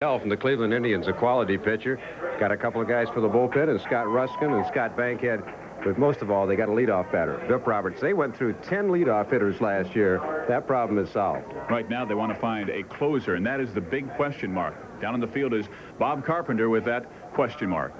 From the Cleveland Indians, a quality pitcher. Got a couple of guys for the bullpen, and Scott Ruskin and Scott Bankhead. But most of all, they got a leadoff batter, Vip Roberts. They went through 10 leadoff hitters last year. That problem is solved. Right now, they want to find a closer, and that is the big question mark. Down in the field is Bob Carpenter with that question mark.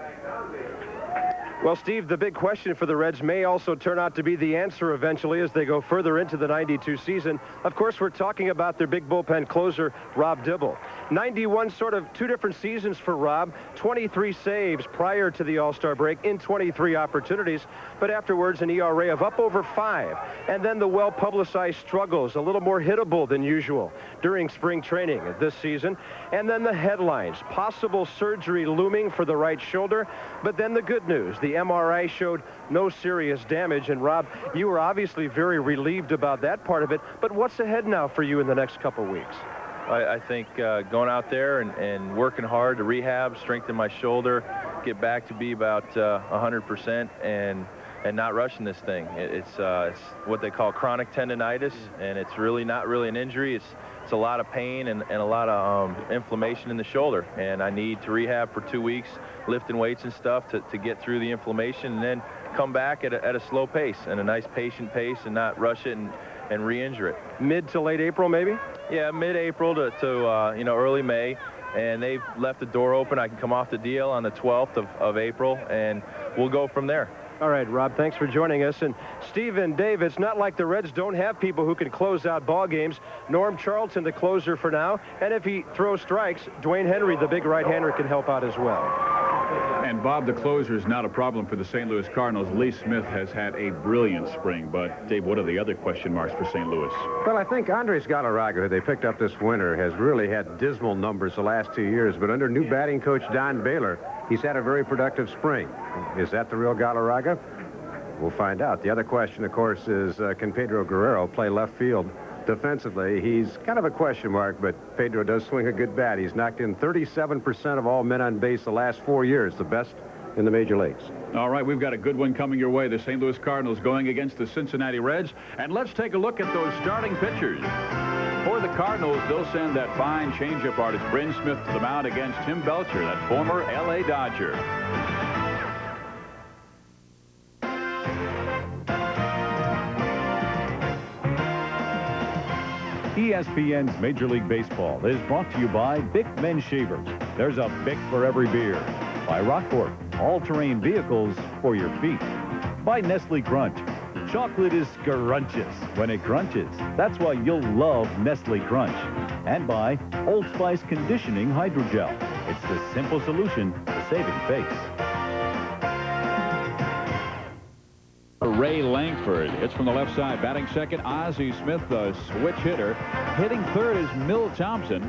Well, Steve, the big question for the Reds may also turn out to be the answer eventually as they go further into the 92 season. Of course, we're talking about their big bullpen closer, Rob Dibble. 91, sort of two different seasons for Rob. 23 saves prior to the All-Star break in 23 opportunities, but afterwards an ERA of up over 5. And then the well-publicized struggles, a little more hittable than usual during spring training this season. And then the headlines, possible surgery looming for the right shoulder. But then the good news, the MRI showed no serious damage. And Rob, you were obviously very relieved about that part of it. But what's ahead now for you in the next couple weeks? I think going out there and working hard to rehab, strengthen my shoulder, get back to be about 100% and not rushing this thing. It's what they call chronic tendonitis, and it's really not really an injury. It's a lot of pain and a lot of inflammation in the shoulder, and I need to rehab for 2 weeks, lifting weights and stuff to get through the inflammation, and then come back at a slow pace and a nice patient pace and not rush it and re-injure it. Mid to late April, maybe? Yeah, mid-April to early May, and they've left the door open. I can come off the deal on the 12th of April, and we'll go from there. All right, Rob, thanks for joining us. And Steve and Dave, it's not like the Reds don't have people who can close out ball games. Norm Charlton, the closer for now, and if he throws strikes, Dwayne Henry, the big right-hander, can help out as well. And Bob, the closer is not a problem for the St. Louis Cardinals. Lee Smith has had a brilliant spring, but Dave, what are the other question marks for St. Louis? Well, I think Andres Galarraga, who they picked up this winter, has really had dismal numbers the last 2 years, but under new batting coach Don Baylor, he's had a very productive spring. Is that the real Galarraga? We'll find out. The other question, of course, is can Pedro Guerrero play left field? Defensively, he's kind of a question mark, but Pedro does swing a good bat. He's knocked in 37% of all men on base the last 4 years, the best in the major leagues. All right, we've got a good one coming your way. The St. Louis Cardinals going against the Cincinnati Reds. And let's take a look at those starting pitchers. For the Cardinals, they'll send that fine changeup artist Bryn Smith to the mound against Tim Belcher, that former L.A. Dodger. ESPN's Major League Baseball is brought to you by Bic Men Shavers. There's a Bic for every beard. By Rockport, all-terrain vehicles for your feet. By Nestle Crunch. Chocolate is scrunches when it crunches. That's why you'll love Nestle Crunch. And by Old Spice Conditioning Hydrogel. It's the simple solution to saving face. Ray Langford hits from the left side. Batting second, Ozzie Smith, the switch hitter. Hitting third is Mill Thompson.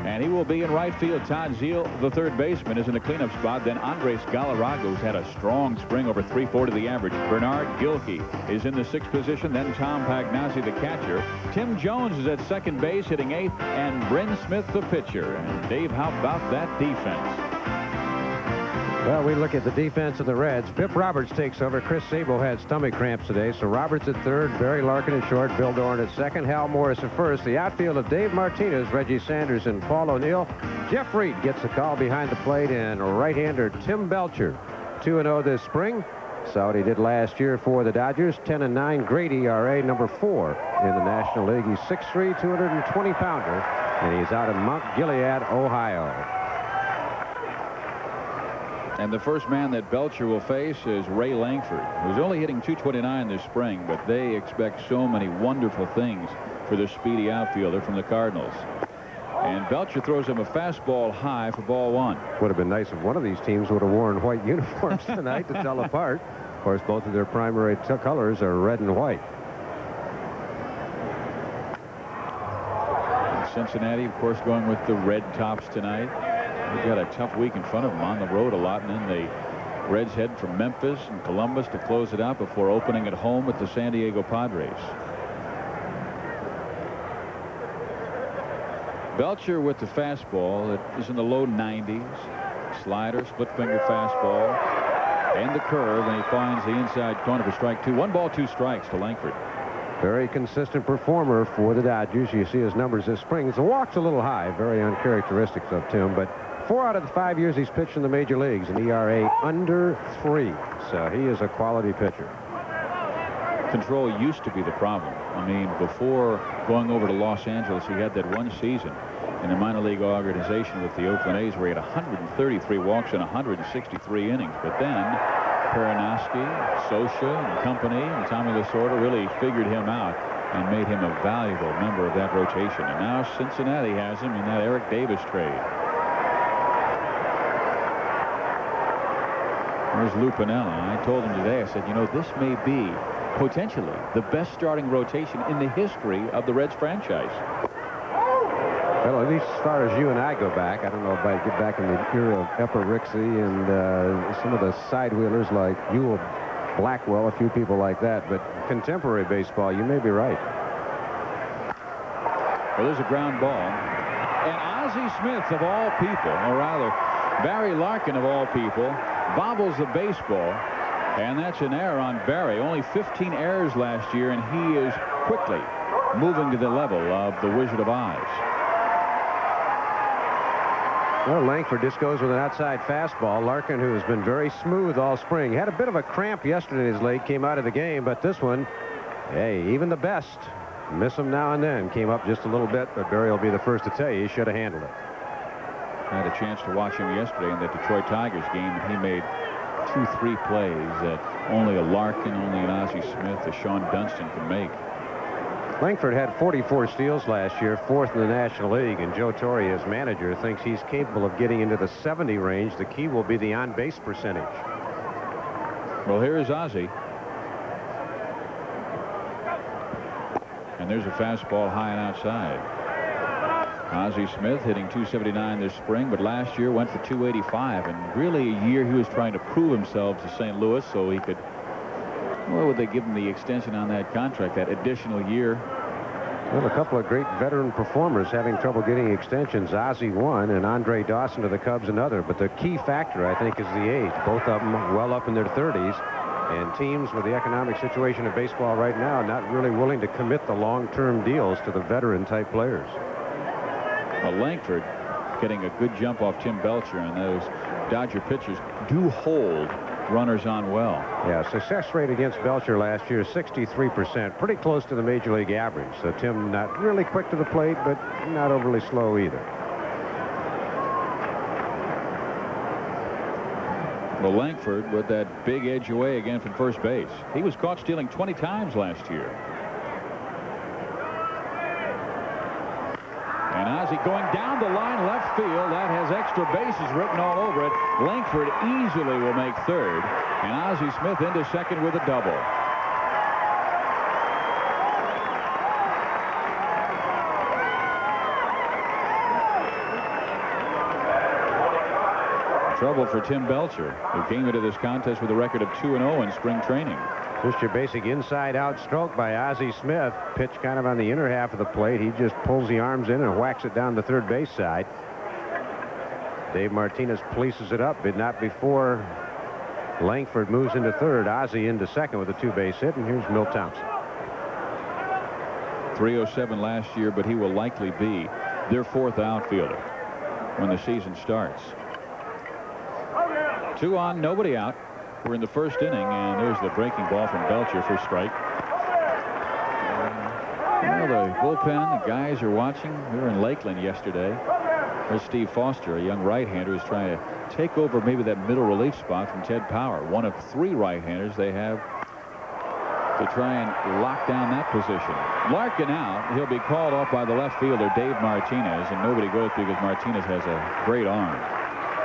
And he will be in right field. Todd Zeal, the third baseman, is in the cleanup spot. Then Andres Galarraga, who's had a strong spring, over 340 the average. Bernard Gilkey is in the sixth position. Then Tom Pagnazzi, the catcher. Tim Jones is at second base, hitting eighth. And Bryn Smith, the pitcher. And Dave, how about that defense? Well, we look at the defense of the Reds. Vip Roberts takes over. Chris Sabo had stomach cramps today, so Roberts at third, Barry Larkin at short, Bill Doran at second, Hal Morris at first. The outfield of Dave Martinez, Reggie Sanders, and Paul O'Neill. Jeff Reed gets the call behind the plate, and right-hander Tim Belcher, 2-0 this spring. Saw what he did last year for the Dodgers, 10-9, great ERA, number 4 in the National League. He's 6'3", 220-pounder, and he's out of Mount Gilead, Ohio. And the first man that Belcher will face is Ray Langford, who's only hitting .229 this spring, but they expect so many wonderful things for the speedy outfielder from the Cardinals. And Belcher throws him a fastball high for ball one. Would have been nice if one of these teams would have worn white uniforms tonight to tell apart. Of course, both of their primary colors are red and white. And Cincinnati, of course, going with the red tops tonight. They've got a tough week in front of them, on the road a lot, and then the Reds head from Memphis and Columbus to close it out before opening at home with the San Diego Padres. Belcher with the fastball that is in the low 90s. Slider, split finger fastball, and the curve, and he finds the inside corner for strike two. 1 ball, 2 strikes to Langford. Very consistent performer for the Dodgers. You see his numbers this spring. The walk's a little high, very uncharacteristic of Tim, but 4 out of the 5 years he's pitched in the major leagues, an ERA under 3. So he is a quality pitcher. Control used to be the problem. I mean, before going over to Los Angeles, he had that one season in the minor league organization with the Oakland A's where he had 133 walks and 163 innings. But then Peranowski, Socha, and company, and Tommy Lasorda really figured him out and made him a valuable member of that rotation. And now Cincinnati has him in that Eric Davis trade. There's Lou Piniella. I told him today, I said, you know, this may be potentially the best starting rotation in the history of the Reds franchise. Well, at least as far as you and I go back, I don't know if I get back in the era of Epper Rixey and some of the side-wheelers like Ewell Blackwell, a few people like that. But contemporary baseball, you may be right. Well, there's a ground ball. And Ozzie Smith, of all people, or rather, Barry Larkin, of all people, bobbles the baseball. And that's an error on Barry. Only 15 errors last year, and he is quickly moving to the level of the Wizard of Oz. Well, Langford just goes with an outside fastball. Larkin, who has been very smooth all spring, had a bit of a cramp yesterday in his leg, came out of the game, but this one, hey, even the best miss him now and then. Came up just a little bit, but Barry will be the first to tell you he should have handled it. I had a chance to watch him yesterday in the Detroit Tigers game, and he made 2-3 plays that only a Larkin, only an Ozzie Smith, a Sean Dunston can make. Langford had 44 steals last year, 4th in the National League, and Joe Torre, his manager, thinks he's capable of getting into the 70 range. The key will be the on-base percentage. Well, here is Ozzie. And there's a fastball high and outside. Ozzie Smith hitting .279 this spring, but last year went for .285, and really a year he was trying to prove himself to St. Louis so he could, well, would they give him the extension on that contract, that additional year? Well, a couple of great veteran performers having trouble getting extensions. Ozzie one, and Andre Dawson to the Cubs another. But the key factor, I think, is the age. Both of them well up in their 30s. And teams with the economic situation of baseball right now not really willing to commit the long-term deals to the veteran-type players. Well, Langford getting a good jump off Tim Belcher, and those Dodger pitchers do hold runners on well. Yeah, success rate against Belcher last year, 63%, pretty close to the major league average. So Tim not really quick to the plate, but not overly slow either. Well, Langford with that big edge away again from first base. He was caught stealing 20 times last year. And Ozzie going down the line left field. That has extra bases written all over it. Langford easily will make third. And Ozzie Smith into second with a double. Trouble for Tim Belcher, who came into this contest with a record of 2-0 in spring training. Just your basic inside-out stroke by Ozzie Smith. Pitch kind of on the inner half of the plate. He just pulls the arms in and whacks it down the third base side. Dave Martinez polices it up, but not before Langford moves into third. Ozzie into second with a two-base hit, and here's Milt Thompson. 307 last year, but he will likely be their fourth outfielder when the season starts. 2 on, nobody out. We're in the first inning, and there's the breaking ball from Belcher for strike. Well, the bullpen, the guys are watching. We were in Lakeland yesterday. There's Steve Foster, a young right-hander who's trying to take over maybe that middle relief spot from Ted Power. One of 3 right-handers they have to try and lock down that position. Larkin out. He'll be called off by the left fielder, Dave Martinez, and nobody goes because Martinez has a great arm.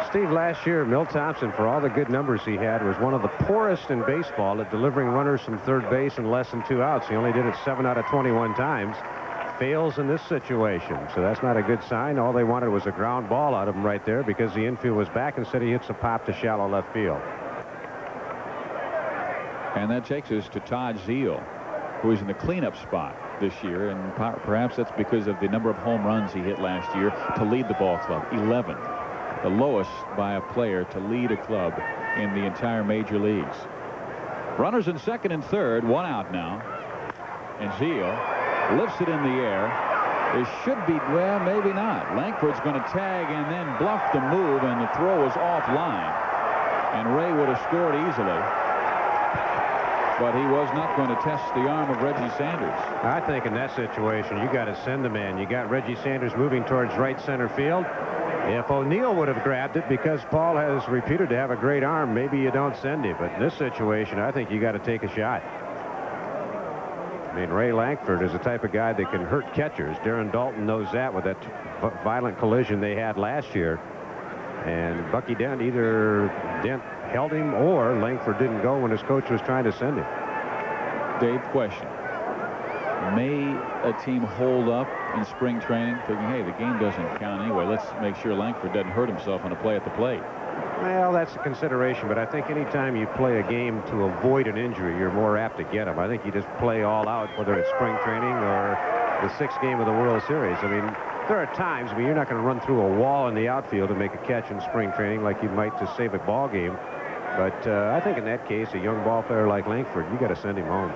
Steve, last year, Milt Thompson, for all the good numbers he had, was one of the poorest in baseball at delivering runners from third base in less than 2 outs. He only did it 7 out of 21 times. Fails in this situation, so that's not a good sign. All they wanted was a ground ball out of him right there because the infield was back. Instead, he hits a pop to shallow left field. And that takes us to Todd Zeile, who is in the cleanup spot this year, and perhaps that's because of the number of home runs he hit last year to lead the ball club, 11. The lowest by a player to lead a club in the entire major leagues. Runners in second and third, 1 out now. And Zeal lifts it in the air. It should be, well, maybe not. Langford's going to tag and then bluff the move, and the throw is offline. And Ray would have scored easily. But he was not going to test the arm of Reggie Sanders. I think in that situation, you got to send the man. You got Reggie Sanders moving towards right center field. If O'Neill would have grabbed it, because Paul has reputed to have a great arm, maybe you don't send him. But in this situation, I think you got to take a shot. I mean, Ray Langford is the type of guy that can hurt catchers. Darren Dalton knows that with that violent collision they had last year. And Bucky Dent either held him or Langford didn't go when his coach was trying to send him. Dave, question. May a team hold up in spring training thinking, hey, the game doesn't count anyway. Let's make sure Langford doesn't hurt himself on a play at the plate. Well, that's a consideration, but I think anytime you play a game to avoid an injury, you're more apt to get them. I think you just play all out, whether it's spring training or the 6th game of the World Series. I mean, there are times, I mean, you're not going to run through a wall in the outfield to make a catch in spring training like you might to save a ball game. But I think in that case, a young ball player like Langford, you got to send him home.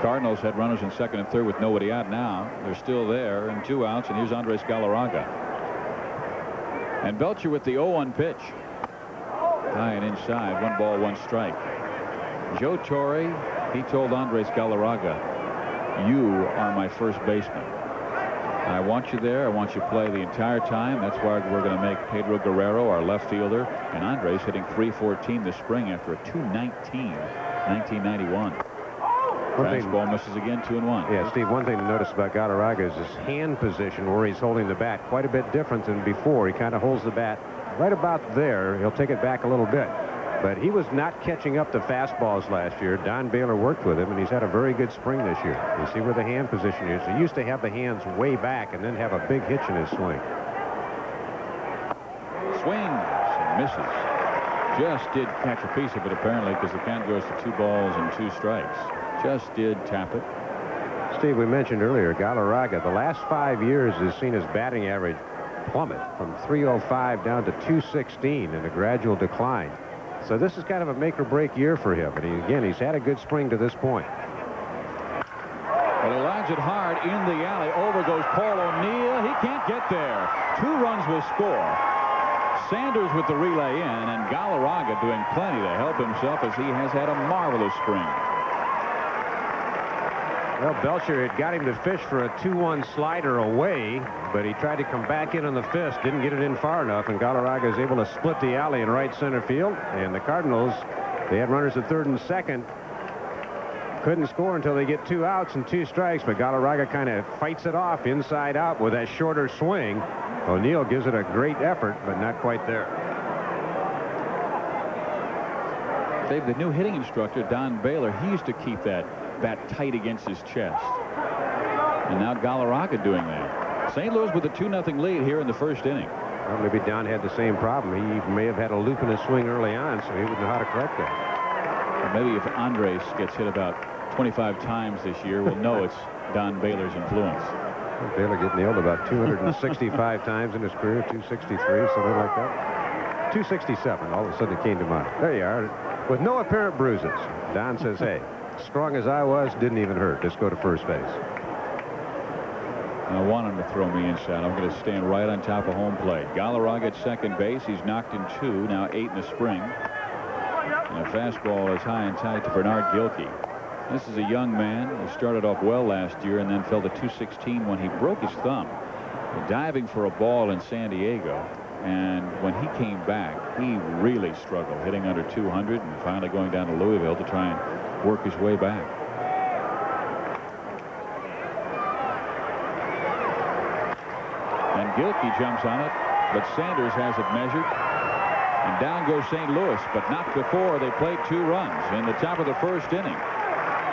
Cardinals had runners in 2nd and 3rd with nobody out now. They're still there, and 2 outs, and here's Andres Galarraga. And Belcher with the 0-1 pitch. High and inside, 1 ball, 1 strike. Joe Torre, he told Andres Galarraga, you are my first baseman. I want you there. I want you to play the entire time. That's why we're going to make Pedro Guerrero our left fielder. And Andres hitting .314 this spring after a .219, 1991. Fastball misses again, 2-1. Yeah, Steve, one thing to notice about Galarraga is his hand position where he's holding the bat quite a bit different than before. He kind of holds the bat right about there. He'll take it back a little bit. But he was not catching up to fastballs last year. Don Baylor worked with him, and he's had a very good spring this year. You see where the hand position is. He used to have the hands way back and then have a big hitch in his swing. Swings and misses. Just did catch a piece of it, apparently, because the count goes to 2 balls and 2 strikes. Just did tap it. Steve, we mentioned earlier, Galarraga, the last 5 years has seen his batting average plummet from .305 down to .216 in a gradual decline. So this is kind of a make-or-break year for him. And he's had a good spring to this point. Well, he lines it hard in the alley. Over goes Paul O'Neill. He can't get there. 2 runs will score. Sanders with the relay in, and Galarraga doing plenty to help himself as he has had a marvelous spring. Well, Belcher had got him to fish for a 2-1 slider away, but he tried to come back in on the fist, didn't get it in far enough, and Galarraga is able to split the alley in right center field. And the Cardinals, they had runners at 3rd and 2nd. Couldn't score until they get 2 outs and 2 strikes, but Galarraga kind of fights it off inside out with that shorter swing. O'Neill gives it a great effort, but not quite there. Dave, the new hitting instructor, Don Baylor, he used to keep that bat tight against his chest. And now Galarraga doing that. St. Louis with a 2-0 lead here in the 1st inning. Well, maybe Don had the same problem. He may have had a loop in his swing early on, so he would know how to correct that. Maybe if Andres gets hit about 25 times this year, we'll know it's Don Baylor's influence. Well, Baylor getting nailed about 265 times in his career, 263, something like that. 267, all of a sudden it came to mind. There you are, with no apparent bruises. Don says, hey, strong as I was, didn't even hurt. Just go to first base. I want him to throw me inside. I'm going to stand right on top of home plate. Galarraga at second base. He's knocked in 2, now 8 in the spring. And a fastball is high and tight to Bernard Gilkey. This is a young man who started off well last year and then fell to 216 when he broke his thumb diving for a ball in San Diego. And when he came back, he really struggled, hitting under 200 and finally going down to Louisville to try and work his way back. And Gilkey jumps on it, but Sanders has it measured. And down goes St. Louis, but not before they played 2 runs in the top of the 1st inning.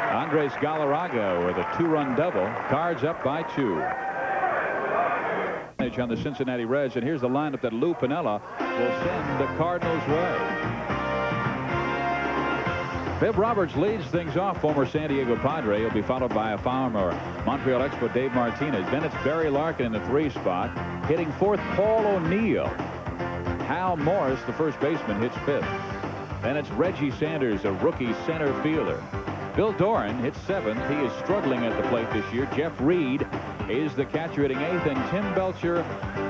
Andres Galarraga with a 2-run double. Cards up by 2. On the Cincinnati Reds, and here's the lineup that Lou Piniella will send the Cardinals' way. Viv Roberts leads things off, former San Diego Padre. He'll be followed by a former Montreal Expo, Dave Martinez. Then it's Barry Larkin in the 3 spot. Hitting 4th, Paul O'Neill. Hal Morris, the first baseman, hits 5th. Then it's Reggie Sanders, a rookie center fielder, Bill Doran hits 7th. He is struggling at the plate this year. Jeff Reed is the catcher hitting 8th, and Tim Belcher,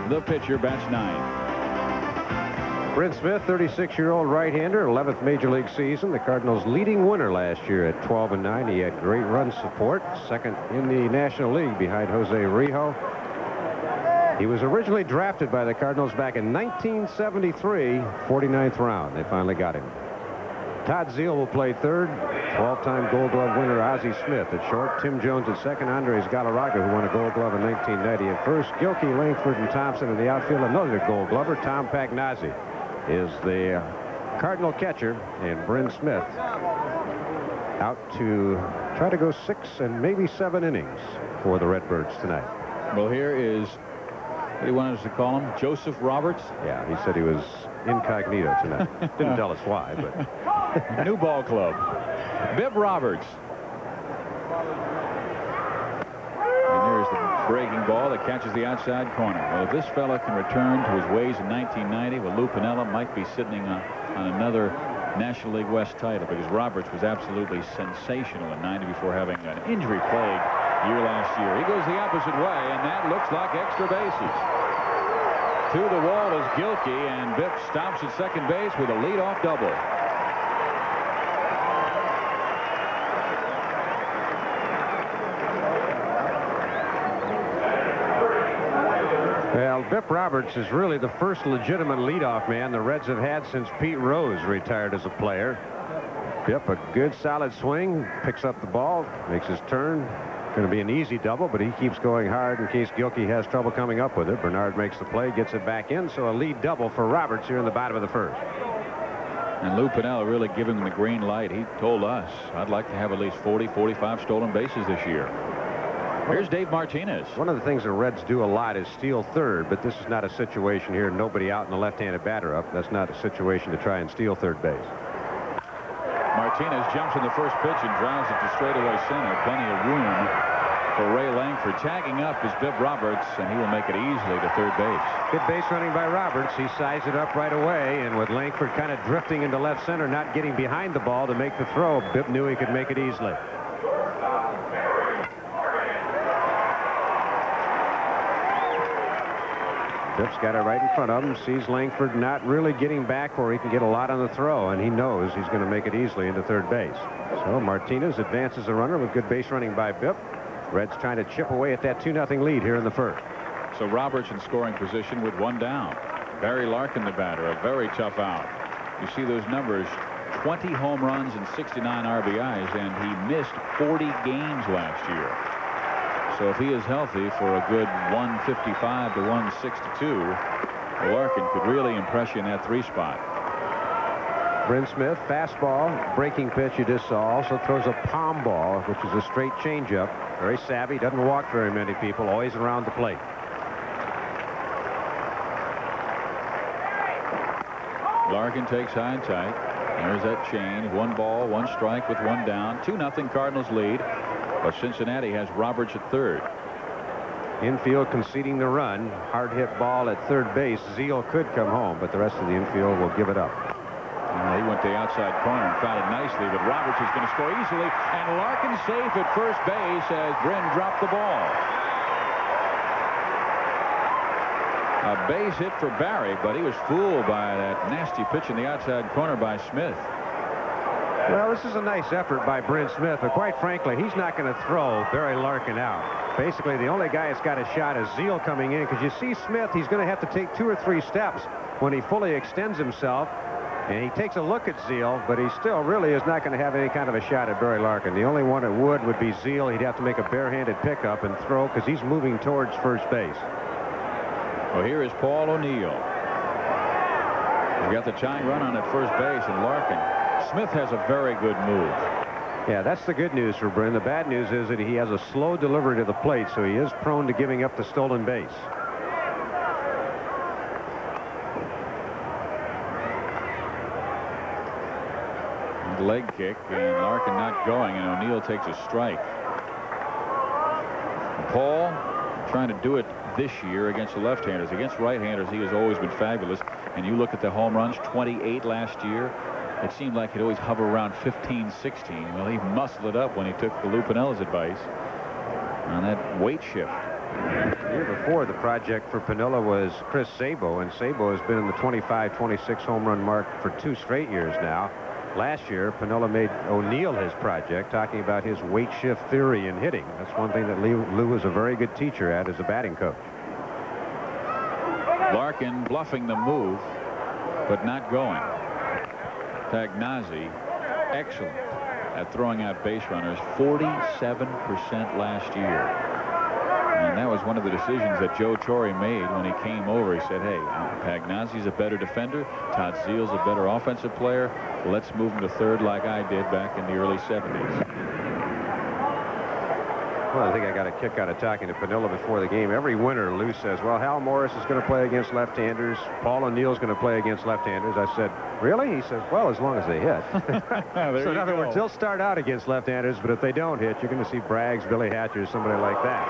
the pitcher, bats 9th. Bryn Smith, 36-year-old right-hander, 11th Major League season. The Cardinals' leading winner last year at 12-9. He had great run support, second in the National League behind Jose Rijo. He was originally drafted by the Cardinals back in 1973, 49th round. They finally got him. Todd Zeile will play third. 12-time Gold Glove winner Ozzie Smith at short. Tim Jones at second. Andres Galarraga, who won a Gold Glove in 1990 at first. Gilkey, Langford, and Thompson in the outfield. Another Gold Glover, Tom Pagnozzi, is the Cardinal catcher, and Bryn Smith out to try to go 6 and maybe 7 innings for the Redbirds tonight. Well, here is, what do you want us to call him? Joseph Roberts? Yeah, he said he was incognito tonight. Didn't tell us why, but... New ball club. Bibb Roberts. And there's the breaking ball that catches the outside corner. Well, if this fella can return to his ways in 1990, well, Lou Piniella might be sitting on another National League West title, because Roberts was absolutely sensational in 90 before having an injury-plagued year last year. He goes the opposite way, and that looks like extra bases. To the wall is Gilkey, and Bibb stops at second base with a leadoff double. Well, Bibb Roberts is really the first legitimate leadoff man the Reds have had since Pete Rose retired as a player. Bibb, a good solid swing, picks up the ball, makes his turn. Going to be an easy double, but he keeps going hard in case Gilkey has trouble coming up with it. Bernard makes the play, gets it back in, so a lead double for Roberts here in the bottom of the first. And Lou Piniella really giving him the green light. He told us, I'd like to have at least 40, 45 stolen bases this year. Here's Dave Martinez. One of the things the Reds do a lot is steal third, but this is not a situation here. Nobody out and the left-handed batter up. That's not a situation to try and steal third base. Martinez jumps in the first pitch and drives it to straightaway center. Plenty of room for Ray Langford. Tagging up is Bibb Roberts, and he will make it easily to third base. Good base running by Roberts. He sized it up right away, and with Langford kind of drifting into left center, not getting behind the ball to make the throw, Bibb knew he could make it easily. Bibb's got it right in front of him, sees Langford not really getting back where he can get a lot on the throw, and he knows he's going to make it easily into third base. So Martinez advances the runner with good base running by Bibb. Reds trying to chip away at that 2-0 lead here in the first. So Roberts in scoring position with one down. Barry Larkin, the batter, a very tough out. You see those numbers, 20 home runs and 69 RBIs, and he missed 40 games last year. So if he is healthy for a good 155 to 162, Larkin could really impress you in that 3 spot. Bryn Smith, fastball, breaking pitch you just saw, also throws a palm ball, which is a straight changeup. Very savvy, doesn't walk very many people, always around the plate. Larkin takes high and tight. There's that change. 1 ball, 1 strike with 1 down. 2-0 Cardinals lead. But Cincinnati has Roberts at third. Infield conceding the run. Hard hit ball at third base. Zeile could come home, but the rest of the infield will give it up. He went to the outside corner and found it nicely, but Roberts is going to score easily. And Larkin safe at first base as Bryn dropped the ball. A base hit for Barry, but he was fooled by that nasty pitch in the outside corner by Smith. Well, this is a nice effort by Bryn Smith, but quite frankly, he's not going to throw Barry Larkin out. Basically, the only guy that's got a shot is Zeile coming in, because you see Smith, he's going to have to take 2 or 3 steps when he fully extends himself, and he takes a look at Zeile, but he still really is not going to have any kind of a shot at Barry Larkin. The only one that would be Zeile. He'd have to make a barehanded pickup and throw, because he's moving towards first base. Well, here is Paul O'Neill. We've got the tying run on at first base, and Larkin. Smith has a very good move. Yeah, that's the good news for Bryn. The bad news is that he has a slow delivery to the plate, so he is prone to giving up the stolen base. Leg kick, and Larkin not going, and O'Neill takes a strike. Paul trying to do it this year against the left-handers. Against right-handers, he has always been fabulous. And you look at the home runs, 28 last year. It seemed like he'd always hover around 15, 16. Well, he muscled it up when he took the Lou Pinilla's advice on that weight shift. The year before, the project for Piniella was Chris Sabo, and Sabo has been in the 25, 26 home run mark for 2 straight years now. Last year, Piniella made O'Neill his project, talking about his weight shift theory in hitting. That's one thing that Lou was a very good teacher at as a batting coach. Larkin bluffing the move, but not going. Pagnazzi, excellent at throwing out base runners, 47% last year. And that was one of the decisions that Joe Torre made when he came over. He said, hey, Pagnazzi's a better defender. Todd Zeil's a better offensive player. Let's move him to third like I did back in the early 70s. Well, I think I got a kick out of talking to Piniella before the game. Every winter, Lou says, well, Hal Morris is going to play against left-handers. Paul O'Neill's going to play against left-handers. I said, really? He says, well, as long as they hit. So in other words, they'll start out against left-handers, but if they don't hit, you're going to see Braggs, Billy Hatcher, somebody like that.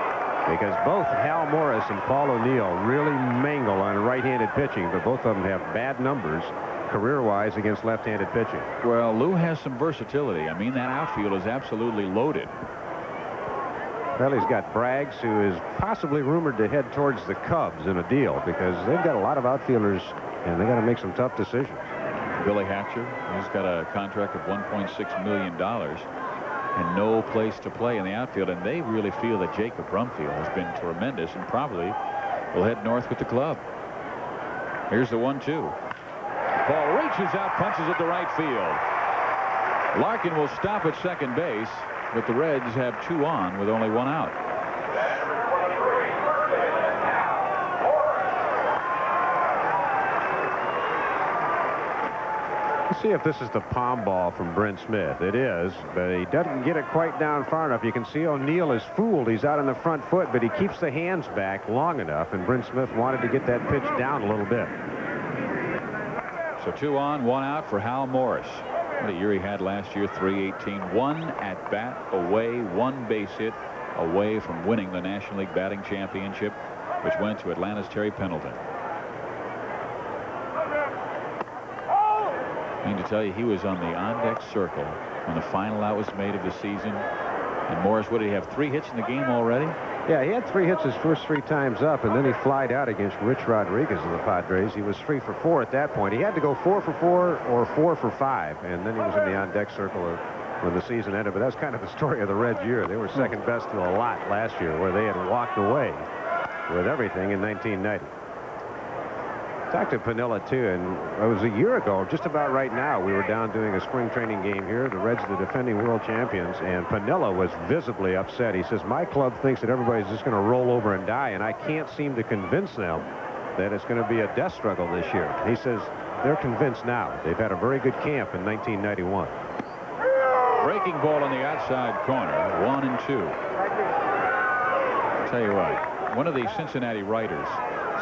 Because both Hal Morris and Paul O'Neill really mangle on right-handed pitching, but both of them have bad numbers career-wise against left-handed pitching. Well, Lou has some versatility. I mean, that outfield is absolutely loaded. Well, he's got Braggs, who is possibly rumored to head towards the Cubs in a deal because they've got a lot of outfielders, and they got to make some tough decisions. Billy Hatcher, he's got a contract of $1.6 million and no place to play in the outfield, and they really feel that Jacob Brumfield has been tremendous and probably will head north with the club. Here's the 1-2. Ball reaches out, punches it to right field. Larkin will stop at second base, but the Reds have 2 on with only 1 out. Let's see if this is the palm ball from Brent Smith. It is, but he doesn't get it quite down far enough. You can see O'Neill is fooled. He's out on the front foot, but he keeps the hands back long enough, and Brent Smith wanted to get that pitch down a little bit. So 2 on, 1 out for Hal Morris. What a year he had last year, 318. 1 at bat away, 1 base hit away from winning the National League Batting Championship, which went to Atlanta's Terry Pendleton. I mean to tell you, he was on the on-deck circle when the final out was made of the season. And Morris, what did he have, 3 hits in the game already? Yeah, he had 3 hits his first 3 times up, and then he flied out against Rich Rodriguez of the Padres. He was 3 for 4 at that point. He had to go 4 for 4 or 4 for 5, and then he was in the on-deck circle when the season ended. But that's kind of the story of the Reds year. They were second best to a lot last year, where they had walked away with everything in 1990. Talked to Piniella, too, and it was a year ago, just about right now, we were down doing a spring training game here. The Reds, the defending world champions, and Piniella was visibly upset. He says, my club thinks that everybody's just going to roll over and die, and I can't seem to convince them that it's going to be a death struggle this year. He says they're convinced now. They've had a very good camp in 1991. Breaking ball on the outside corner, 1-2. I'll tell you what, one of the Cincinnati writers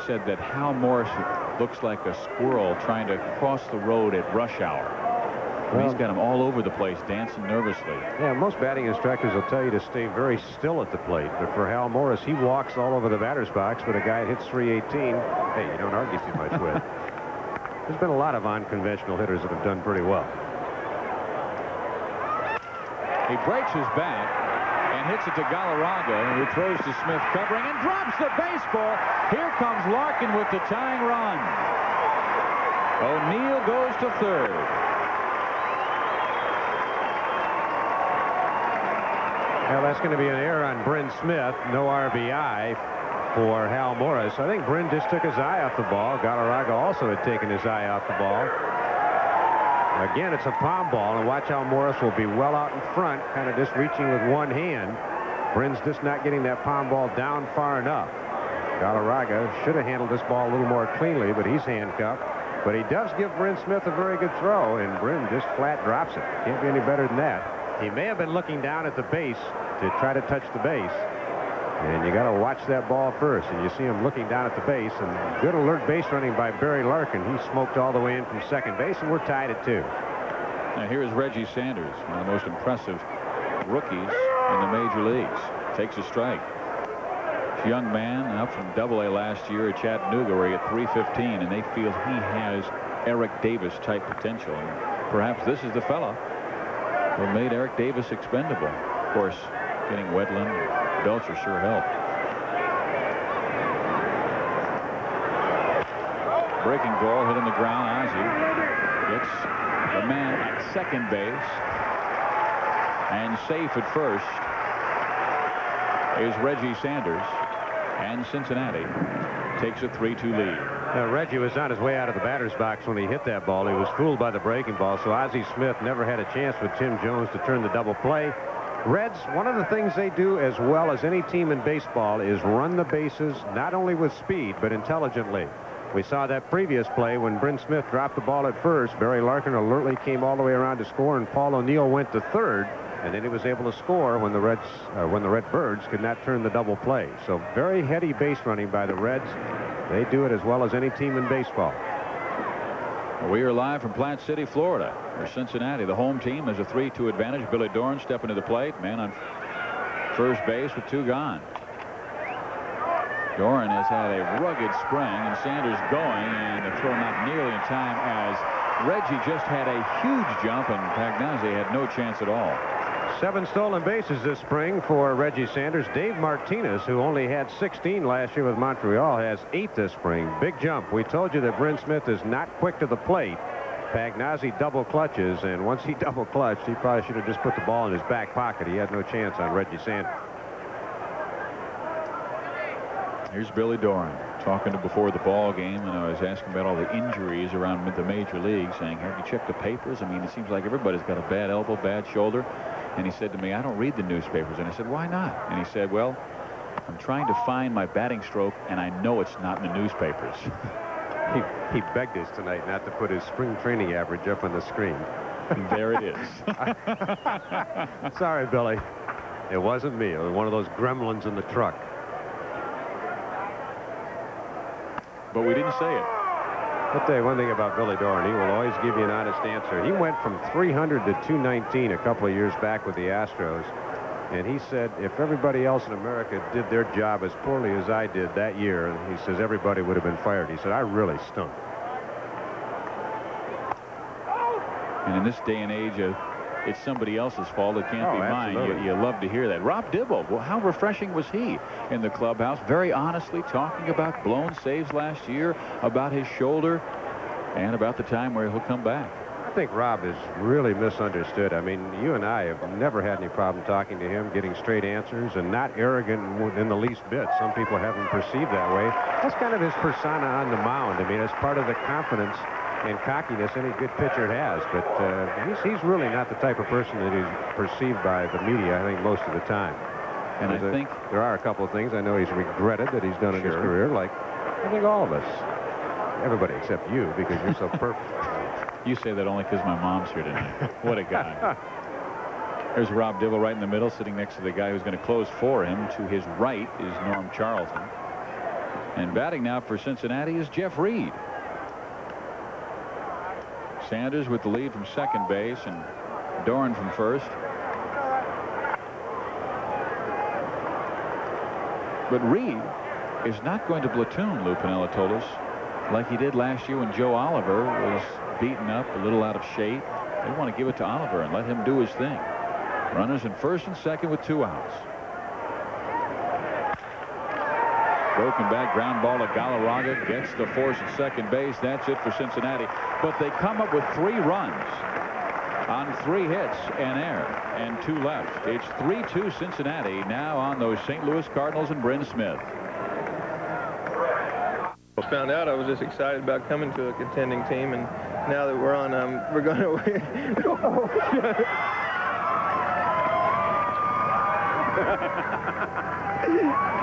said that Hal Morris looks like a squirrel trying to cross the road at rush hour. Well, he's got him all over the place, dancing nervously. Yeah, most batting instructors will tell you to stay very still at the plate. But for Hal Morris, he walks all over the batter's box. But a guy that hits 318, hey, you don't argue too much with. There's been a lot of unconventional hitters that have done pretty well. He breaks his bat and hits it to Galarraga, who throws to Smith covering and drops the baseball. Here comes Larkin with the tying run. O'Neill goes to third. Well, that's going to be an error on Bryn Smith. No RBI for Hal Morris. I think Bryn just took his eye off the ball. Galarraga also had taken his eye off the ball. Again, it's a palm ball, and watch how Morris will be well out in front, kind of just reaching with one hand. Bryn's just not getting that palm ball down far enough. Galarraga should have handled this ball a little more cleanly, but he's handcuffed. But he does give Bryn Smith a very good throw, and Bryn just flat drops it. Can't be any better than that. He may have been looking down at the base to try to touch the base. And you got to watch that ball first. And you see him looking down at the base. And good alert base running by Barry Larkin. He smoked all the way in from second base, and we're tied at 2. Now here is Reggie Sanders, one of the most impressive rookies in the major leagues. Takes a strike. This young man out from Double-A last year at Chattanooga, where he hit 315, and they feel he has Eric Davis type potential. And Perhaps this is the fella who made Eric Davis expendable. Of course, getting Wetland and Belcher sure helped. Breaking ball hit on the ground. Ozzie gets the man at second base, and safe at first is Reggie Sanders, and Cincinnati takes a 3-2 lead. Reggie was on his way out of the batter's box when he hit that ball. He was fooled by the breaking ball, so Ozzie Smith never had a chance with Tim Jones to turn the double play. Reds, one of the things they do as well as any team in baseball is run the bases, not only with speed, but intelligently. We saw that previous play when Bryn Smith dropped the ball at first. Barry Larkin alertly came all the way around to score, and Paul O'Neill went to third, and then he was able to score when the Redbirds could not turn the double play. So very heady base running by the Reds. They do it as well as any team in baseball. We are live from Plant City, Florida, where Cincinnati, the home team, has a 3-2 advantage. Billy Dorn stepping to the plate. Man on first base with 2 gone. Doran has had a rugged spring, and Sanders going, and the throw not nearly in time as Reggie just had a huge jump, and Pagnazzi had no chance at all. 7 stolen bases this spring for Reggie Sanders. Dave Martinez, who only had 16 last year with Montreal, has 8 this spring. Big jump. We told you that Bryn Smith is not quick to the plate. Pagnazzi double clutches, and once he double clutched, he probably should have just put the ball in his back pocket. He had no chance on Reggie Sanders. Here's Billy Doran talking to before the ball game, and I was asking about all the injuries around the major league, saying, have you checked the papers? I mean, it seems like everybody's got a bad elbow, bad shoulder. And he said to me, I don't read the newspapers. And I said, why not? And he said, well, I'm trying to find my batting stroke, and I know it's not in the newspapers. He begged us tonight not to put his spring training average up on the screen. And there it is. Sorry, Billy. It wasn't me. It was one of those gremlins in the truck. But we didn't say it. I'll tell you one thing about Billy Doran. He will always give you an honest answer. He went from 300 to 219 a couple of years back with the Astros. And he said if everybody else in America did their job as poorly as I did that year, he says everybody would have been fired. He said, I really stunk. And in this day and age, it's somebody else's fault. It can't be mine. You love to hear that. Rob Dibble, well, how refreshing was he in the clubhouse? Very honestly talking about blown saves last year, about his shoulder, and about the time where he'll come back. I think Rob is really misunderstood. I mean, you and I have never had any problem talking to him, getting straight answers, and not arrogant in the least bit. Some people have him perceived that way. That's kind of his persona on the mound. I mean, it's part of the confidence and cockiness any good pitcher has, but he's really not the type of person that is perceived by the media, I think, most of the time. And I think there are a couple of things I know he's regretted that he's done in his career, like I think all of us. Everybody except you, because you're so perfect. You say that only because my mom's here tonight. What a guy. There's Rob Dibble right in the middle, sitting next to the guy who's going to close for him. To his right is Norm Charlton. And batting now for Cincinnati is Jeff Reed. Sanders with the lead from second base, and Doran from first. But Reed is not going to platoon, Lou Piniella told us, like he did last year when Joe Oliver was beaten up, a little out of shape. They want to give it to Oliver and let him do his thing. Runners in first and second with 2 outs. Broken back ground ball to Galarraga, gets the force at second base. That's it for Cincinnati. But they come up with 3 runs on 3 hits and air and 2 left. It's 3-2 Cincinnati now on those St. Louis Cardinals and Bryn Smith. I found out I was just excited about coming to a contending team, and now that we're on, we're going to win.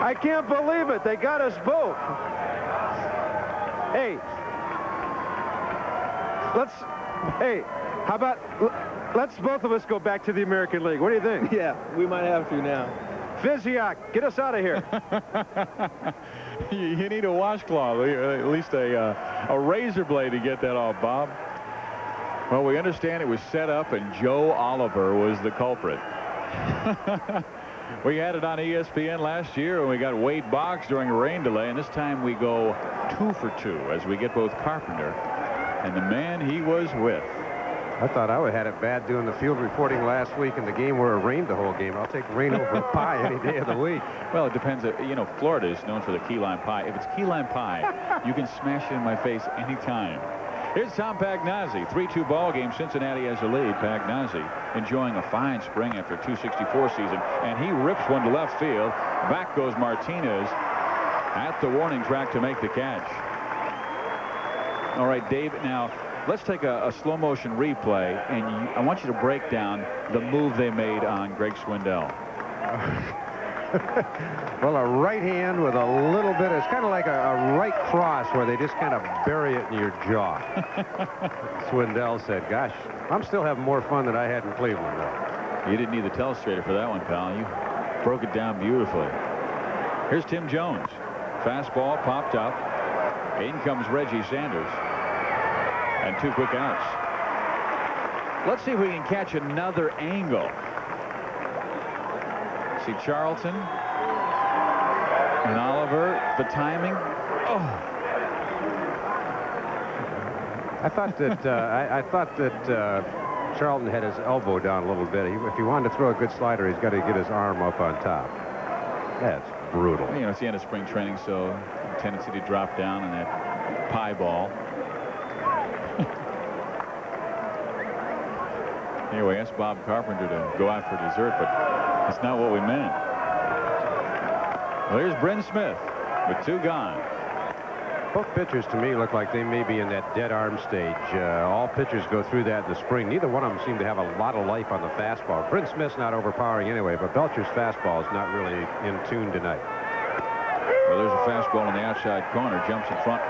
I can't believe it. They got us both. Hey, how about let's both of us go back to the American League. What do you think? Yeah, we might have to now. Physioc, get us out of here. You need a washcloth, at least a razor blade to get that off, Bob. Well, we understand it was set up, and Joe Oliver was the culprit. We had it on ESPN last year, and we got Wade Boggs during a rain delay, and this time we go 2 for 2 as we get both Carpenter and the man he was with. I thought I would have had it bad doing the field reporting last week in the game where it rained the whole game. I'll take rain over pie any day of the week. Well, it depends. You know, Florida is known for the key lime pie. If it's key lime pie, you can smash it in my face anytime. Here's Tom Pagnozzi. 3-2 ball game. Cincinnati has the lead. Pagnozzi enjoying a fine spring after 264 season, and he rips one to left field. Back goes Martinez at the warning track to make the catch. All right, Dave, now let's take a slow motion replay, and I want you to break down the move they made on Greg Swindell. Well, a right hand with a little bit, it's kind of like a right cross where they just kind of bury it in your jaw. Swindell said, gosh, I'm still having more fun than I had in Cleveland, though. You didn't need the telestrator for that one, pal. You broke it down beautifully. Here's Tim Jones. Fastball popped up. In comes Reggie Sanders. And 2 quick outs. Let's see if we can catch another angle. See Charlton and Oliver. The timing. Oh. I thought that Charlton had his elbow down a little bit. If he wanted to throw a good slider, he's got to get his arm up on top. That's brutal. You know, it's the end of spring training, so tendency to drop down on that pie ball. Anyway, asked Bob Carpenter to go out for dessert, but that's not what we meant. Well, here's Bryn Smith with 2 gone. Both pitchers, to me, look like they may be in that dead arm stage. All pitchers go through that in the spring. Neither one of them seem to have a lot of life on the fastball. Bryn Smith's not overpowering anyway, but Belcher's fastball is not really in tune tonight. Well, there's a fastball in the outside corner. Jumps in front.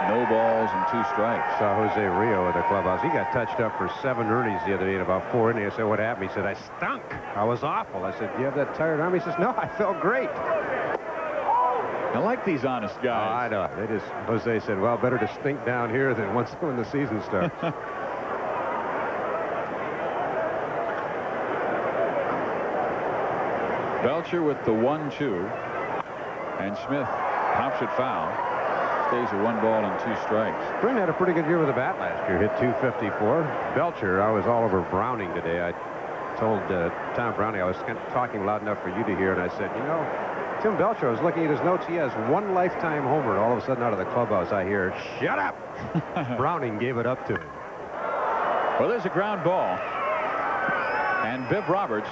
No balls and 2 strikes. Saw Jose Rio at the clubhouse. He got touched up for 7 earnings the other day in about 4 innings. I said, what happened? He said, I stunk. I was awful. I said, do you have that tired arm? He says, no, I felt great. I like these honest guys. Oh, I know. Jose said, well, better to stink down here than when the season starts. Belcher with the 1-2. And Smith pops it foul. Stays at 1 ball and 2 strikes. Bryn had a pretty good year with the bat last year. Hit .254. Belcher, I was all over Browning today. I told Tom Browning I was kind of talking loud enough for you to hear, and I said, you know, Tim Belcher, I was looking at his notes. He has 1 lifetime homer, and all of a sudden out of the clubhouse I hear, shut up! Browning gave it up to him. Well, there's a ground ball. And Biff Roberts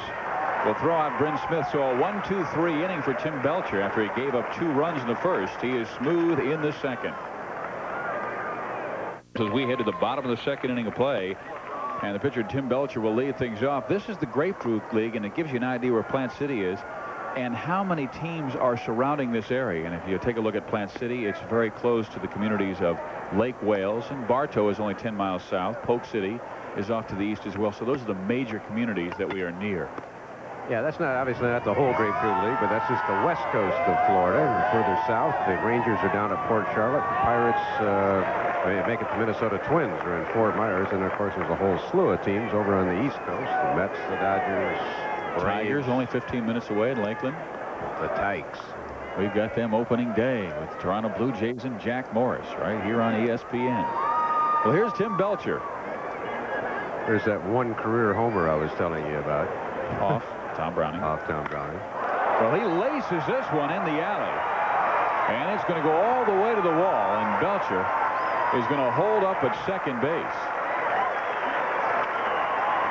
will throw out Bryn Smith. So a 1-2-3 inning for Tim Belcher after he gave up 2 runs in the first. He is smooth in the second. As we head to the bottom of the second inning of play, and the pitcher Tim Belcher will lead things off. This is the Grapefruit League, and it gives you an idea where Plant City is and how many teams are surrounding this area. And if you take a look at Plant City, it's very close to the communities of Lake Wales, and Bartow is only 10 miles south. Polk City is off to the east as well. So those are the major communities that we are near. Yeah, that's not obviously not the whole Grapefruit League, but that's just the west coast of Florida. And further south, the Rangers are down at Port Charlotte. The Pirates make it the Minnesota Twins are in Fort Myers. And, of course, there's a whole slew of teams over on the east coast. The Mets, the Dodgers, Tigers only 15 minutes away in Lakeland. The Tykes. We've got them opening day with Toronto Blue Jays and Jack Morris right here on ESPN. Well, here's Tim Belcher. There's that 1 career homer I was telling you about. Off Tom Browning. Off Tom Browning. Well, he laces this one in the alley. And it's going to go all the way to the wall. And Belcher is going to hold up at second base.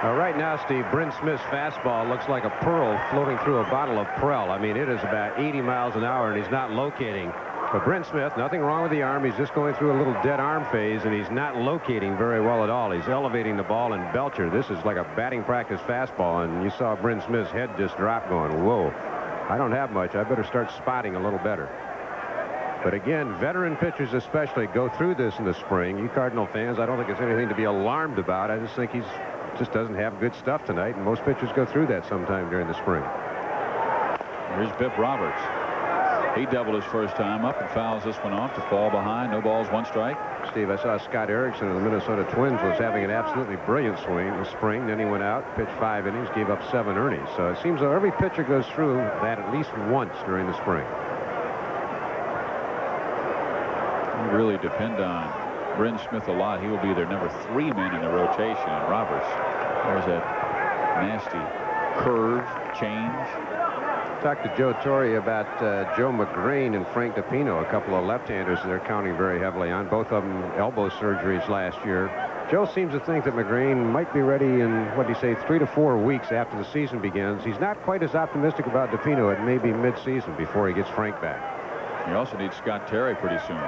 Now, right now, Steve, Bryn Smith's fastball looks like a pearl floating through a bottle of Prel. I mean, it is about 80 miles an hour, and he's not locating. But Bryn Smith, nothing wrong with the arm. He's just going through a little dead arm phase, and he's not locating very well at all. He's elevating the ball, and Belcher, this is like a batting practice fastball, and you saw Bryn Smith's head just drop going, whoa, I don't have much. I better start spotting a little better. But again, veteran pitchers especially go through this in the spring. You Cardinal fans, I don't think there's anything to be alarmed about. I just think he's just doesn't have good stuff tonight, and most pitchers go through that sometime during the spring. Here's Biff Roberts. He doubled his first time up and fouls this one off to fall behind. No balls, 1 strike. Steve, I saw Scott Erickson of the Minnesota Twins was having an absolutely brilliant swing in the spring. Then he went out, pitched 5 innings, gave up 7 earnings. So it seems though every pitcher goes through that at least once during the spring. You really depend on Bryn Smith a lot. He will be their number 3 man in the rotation. And Roberts, there's that nasty curve change. Talked to Joe Torre about Joe McGrain and Frank DiPino, a couple of left-handers they're counting very heavily on. Both of them elbow surgeries last year. Joe seems to think that McGrain might be ready in, what do you say, 3 to 4 weeks after the season begins. He's not quite as optimistic about DiPino. It may be mid-season before he gets Frank back. He also needs Scott Terry pretty soon.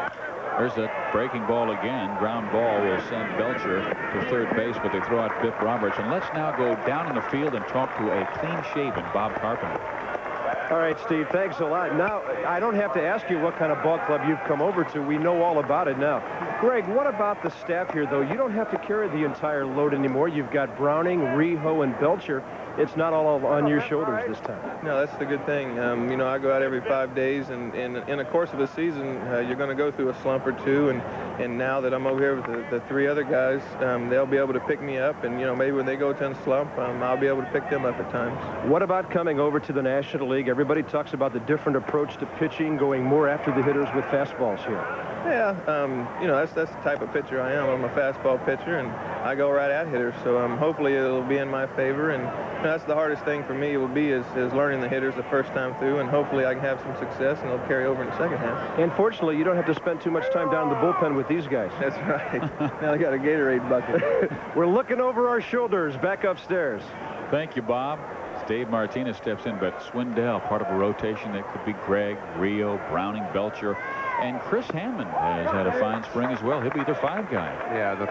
There's that breaking ball again. Ground ball will send Belcher to third base, but they throw out Biff Roberts. And let's now go down in the field and talk to a clean-shaven Bob Carpenter. All right, Steve, thanks a lot. Now, I don't have to ask you what kind of ball club you've come over to. We know all about it now. Greg, what about the staff here, though? You don't have to carry the entire load anymore. You've got Browning, Reho, and Belcher. It's not all on your shoulders this time. No, that's the good thing. You know, I go out every 5 days, and in the course of a season, you're going to go through a slump or two. And now that I'm over here with the 3 other guys, they'll be able to pick me up. And, you know, maybe when they go to a slump, I'll be able to pick them up at times. What about coming over to the National League? Everybody talks about the different approach to pitching, going more after the hitters with fastballs here. Yeah, you know, that's the type of pitcher I am. I'm a fastball pitcher, and I go right at hitters. So hopefully it'll be in my favor. And you know, that's the hardest thing for me will be is learning the hitters the first time through. And hopefully I can have some success, and it'll carry over in the second half. And fortunately, you don't have to spend too much time down in the bullpen with these guys. That's right. Now I got a Gatorade bucket. We're looking over our shoulders back upstairs. Thank you, Bob. Dave Martinez steps in, but Swindell, part of a rotation that could be Greg, Rio, Browning, Belcher, and Chris Hammond has had a fine spring as well. He'll be the 5 guy. Yeah, the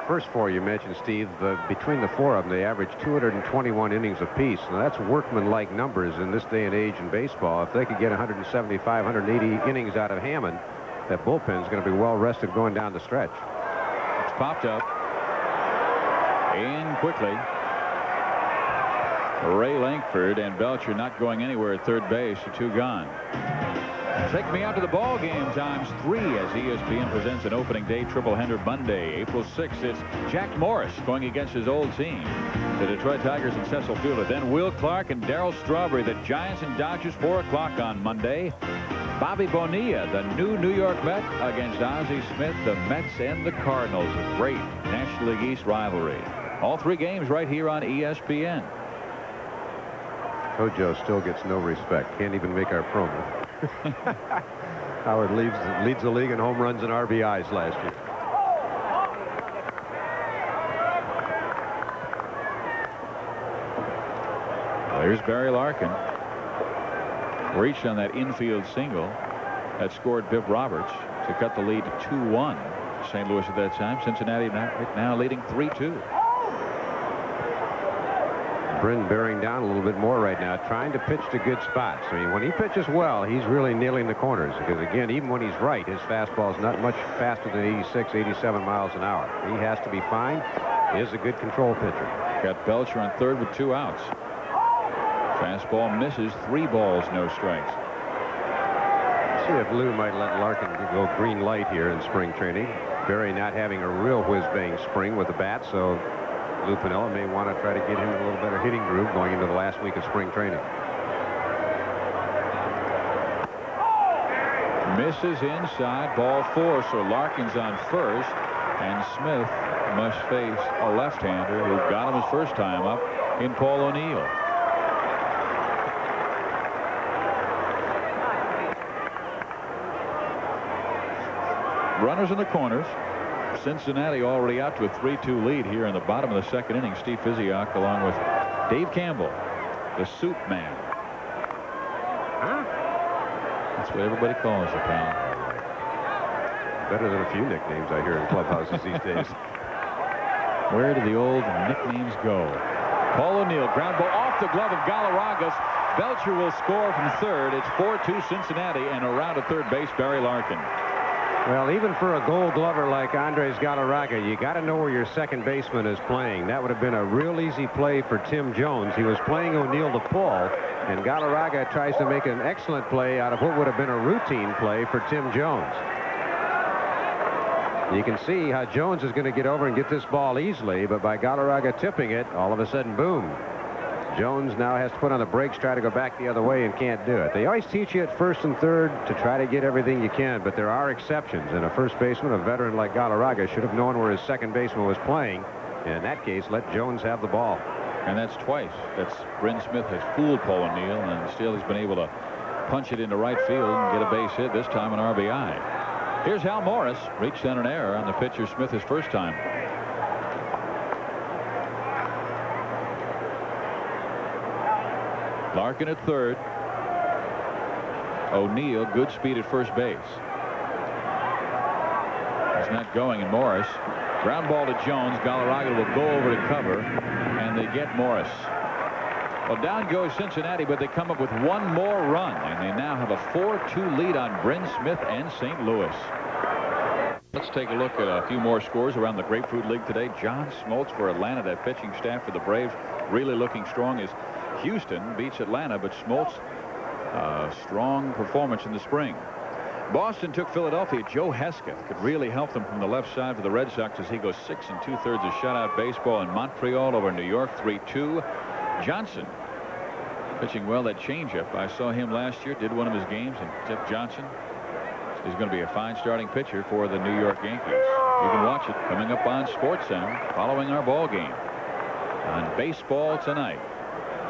first 4 you mentioned, Steve, between the 4 of them, they average 221 innings apiece. Now, that's workman-like numbers in this day and age in baseball. If they could get 175, 180 innings out of Hammond, that bullpen's going to be well rested going down the stretch. It's popped up. In quickly. Ray Langford and Belcher not going anywhere at third base. The 2 gone. Take me out to the ball game times 3 as ESPN presents an opening day triple-header Monday, April 6th. It's Jack Morris going against his old team, the Detroit Tigers and Cecil Fielder. Then Will Clark and Darryl Strawberry, the Giants and Dodgers, 4 o'clock on Monday. Bobby Bonilla, the new New York Met, against Ozzie Smith, the Mets and the Cardinals. A great National League East rivalry. All 3 games right here on ESPN. Hojo still gets no respect. Can't even make our promo. Howard leads the league in home runs and RBIs last year. There's Barry Larkin. Reached on that infield single that scored Biff Roberts to cut the lead to 2-1. St. Louis at that time. Cincinnati now leading 3-2. Bryn bearing down a little bit more right now, trying to pitch to good spots. I mean, when he pitches well, he's really nailing the corners because, again, even when he's right, his fastball is not much faster than 86, 87 miles an hour. He has to be fine. He is a good control pitcher. Got Belcher on third with 2 outs. Fastball misses, 3 balls, no strikes. See if Lou might let Larkin go green light here in spring training. Barry not having a real whiz-bang spring with the bat, so Lou Piniella may want to try to get him in a little better hitting groove going into the last week of spring training. Misses inside, ball 4, so Larkin's on first, and Smith must face a left-hander who got him his first time up in Paul O'Neill. Runners in the corners. Cincinnati already out to a 3-2 lead here in the bottom of the second inning. Steve Physioc along with Dave Campbell, the soup man. That's what everybody calls the pal. Better than a few nicknames I hear in clubhouses these days. Where do the old nicknames go? Paul O'Neill, ground ball off the glove of Galarragas. Belcher will score from third. It's 4-2 Cincinnati, and around to third base, Barry Larkin. Well, even for a Gold Glover like Andres Galarraga, you got to know where your second baseman is playing. That would have been a real easy play for Tim Jones. He was playing O'Neill to Paul, and Galarraga tries to make an excellent play out of what would have been a routine play for Tim Jones. You can see how Jones is going to get over and get this ball easily, but by Galarraga tipping it, all of a sudden, boom. Jones now has to put on the brakes, try to go back the other way, and can't do it. They always teach you at first and third to try to get everything you can, but there are exceptions. And a first baseman, a veteran like Galarraga, should have known where his second baseman was playing. And in that case, let Jones have the ball. And that's twice. That's Bryn Smith has fooled Paul O'Neill, and still he's been able to punch it into right field and get a base hit, this time an RBI. Here's Hal Morris, reached on an error on the pitcher Smith his first time. Larkin at third. O'Neill, good speed at first base. He's not going, and Morris. Ground ball to Jones. Galarraga will go over to cover, and they get Morris. Well, down goes Cincinnati, but they come up with one more run, and they now have a 4-2 lead on Bryn Smith and St. Louis. Let's take a look at a few more scores around the Grapefruit League today. John Smoltz for Atlanta. That pitching staff for the Braves really looking strong as Houston beats Atlanta, but Smoltz, strong performance in the spring. Boston took Philadelphia. Joe Hesketh could really help them from the left side for the Red Sox as he goes 6 2/3 of shutout baseball in Montreal over New York 3-2. Johnson pitching well. That changeup, I saw him last year, did one of his games, and Jeff Johnson is going to be a fine starting pitcher for the New York Yankees. You can watch it coming up on SportsCenter following our ball game on Baseball Tonight.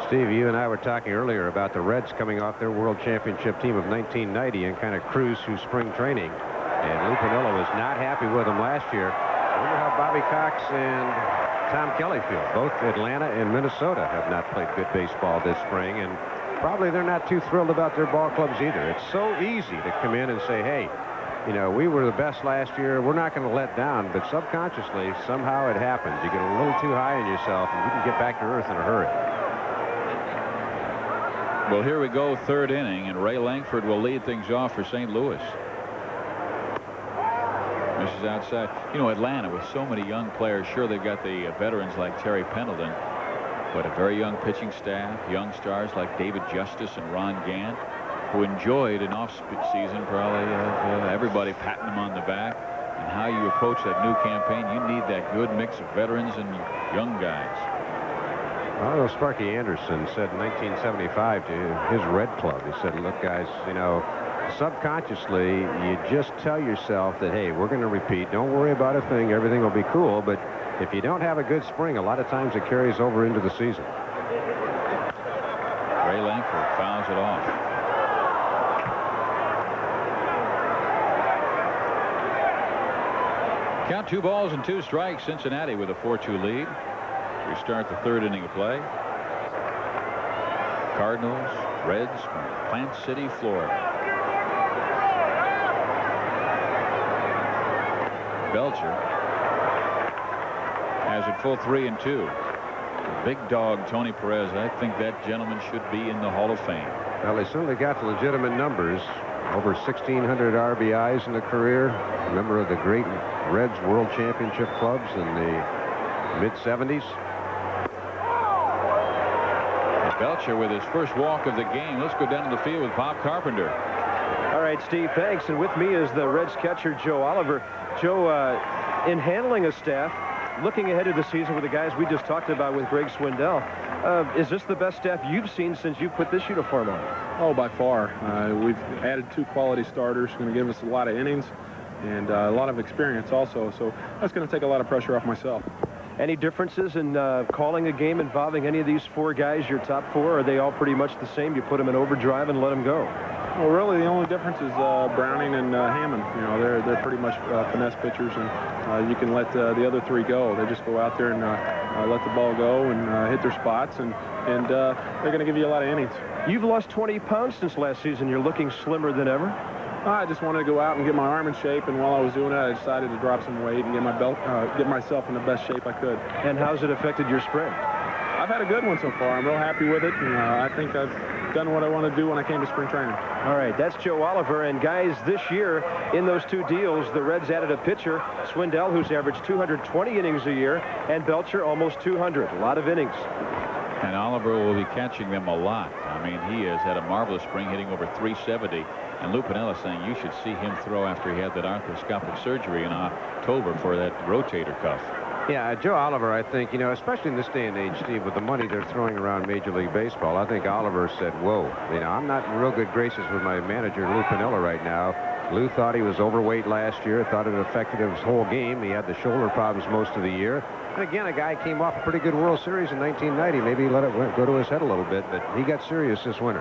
Steve, you and I were talking earlier about the Reds coming off their World Championship team of 1990 and kind of cruise through spring training. And Lou Piniella was not happy with them last year. I wonder how Bobby Cox and Tom Kelly feel. Both Atlanta and Minnesota have not played good baseball this spring, and probably they're not too thrilled about their ball clubs either. It's so easy to come in and say, hey, you know, we were the best last year. We're not going to let down. But subconsciously, somehow it happens. You get a little too high on yourself, and you can get back to earth in a hurry. Well, here we go, third inning, and Ray Langford will lead things off for St. Louis. This is outside. You know, Atlanta with so many young players, sure they've got the veterans like Terry Pendleton, but a very young pitching staff, young stars like David Justice and Ron Gant, who enjoyed an off-season probably of everybody patting them on the back. And how you approach that new campaign, you need that good mix of veterans and young guys. Well, Sparky Anderson said in 1975 to his Red Club, he said, look, guys, you know, subconsciously, you just tell yourself that, hey, we're going to repeat. Don't worry about a thing. Everything will be cool. But if you don't have a good spring, a lot of times it carries over into the season. Ray Langford fouls it off. Count 2 balls and 2 strikes. Cincinnati with a 4-2 lead. We start the third inning of play. Cardinals, Reds from Plant City, Florida. Belcher has it full 3-2. The big dog, Tony Perez, I think that gentleman should be in the Hall of Fame. Well, they certainly got the legitimate numbers. Over 1,600 RBIs in the career. A member of the great Reds World Championship clubs in the mid-70s. Belcher with his first walk of the game. Let's go down to the field with Bob Carpenter. All right, Steve, thanks. And with me is the Reds catcher, Joe Oliver. Joe, in handling a staff, looking ahead to the season with the guys we just talked about with Greg Swindell, is this the best staff you've seen since you put this uniform on? Oh, by far. We've added 2 quality starters, going to give us a lot of innings and a lot of experience also. So that's going to take a lot of pressure off myself. Any differences in calling a game involving any of these 4 guys, your top 4? Or are they all pretty much the same? You put them in overdrive and let them go? Well, really, the only difference is Browning and Hammond. You know, they're pretty much finesse pitchers, and you can let the other 3 go. They just go out there and let the ball go and hit their spots, and they're going to give you a lot of innings. You've lost 20 pounds since last season. You're looking slimmer than ever. I just wanted to go out and get my arm in shape, and while I was doing that, I decided to drop some weight and get myself in the best shape I could. And how's it affected your spring? I've had a good one so far. I'm real happy with it, and I think I've done what I want to do when I came to spring training. All right, that's Joe Oliver. And guys, this year in those 2 deals, the Reds added a pitcher, Swindell, who's averaged 220 innings a year, and Belcher almost 200. A lot of innings. And Oliver will be catching them a lot. I mean, he has had a marvelous spring, hitting over 370. And Lou Piniella saying you should see him throw after he had that arthroscopic surgery in October for that rotator cuff. Yeah, Joe Oliver, I think, you know, especially in this day and age, Steve, with the money they're throwing around Major League Baseball, I think Oliver said, whoa, you know, I'm not in real good graces with my manager, Lou Piniella, right now. Lou thought he was overweight last year, thought it affected his whole game. He had the shoulder problems most of the year. And again, a guy came off a pretty good World Series in 1990. Maybe he let it go to his head a little bit, but he got serious this winter.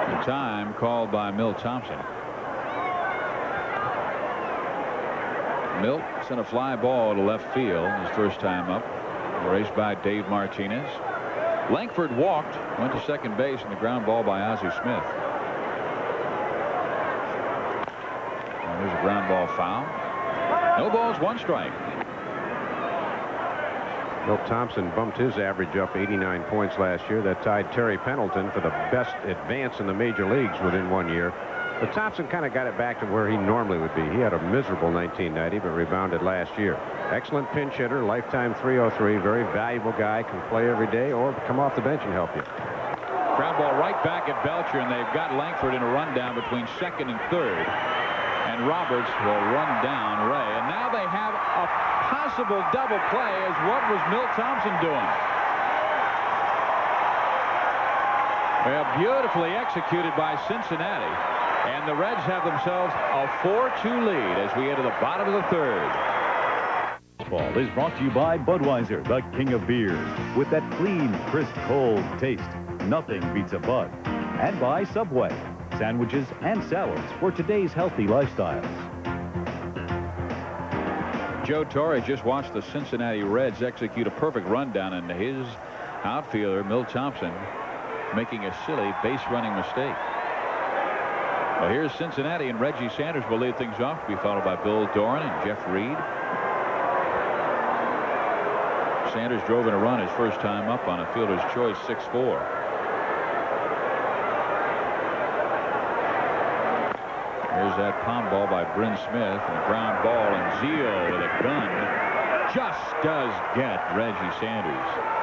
The time called by Milt Thompson. Milt sent a fly ball to left field his first time up. Raced by Dave Martinez. Langford walked, went to second base, and the ground ball by Ozzie Smith. And there's a ground ball foul. No balls, 1 strike. Milt Thompson bumped his average up 89 points last year. That tied Terry Pendleton for the best advance in the major leagues within 1 year. But Thompson kind of got it back to where he normally would be. He had a miserable 1990, but rebounded last year. Excellent pinch hitter, lifetime 303, very valuable guy, can play every day or come off the bench and help you. Ground ball right back at Belcher, and they've got Langford in a rundown between second and third. And Roberts will run down Ray. And now they have a possible double play as what was Milt Thompson doing? Well, beautifully executed by Cincinnati. And the Reds have themselves a 4-2 lead as we enter the bottom of the third. Baseball is brought to you by Budweiser, the king of beers. With that clean, crisp, cold taste, nothing beats a Bud. And by Subway, sandwiches and salads for today's healthy lifestyles. Joe Torre just watched the Cincinnati Reds execute a perfect rundown, and his outfielder, Milt Thompson, making a silly base running mistake. Well, here's Cincinnati, and Reggie Sanders will lead things off, to be followed by Bill Doran and Jeff Reed. Sanders drove in a run his first time up on a fielder's choice 6-4. Here's that palm ball by Bryn Smith, and a ground ball, and Zeal with a gun just does get Reggie Sanders.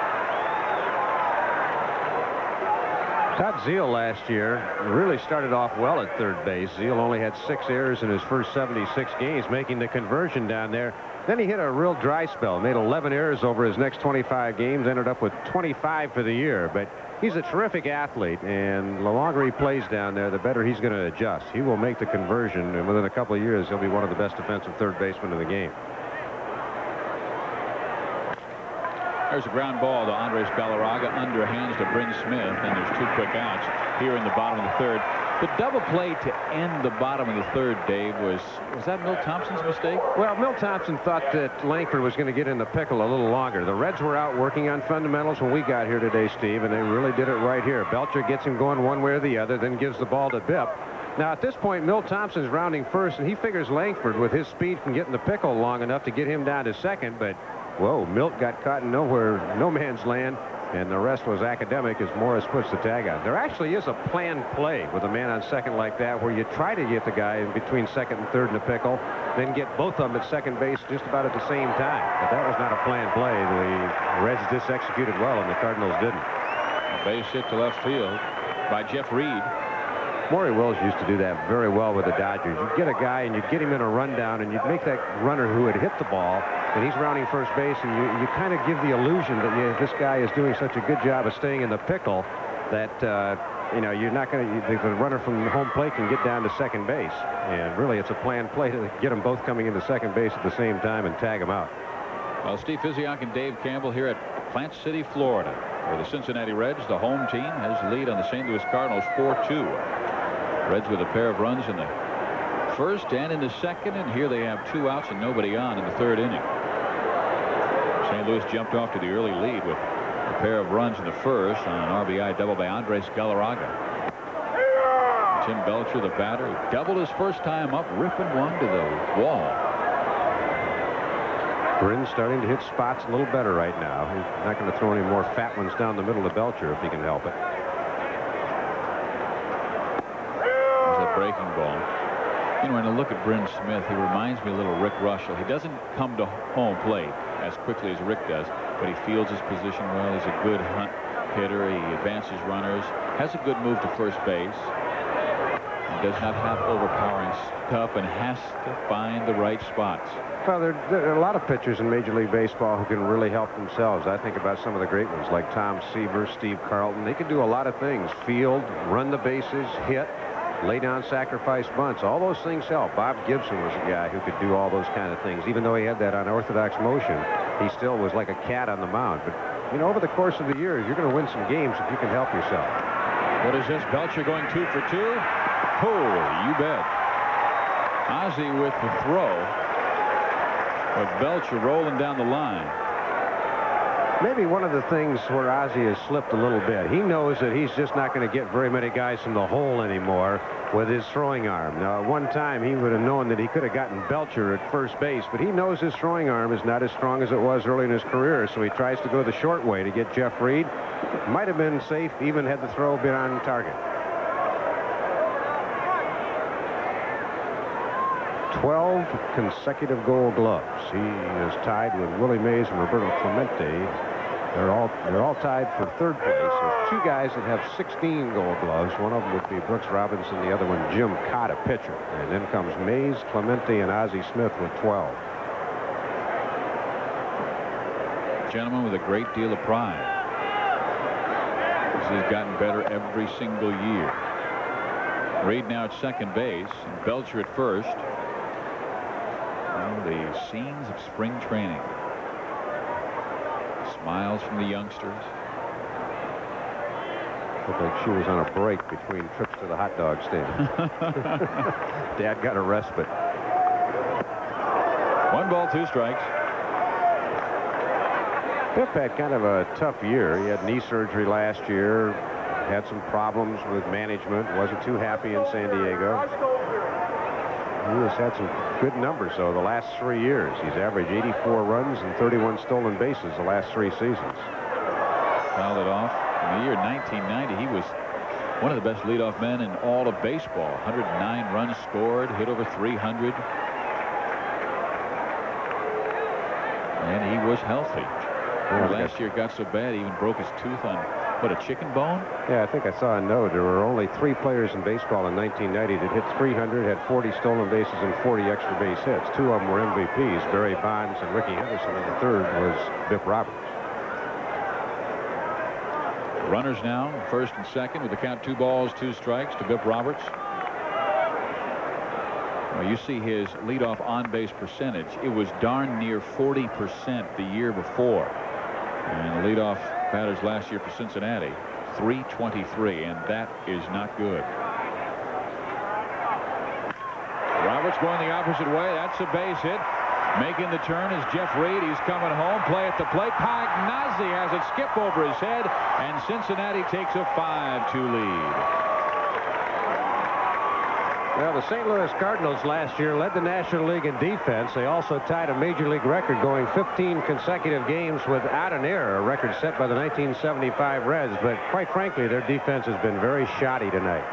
Todd Zeal last year really started off well at third base. Zeal only had 6 errors in his first 76 games, making the conversion down there. Then he hit a real dry spell, made 11 errors over his next 25 games, ended up with 25 for the year. But he's a terrific athlete, and the longer he plays down there, the better he's going to adjust. He will make the conversion, and within a couple of years, he'll be one of the best defensive third basemen in the game. There's a ground ball to Andres Galarraga, underhands to Bryn Smith, and there's 2 quick outs here in the bottom of the third. The double play to end the bottom of the third, Dave, was that Milt Thompson's mistake? Well, Milt Thompson thought that Langford was going to get in the pickle a little longer. The Reds were out working on fundamentals when we got here today, Steve, and they really did it right here. Belcher gets him going one way or the other, then gives the ball to Bipp. Now, at this point, Milt Thompson's rounding first, and he figures Langford, with his speed, can get in the pickle long enough to get him down to second, but whoa, Milt got caught in no man's land, and the rest was academic as Morris puts the tag on. There actually is a planned play with a man on second like that, where you try to get the guy in between second and third in the pickle, then get both of them at second base just about at the same time. But that was not a planned play. The Reds just executed well, and the Cardinals didn't. A base hit to left field by Jeff Reed. Maury Wills used to do that very well with the Dodgers. You'd get a guy and you'd get him in a rundown, and you'd make that runner who had hit the ball, and he's rounding first base, and you kind of give the illusion that this guy is doing such a good job of staying in the pickle that you're not going to, the runner from home plate can get down to second base. And really, it's a planned play to get them both coming into second base at the same time and tag them out. Well, Steve Physioc and Dave Campbell here at Plant City, Florida, where the Cincinnati Reds, the home team, has the lead on the St. Louis Cardinals 4-2. Reds with a pair of runs in the first and in the second, and here they have 2 outs and nobody on in the third inning. St. Louis jumped off to the early lead with a pair of runs in the first on an RBI double by Andres Galarraga. Tim Belcher, the batter, who doubled his first time up, ripping one to the wall. Bryn's starting to hit spots a little better right now. He's not going to throw any more fat ones down the middle of Belcher if he can help it. Breaking ball. You know, when I look at Bryn Smith, he reminds me a little Rick Russell. He doesn't come to home plate as quickly as Rick does, but he fields his position well. He's a good hunt hitter. He advances runners, has a good move to first base, and does not have overpowering It's tough and has to find the right spots. Well, there are a lot of pitchers in Major League Baseball who can really help themselves. I think about some of the great ones like Tom Seaver, Steve Carlton. They can do a lot of things. Field, run the bases, hit, lay down sacrifice bunts. All those things help. Bob Gibson was a guy who could do all those kind of things. Even though he had that unorthodox motion, he still was like a cat on the mound. But, you know, over the course of the years, you're going to win some games if you can help yourself. What is this? Belcher going 2 for 2? Oh, you bet. Ozzie with the throw. With Belcher rolling down the line. Maybe one of the things where Ozzie has slipped a little bit, he knows that he's just not going to get very many guys from the hole anymore with his throwing arm. Now, at one time, he would have known that he could have gotten Belcher at first base, but he knows his throwing arm is not as strong as it was early in his career, so he tries to go the short way to get Jeff Reed. Might have been safe, even had the throw been on target. 12 consecutive Gold Gloves. He is tied with Willie Mays and Roberto Clemente. They're all tied for third place. There's 2 guys that have 16 Gold Gloves. One of them would be Brooks Robinson, the other one Jim Cott, a pitcher. And then comes Mays, Clemente, and Ozzie Smith with 12. Gentleman with a great deal of pride. He's gotten better every single year. Reed now at second base and Belcher at first. The scenes of spring training. Smiles from the youngsters. Looked like she was on a break between trips to the hot dog stand. Dad got a respite. 1 ball, 2 strikes. Pip had kind of a tough year. He had knee surgery last year. Had some problems with management. Wasn't too happy in San Diego. He has had some good numbers, though, the last 3 years. He's averaged 84 runs and 31 stolen bases the last 3 seasons. Fouled it off. In the year 1990, he was one of the best leadoff men in all of baseball. 109 runs scored, hit over 300. And he was healthy. Yeah, last year it got so bad he even broke his tooth on, what, a chicken bone? Yeah, I think I saw a note. There were only 3 players in baseball in 1990 that hit 300, had 40 stolen bases, and 40 extra base hits. 2 of them were MVPs, Barry Bonds and Ricky Henderson, and the third was Bip Roberts. Runners now, first and second, with the count 2 balls, 2 strikes to Bip Roberts. Well, you see his leadoff on-base percentage. It was darn near 40% the year before. And the leadoff batters last year for Cincinnati, .323, and that is not good. Roberts going the opposite way. That's a base hit. Making the turn is Jeff Reed. He's coming home. Play at the plate. Pagnozzi has it skip over his head, and Cincinnati takes a 5-2 lead. Well, the St. Louis Cardinals last year led the National League in defense. They also tied a Major League record, going 15 consecutive games without an error, a record set by the 1975 Reds. But quite frankly, their defense has been very shoddy tonight.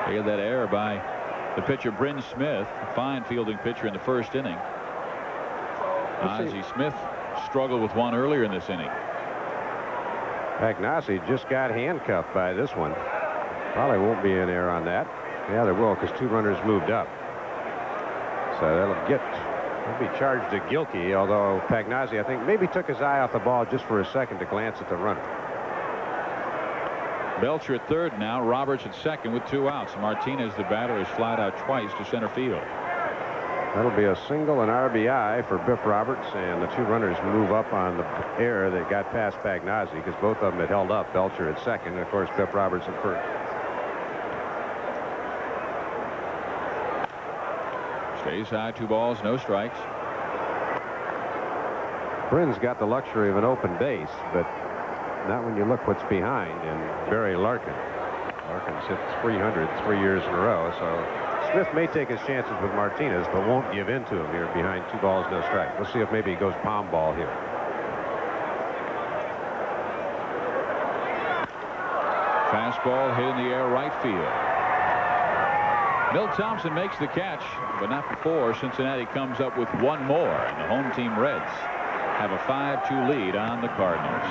They had that error by the pitcher Bryn Smith, a fine fielding pitcher in the first inning. Ozzie Smith struggled with one earlier in this inning. Pagnozzi just got handcuffed by this one. Probably won't be an error on that. Yeah, there will, because 2 runners moved up. So he'll be charged to guilty, although Pagnozzi, I think, maybe took his eye off the ball just for a second to glance at the runner. Belcher at third now. Roberts at second with 2 outs. Martinez, the batter, is flied out twice to center field. That'll be a single and RBI for Bip Roberts, and the 2 runners move up on the error that got past Pagnozzi, because both of them had held up. Belcher at second, and of course Bip Roberts at first. Stays high, 2 balls, no strikes. Bryn's got the luxury of an open base, but not when you look what's behind. And Barry Larkin. Larkin's hit 300 3 years in a row, so Smith may take his chances with Martinez, but won't give in to him here behind 2 balls, no strike. We'll see if maybe he goes palm ball here. Fastball hit in the air right field. Milt Thompson makes the catch, but not before Cincinnati comes up with 1 more, and the home team Reds have a 5-2 lead on the Cardinals.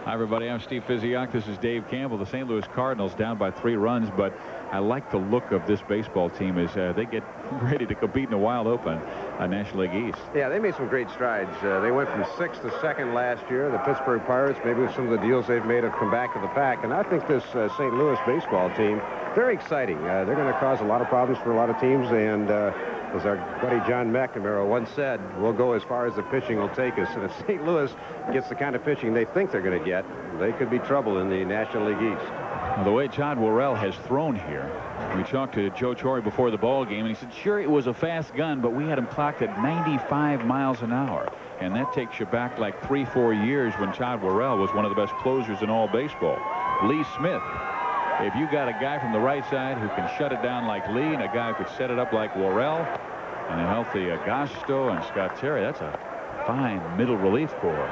Hi, everybody. I'm Steve Physioc. This is Dave Campbell. The St. Louis Cardinals down by 3 runs, but I like the look of this baseball team as they get ready to compete in the Wild Open, National League East. Yeah, they made some great strides. They went from 6th to 2nd last year. The Pittsburgh Pirates, maybe with some of the deals they've made, have come back to the pack. And I think this St. Louis baseball team, very exciting. They're going to cause a lot of problems for a lot of teams. And as our buddy John McNamara once said, we'll go as far as the pitching will take us. And if St. Louis gets the kind of pitching they think they're going to get, they could be trouble in the National League East. Well, the way Todd Worrell has thrown here, we talked to Joe Torre before the ball game, and he said, sure, it was a fast gun, but we had him clocked at 95 miles an hour. And that takes you back like 3-4 years when Todd Worrell was one of the best closers in all baseball. Lee Smith. If you got a guy from the right side who can shut it down like Lee and a guy who could set it up like Worrell and a healthy Agosto and Scott Terry, that's a fine middle relief corps.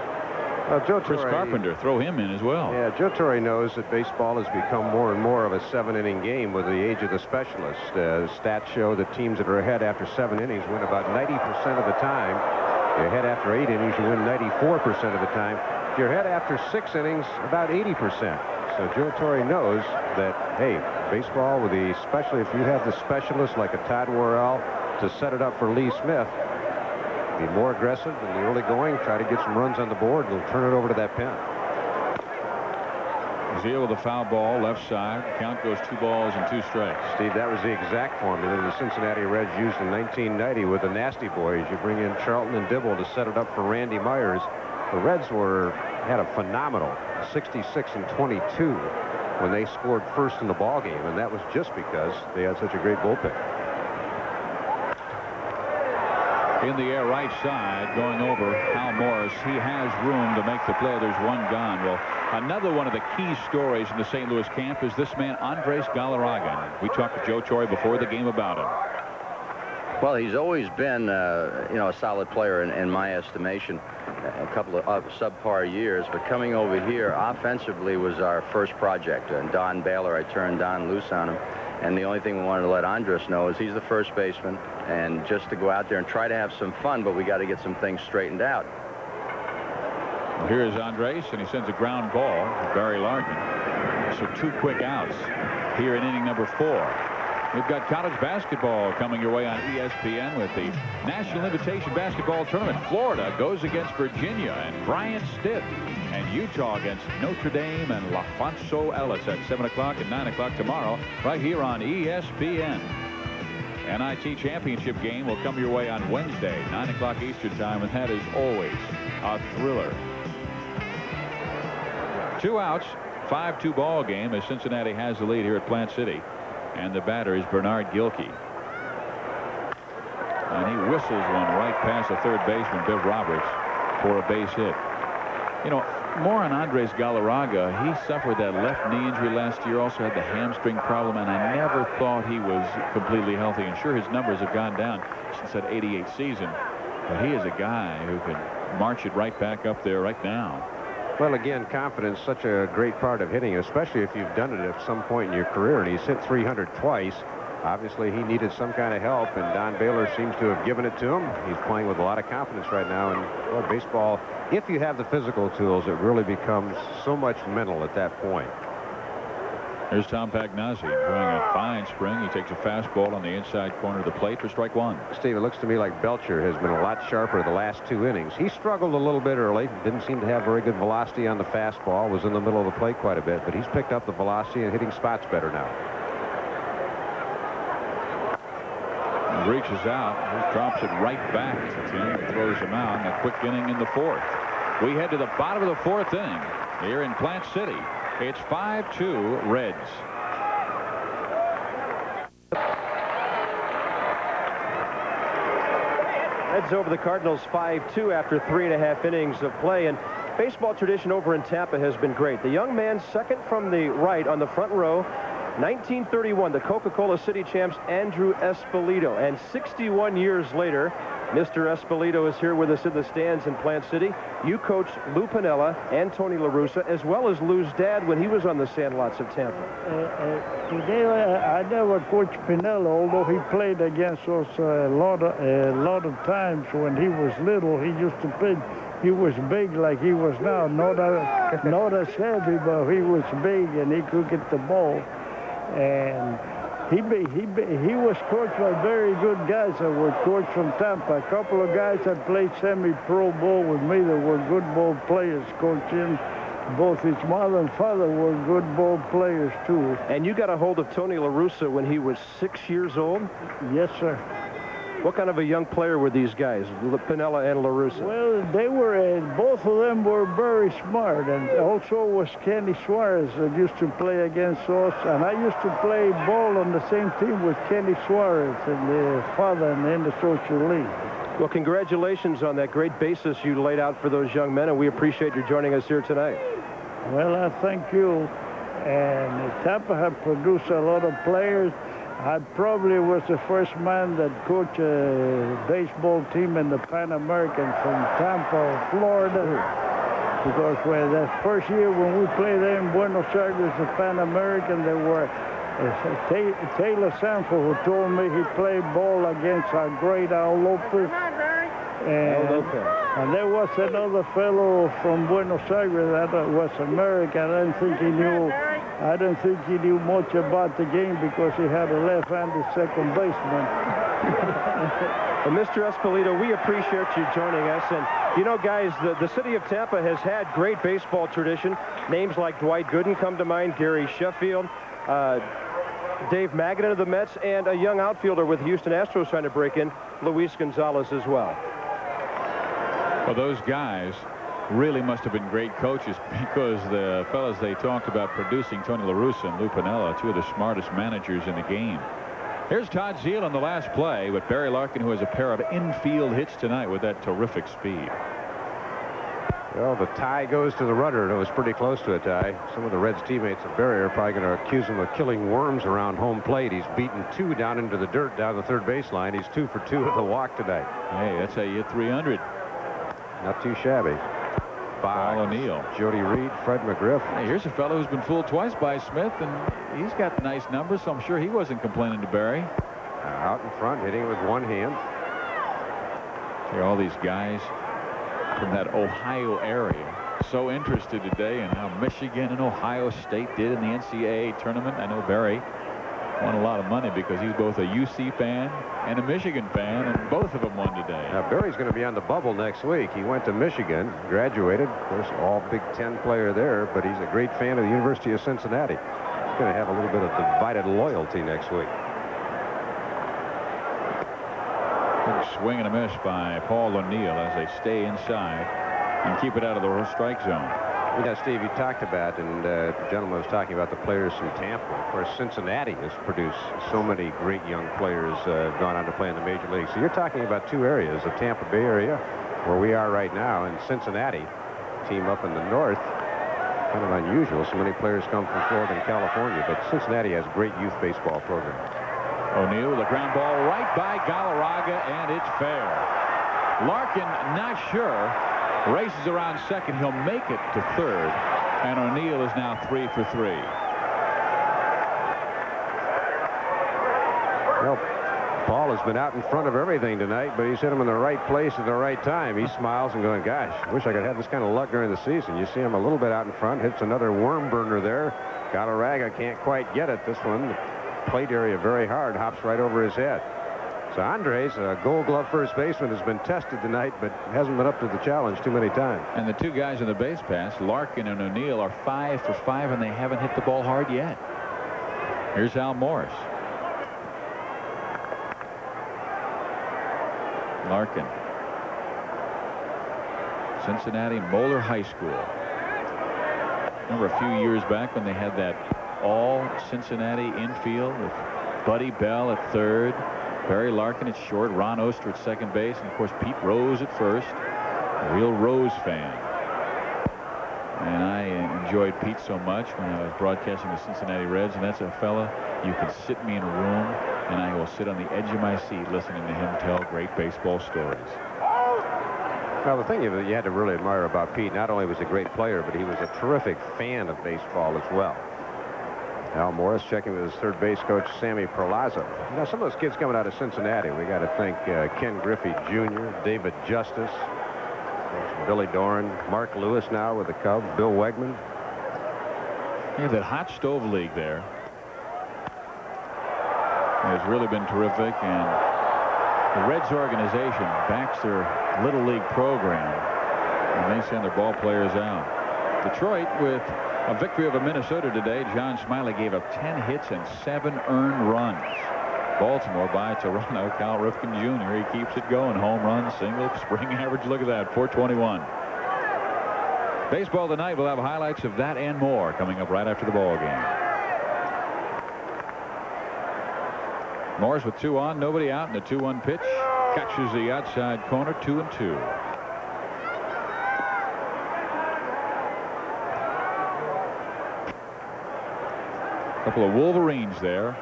Joe Chris Torre, Carpenter, throw him in as well. Yeah, Joe Torre knows that baseball has become more and more of a 7-inning game with the age of the specialist. Stats show that teams that are ahead after 7 innings win about 90% of the time. If you're ahead after 8 innings, you win 94% of the time. If you're ahead after 6 innings, about 80%. So Joe Torre knows that, hey, baseball, especially if you have the specialist like a Todd Worrell to set it up for Lee Smith, be more aggressive in the early going, try to get some runs on the board, and they'll turn it over to that pen. Zeal with a foul ball, left side. Count goes 2 balls and 2 strikes. Steve, that was the exact formula the Cincinnati Reds used in 1990 with the Nasty Boys. You bring in Charlton and Dibble to set it up for Randy Myers. The Reds had a phenomenal 66-22 when they scored first in the ball game, and that was just because they had such a great bullpen. In the air, right side, going over Hal Morris. He has room to make the play. There's 1 gone. Well, another one of the key stories in the St. Louis camp is this man, Andres Galarraga. We talked to Joe Torre before the game about him. Well, he's always been, a solid player in my estimation. A couple of subpar years, but coming over here offensively was our first project. And Don Baylor, I turned Don loose on him. And the only thing we wanted to let Andres know is he's the first baseman, and just to go out there and try to have some fun, but we got to get some things straightened out. Well, here's Andres, and he sends a ground ball to Barry Larkin. So 2 quick outs here in inning number 4. We've got college basketball coming your way on ESPN with the National Invitation Basketball Tournament. Florida goes against Virginia and Bryant Stitt, and Utah against Notre Dame and LaFonso Ellis at 7 o'clock and 9 o'clock tomorrow right here on ESPN. NIT Championship game will come your way on Wednesday, 9 o'clock Eastern Time, and that is always a thriller. 2 outs, 5-2 ball game as Cincinnati has the lead here at Plant City. And the batter is Bernard Gilkey. And he whistles one right past the third baseman, Bill Roberts, for a base hit. You know, more on Andres Galarraga. He suffered that left knee injury last year, also had the hamstring problem, and I never thought he was completely healthy. And sure, his numbers have gone down since that '88 season. But he is a guy who can march it right back up there right now. Well, again, confidence, such a great part of hitting, especially if you've done it at some point in your career. And he's hit 300 twice. Obviously, he needed some kind of help, and Don Baylor seems to have given it to him. He's playing with a lot of confidence right now. And well, baseball, if you have the physical tools, it really becomes so much mental at that point. There's Tom Pagnazzi doing a fine spring. He takes a fastball on the inside corner of the plate for strike 1. Steve, it looks to me like Belcher has been a lot sharper the last 2 innings. He struggled a little bit early. Didn't seem to have very good velocity on the fastball. Was in the middle of the plate quite a bit, but he's picked up the velocity and hitting spots better now. He reaches out. He drops it right back to Tim and throws him out in a quick inning in the 4th. We head to the bottom of the 4th inning here in Plant City. It's 5-2 Reds. Reds over the Cardinals 5-2 after 3.5 innings of play. And baseball tradition over in Tampa has been great. The young man second from the right on the front row, 1931, the Coca-Cola City champs Andrew Espolito. And 61 years later, Mr. Espolito is here with us in the stands in Plant City. You coached Lou Piniella and Tony La Russa, as well as Lou's dad when he was on the sandlots of Tampa. Today, I never coached Piniella, although he played against us a lot of times when he was little. He used to play he was big like he was now. Not as heavy, but he was big and he could get the ball. And he was coached by very good guys that were coached from Tampa. A couple of guys that played semi-pro ball with me that were good ball players coaching. Both his mother and father were good ball players, too. And you got a hold of Tony La Russa when he was 6 years old? Yes, sir. What kind of a young player were these guys, Piniella and La Russa? Well, they were, both of them were very smart. And also was Kenny Suarez that used to play against us. And I used to play ball on the same team with Kenny Suarez and the father in the Social League. Well, congratulations on that great basis you laid out for those young men, and we appreciate you joining us here tonight. Well, I thank you. And Tampa have produced a lot of players. I probably was the first man that coached a baseball team in the Pan American from Tampa, Florida. Because when that first year when we played there in Buenos Aires, the Pan American, there were Taylor Sanford, who told me he played ball against our great Al Lopez. And there was another fellow from Buenos Aires that was American. I didn't think he knew much about the game because he had a left-handed second baseman. Well, Mr. Espolito, we appreciate you joining us. And, you know, guys, the city of Tampa has had great baseball tradition. Names like Dwight Gooden come to mind, Gary Sheffield, Dave Magadan of the Mets, and a young outfielder with Houston Astros trying to break in, Luis Gonzalez as well. Well, those guys really must have been great coaches, because the fellas they talked about producing, Tony La Russa and Lou Piniella, two of the smartest managers in the game. Here's Todd Zeile on the last play, but Barry Larkin, who has a pair of infield hits tonight with that terrific speed. Well, the tie goes to the runner, and it was pretty close to a tie. Some of the Reds teammates of Barry are probably going to accuse him of killing worms around home plate. He's beaten 2 down into the dirt down the third baseline. He's 2 for 2 at the walk tonight. Hey, that's how you hit 300. Not too shabby. Paul O'Neill, Jody Reed, Fred McGriff. Hey, here's a fellow who's been fooled twice by Smith, and he's got nice numbers, so I'm sure he wasn't complaining to Barry. Out in front, hitting with one hand. Here, all these guys from that Ohio area so interested today in how Michigan and Ohio State did in the NCAA tournament. I know Barry won a lot of money because he's both a UC fan and a Michigan fan, and both of them won today. Now, Barry's going to be on the bubble next week. He went to Michigan, graduated, of course, all Big Ten player there, but he's a great fan of the University of Cincinnati. He's going to have a little bit of divided loyalty next week. Big swing and a miss by Paul O'Neill as they stay inside and keep it out of the strike zone. You know, Steve, you talked about, and the gentleman was talking about the players from Tampa. Of course, Cincinnati has produced so many great young players gone on to play in the major leagues. So you're talking about 2 areas, the Tampa Bay area, where we are right now, and Cincinnati, team up in the north. Kind of unusual. So many players come from Florida and California, but Cincinnati has a great youth baseball program. O'Neill with a ground ball right by Galarraga, and it's fair. Larkin not sure. Races around second. He'll make it to third. And O'Neill is now 3 for 3. Well, Paul has been out in front of everything tonight, but he's hit him in the right place at the right time. He smiles and going, gosh, wish I could have this kind of luck during the season. You see him a little bit out in front. Hits another worm burner there. Galarraga can't quite get it. This one, the plate area very hard. Hops right over his head. So Andres, a Gold Glove first baseman, has been tested tonight, but hasn't been up to the challenge too many times. And the 2 guys in the base pass, Larkin and O'Neill, are 5 for 5, and they haven't hit the ball hard yet. Here's Al Morris. Larkin. Cincinnati Moeller High School. Remember a few years back when they had that all Cincinnati infield with Buddy Bell at third, Barry Larkin at short, Ron Oster at second base, and of course Pete Rose at first. A real Rose fan. And I enjoyed Pete so much when I was broadcasting the Cincinnati Reds, and that's a fella you can sit me in a room and I will sit on the edge of my seat listening to him tell great baseball stories. Well, the thing you had to really admire about Pete, not only was he a great player, but he was a terrific fan of baseball as well. Al Morris checking with his third base coach, Sammy Perlaza. You know, some of those kids coming out of Cincinnati, we got to think Ken Griffey Jr., David Justice, Billy Doran, Mark Lewis now with the Cubs, Bill Wegman. You have that hot stove league there. It's really been terrific, and the Reds organization backs their Little League program, and they send their ball players out. Detroit with a victory over Minnesota today. John Smiley gave up 10 hits and 7 earned runs. Baltimore by Toronto. Cal Ripken Jr. He keeps it going. Home run, single, spring average. Look at that, 421. Baseball tonight. We'll have highlights of that and more coming up right after the ball game. Morris with 2 on, nobody out, and a 2-1 pitch. Catches the outside corner, 2-2. A couple of Wolverines there,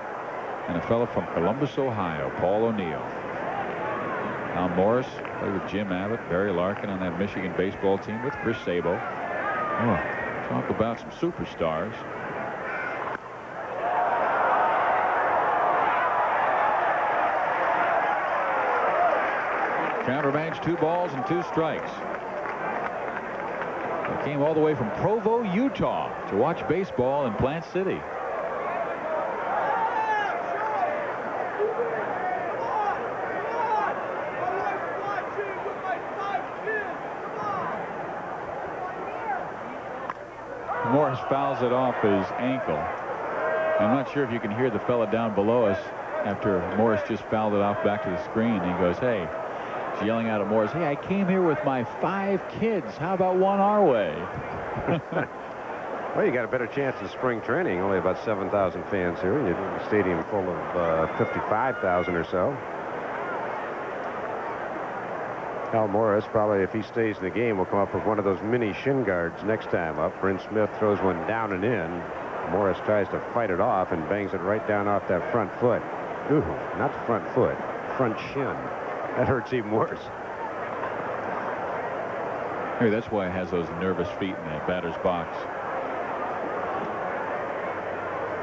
and a fellow from Columbus, Ohio, Paul O'Neill. Now Morris played with Jim Abbott, Barry Larkin on that Michigan baseball team with Chris Sabo. Oh, talk about some superstars. Count remains 2 balls and 2 strikes. They came all the way from Provo, Utah to watch baseball in Plant City. Morris fouls it off his ankle. I'm not sure if you can hear the fella down below us after Morris just fouled it off back to the screen. He goes, hey, he's yelling out at Morris, hey, I came here with my 5 kids. How about one our way? Well, you got a better chance in spring training. Only about 7,000 fans here. And you're in a stadium full of 55,000 or so. Al Morris, probably, if he stays in the game, will come up with one of those mini shin guards next time up. Bryn Smith throws one down and in. Morris tries to fight it off and bangs it right down off that front foot. Ooh, not the front foot, front shin. That hurts even worse. Maybe that's why he has those nervous feet in the batter's box.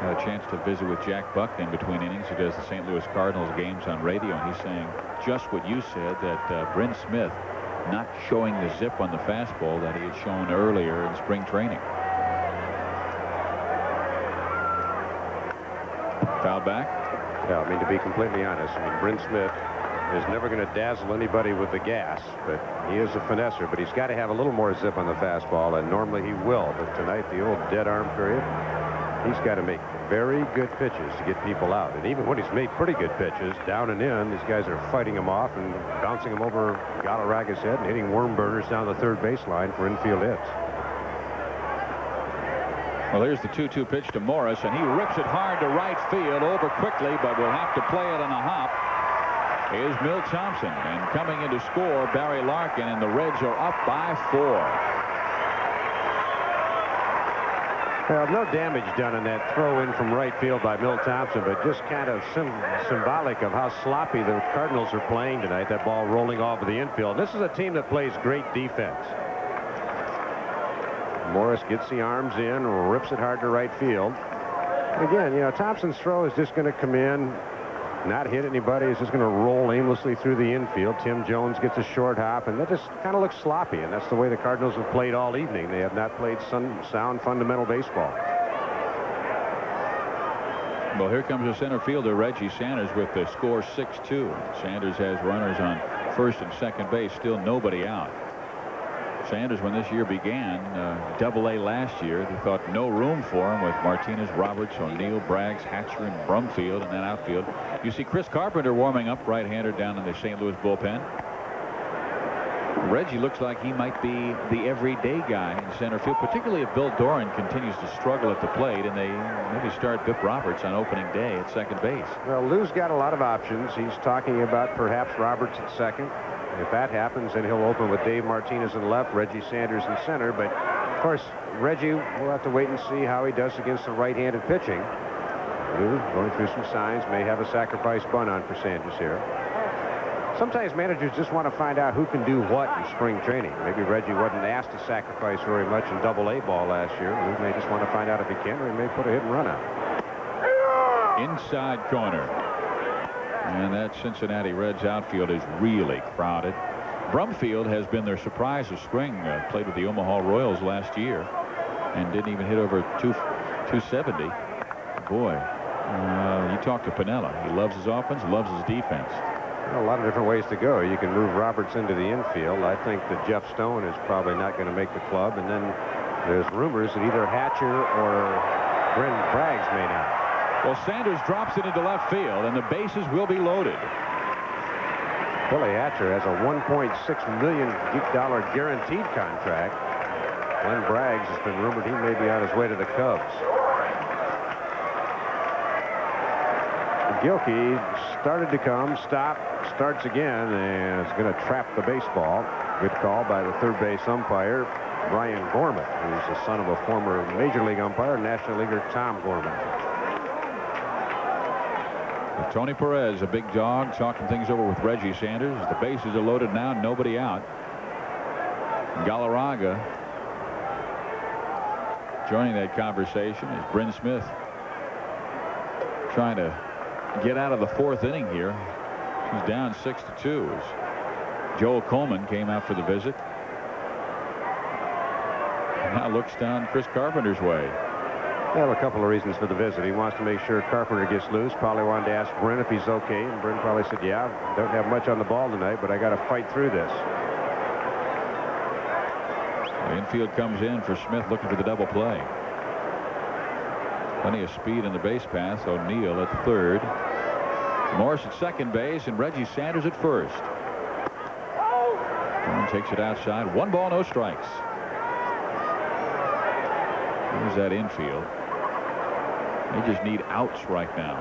Had a chance to visit with Jack Buck in between innings, who does the St. Louis Cardinals games on radio, and he's saying just what you said, that Bryn Smith not showing the zip on the fastball that he had shown earlier in spring training. Foul back. Yeah, I mean, to be completely honest, I mean, Bryn Smith is never going to dazzle anybody with the gas, but he is a finesser, but he's got to have a little more zip on the fastball, and normally he will, but tonight, the old dead arm period, he's got to make very good pitches to get people out. And even when he's made pretty good pitches, down and in, these guys are fighting him off and bouncing him over Galarraga's head and hitting worm burners down the third baseline for infield hits. Well, here's the 2-2 pitch to Morris, and he rips it hard to right field, over quickly, but will have to play it on a hop. Is Milt Thompson, and coming in to score, Barry Larkin, and the Reds are up by 4. Well, no damage done in that throw in from right field by Milt Thompson, but just kind of symbolic of how sloppy the Cardinals are playing tonight. That ball rolling off of the infield. This is a team that plays great defense. Morris gets the arms in, rips it hard to right field. Again, you know, Thompson's throw is just going to come in, not hit anybody. It's just going to roll aimlessly through the infield. Tim Jones gets a short hop, and that just kind of looks sloppy, and that's the way the Cardinals have played all evening. They have not played sound fundamental baseball. Well, here comes the center fielder, Reggie Sanders, with the score 6-2. Sanders has runners on first and second base, still nobody out. Sanders, when this year began, Double-A last year, they thought no room for him with Martinez, Roberts, O'Neill, Braggs, Hatcher, and Brumfield, and then outfield. You see Chris Carpenter warming up, right-hander, down in the St. Louis bullpen. Reggie looks like he might be the everyday guy in center field, particularly if Bill Doran continues to struggle at the plate, and they maybe start Bip Roberts on opening day at second base. Well, Lou's got a lot of options. He's talking about perhaps Roberts at second. If that happens, then he'll open with Dave Martinez in left, Reggie Sanders in center. But, of course, Reggie, we'll have to wait and see how he does against the right-handed pitching. Lou, going through some signs, may have a sacrifice bunt on for Sanders here. Sometimes managers just want to find out who can do what in spring training. Maybe Reggie wasn't asked to sacrifice very much in Double-A ball last year. Lou may just want to find out if he can, or he may put a hit and run out. Inside corner. And that Cincinnati Reds outfield is really crowded. Brumfield has been their surprise of spring. Played with the Omaha Royals last year and didn't even hit over 270. Boy, you talk to Piniella. He loves his offense, loves his defense. A lot of different ways to go. You can move Roberts into the infield. I think that Jeff Stone is probably not going to make the club. And then there's rumors that either Hatcher or Bryn Braggs may not. Well, Sanders drops it into left field, and the bases will be loaded. Billy Hatcher has a $1.6 million guaranteed contract. Glenn Braggs has been rumored he may be on his way to the Cubs. Gilkey started to come, starts again, and is going to trap the baseball. Good call by the third base umpire, Brian Gorman, who's the son of a former Major League umpire, National Leaguer Tom Gorman. Tony Perez, a big dog, talking things over with Reggie Sanders. The bases are loaded now, nobody out. Galarraga joining that conversation is Bryn Smith, trying to get out of the fourth inning here. He's down 6-2 as Joel Coleman came out for the visit. And now looks down Chris Carpenter's way. Well, a couple of reasons for the visit. He wants to make sure Carpenter gets loose. Probably wanted to ask Bryn if he's okay, and Bryn probably said, yeah, don't have much on the ball tonight, but I got to fight through this. The infield comes in for Smith, looking for the double play. Plenty of speed in the base path. O'Neill at third, Morris at second base, and Reggie Sanders at first. Jordan takes it outside. 1 ball, no strikes. Here's that infield. They just need outs right now.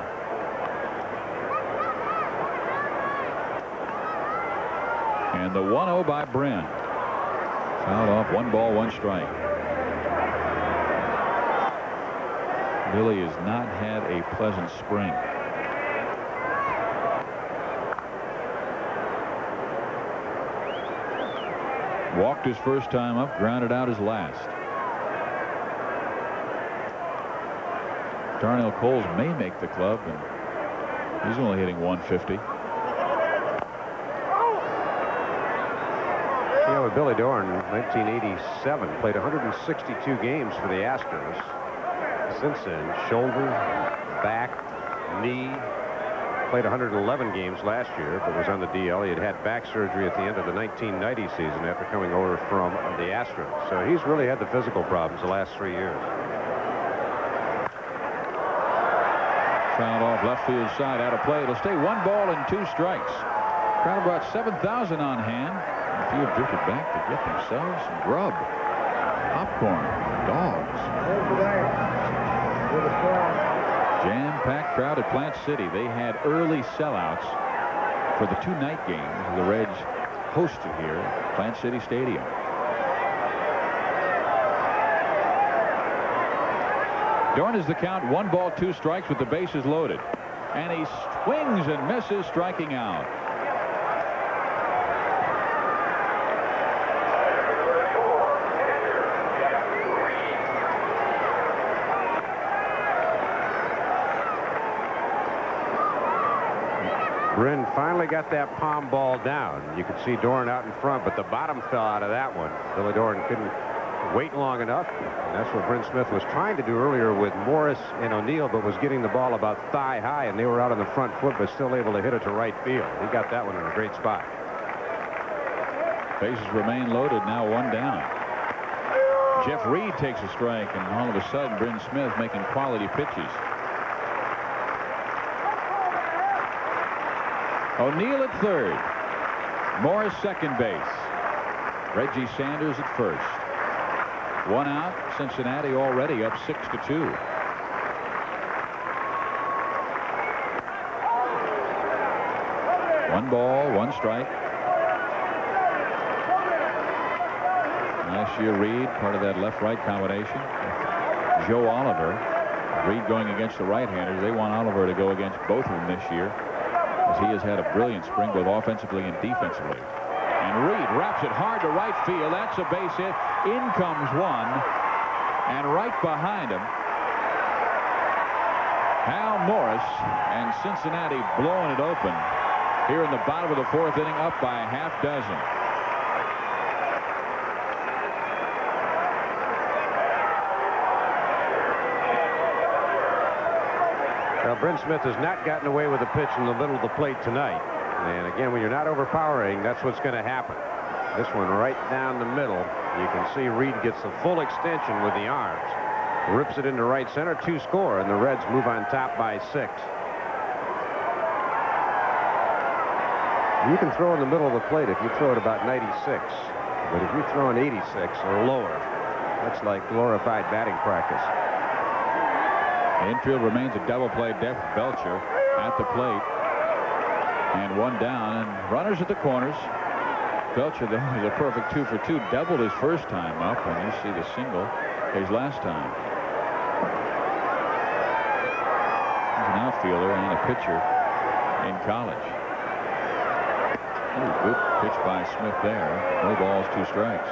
And the 1-0 by Bryn. Fouled off. 1 ball, 1 strike. Billy has not had a pleasant spring. Walked his first time up, grounded out his last. Darnell Coles may make the club, and he's only hitting 150. You know, Billy Dorn, 1987, played 162 games for the Astros. Since then, shoulder, back, knee. Played 111 games last year, but was on the DL. He had back surgery at the end of the 1990 season after coming over from the Astros. So he's really had the physical problems the last 3 years. Fouled off left field side, out of play. It'll stay 1 ball and 2 strikes. Crowd about 7,000 on hand. A few have drifted back to get themselves some grub, popcorn, dogs. Jam-packed crowd at Plant City. They had early sellouts for the 2 night games the Reds hosted here at Plant City Stadium. Dorn is the count. 1 ball, 2 strikes with the bases loaded. And he swings and misses, striking out. Bryn finally got that palm ball down. You could see Dorn out in front, but the bottom fell out of that one. Billy Dorn couldn't wait long enough. And that's what Bryn Smith was trying to do earlier with Morris and O'Neill, but was getting the ball about thigh high, and they were out on the front foot, but still able to hit it to right field. He got that one in a great spot. Bases remain loaded, now 1 down. Jeff Reed takes a strike, and all of a sudden Bryn Smith making quality pitches. O'Neill at third. Morris second base. Reggie Sanders at first. 1 out. Cincinnati already up 6-2. One ball, 1 strike. Last year, Reed, part of that left-right combination. Joe Oliver. Reed going against the right-handers. They want Oliver to go against both of them this year, as he has had a brilliant spring both offensively and defensively. And Reed wraps it hard to right field. That's a base hit. In comes one. And right behind him, Hal Morris, and Cincinnati blowing it open here in the bottom of the 4th inning, up by a half dozen. Well, Brent Smith has not gotten away with a pitch in the middle of the plate tonight. And again, when you're not overpowering, that's what's going to happen. This one right down the middle. You can see Reed gets the full extension with the arms. Rips it into right center, 2 score, and the Reds move on top by 6. You can throw in the middle of the plate if you throw it about 96. But if you throw an 86 or lower, that's like glorified batting practice. The infield remains a double play depth. Belcher at the plate. And 1 down, and runners at the corners. Belcher, though, is a perfect 2 for 2. Doubled his first time up, and you see the single his last time. He's an outfielder and a pitcher in college. Ooh, good pitch by Smith there. No balls, 2 strikes.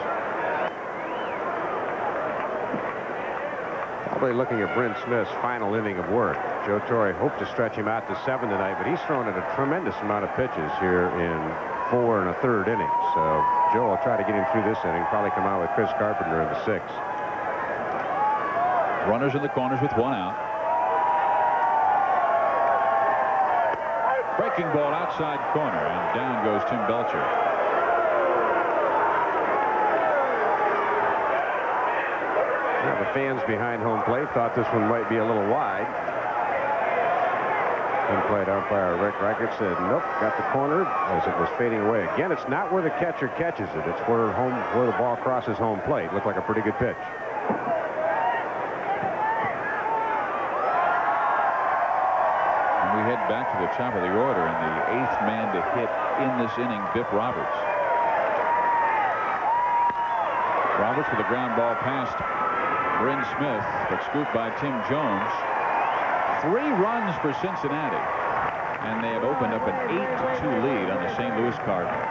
Probably looking at Brent Smith's final inning of work. Joe Torre hoped to stretch him out to 7 tonight, but he's thrown in a tremendous amount of pitches here in 4 1/3 innings. So Joe will try to get him through this inning, probably come out with Chris Carpenter in the 6th. Runners in the corners with 1 out. Breaking ball outside corner, and down goes Tim Belcher. Now, the fans behind home plate thought this one might be a little wide. In-plate umpire Rick Reichert said, nope, got the corner as it was fading away. Again, it's not where the catcher catches it. It's where the ball crosses home plate. Looked like a pretty good pitch. And we head back to the top of the order, and the 8th man to hit in this inning, Bip Roberts. Roberts with a ground ball past Bryn Smith, but scooped by Tim Jones. 3 runs for Cincinnati, and they have opened up an 8-2 lead on the St. Louis Cardinals.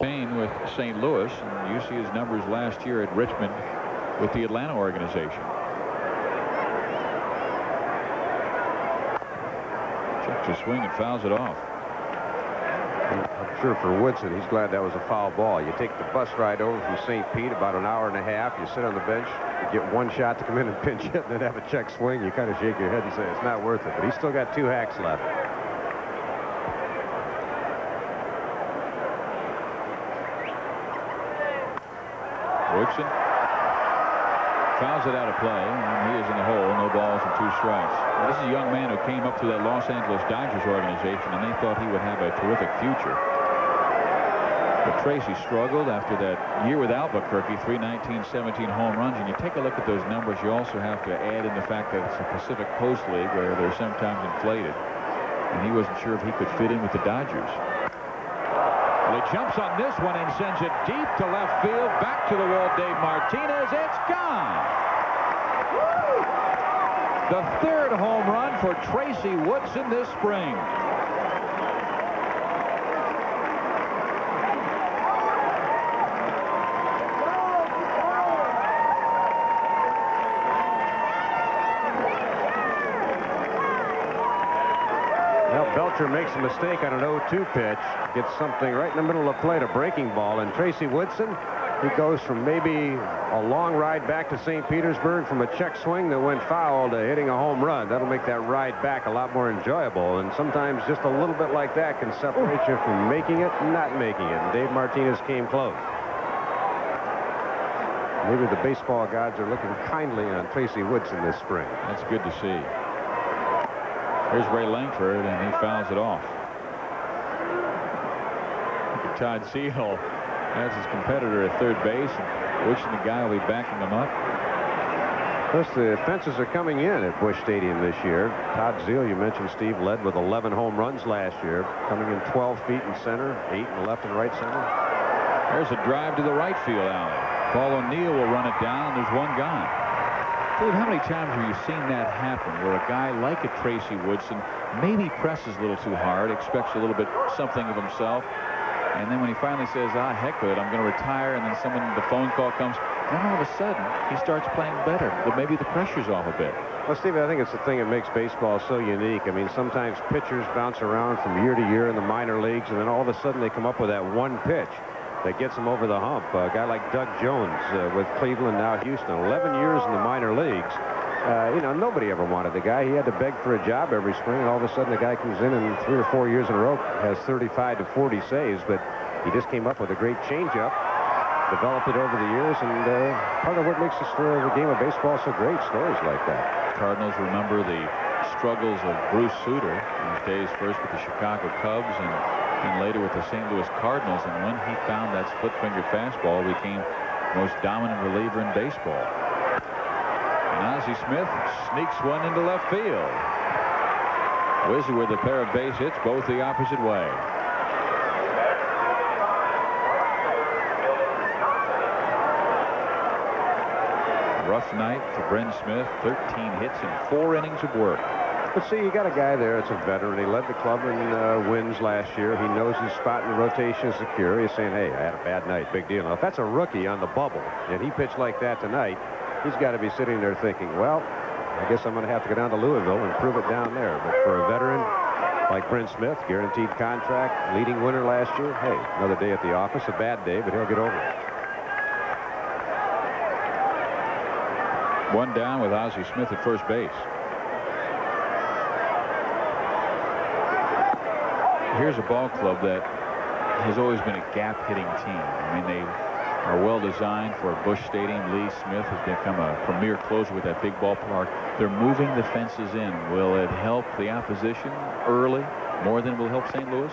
Payne with St. Louis, and you see his numbers last year at Richmond with the Atlanta organization. Checks a swing and fouls it off. I'm sure for Woodson, he's glad that was a foul ball. You take the bus ride over from St. Pete, about an hour and a half. You sit on the bench, you get 1 shot to come in and pinch hit, and then have a check swing. You kind of shake your head and say it's not worth it. But he's still got 2 hacks left. Woodson fouls it out of play, and he is in the hole. No balls and 2 strikes. Now, this is a young man who came up through that Los Angeles Dodgers organization, and they thought he would have a terrific future. But Tracy struggled after that year with Albuquerque, 319-17 home runs. And you take a look at those numbers, you also have to add in the fact that it's a Pacific Coast League where they're sometimes inflated. And he wasn't sure if he could fit in with the Dodgers. Well, he jumps on this one and sends it deep to left field. Back to the wall, Dave Martinez. It's gone. The 3rd home run for Tracy Woodson this spring. Belcher makes a mistake on an 0-2 pitch, gets something right in the middle of the plate, a breaking ball, and Tracy Woodson, he goes from maybe a long ride back to St. Petersburg from a check swing that went foul to hitting a home run. That'll make that ride back a lot more enjoyable, and sometimes just a little bit like that can separate you from making it and not making it. And Dave Martinez came close. Maybe the baseball gods are looking kindly on Tracy Woodson this spring. That's good to see. Here's Ray Langford, and he fouls it off. Todd Seal has his competitor at third base, and wishing the guy will be backing him up. Plus, the fences are coming in at Busch Stadium this year. Todd Zeile, you mentioned, Steve, led with 11 home runs last year, coming in 12 feet in center, 8 in left and right center. There's a drive to the right field alley. Paul O'Neill will run it down, and there's 1 gone. Dave, how many times have you seen that happen where a guy like a Tracy Woodson maybe presses a little too hard, expects a little bit something of himself, and then when he finally says, heck with it, I'm going to retire, and then the phone call comes, then all of a sudden he starts playing better, but maybe the pressure's off a bit. Well, Steve, I think it's the thing that makes baseball so unique. I mean, sometimes pitchers bounce around from year to year in the minor leagues, and then all of a sudden they come up with that one pitch that gets them over the hump. A guy like Doug Jones with Cleveland, now Houston, 11 years in the minor leagues. Nobody ever wanted the guy. He had to beg for a job every spring, and all of a sudden the guy comes in and 3 or 4 years in a row has 35 to 40 saves. But he just came up with a great changeup, developed it over the years, and part of what makes the game of baseball so great, stories like that. Cardinals remember the struggles of Bruce Sutter in his days, first with the Chicago Cubs and later with the St. Louis Cardinals. And when he found that split-finger fastball, became the most dominant reliever in baseball. And Ozzie Smith sneaks one into left field. Wizard with a pair of base hits, both the opposite way. Rough night for Bryn Smith. 13 hits and 4 innings of work. But see, you got a guy there that's a veteran. He led the club in wins last year. He knows his spot in the rotation is secure. He's saying, hey, I had a bad night. Big deal. Now, if that's a rookie on the bubble and he pitched like that tonight, he's got to be sitting there thinking, well, I guess I'm going to have to go down to Louisville and prove it down there. But for a veteran like Bryn Smith, guaranteed contract, leading winner last year, hey, another day at the office, a bad day, but he'll get over it. One down with Ozzie Smith at first base. Here's a ball club that has always been a gap-hitting team. I mean, they are well designed for a Busch Stadium. Lee Smith has become a premier closer with that big ballpark. They're moving the fences in. Will it help the opposition early more than it will help St. Louis?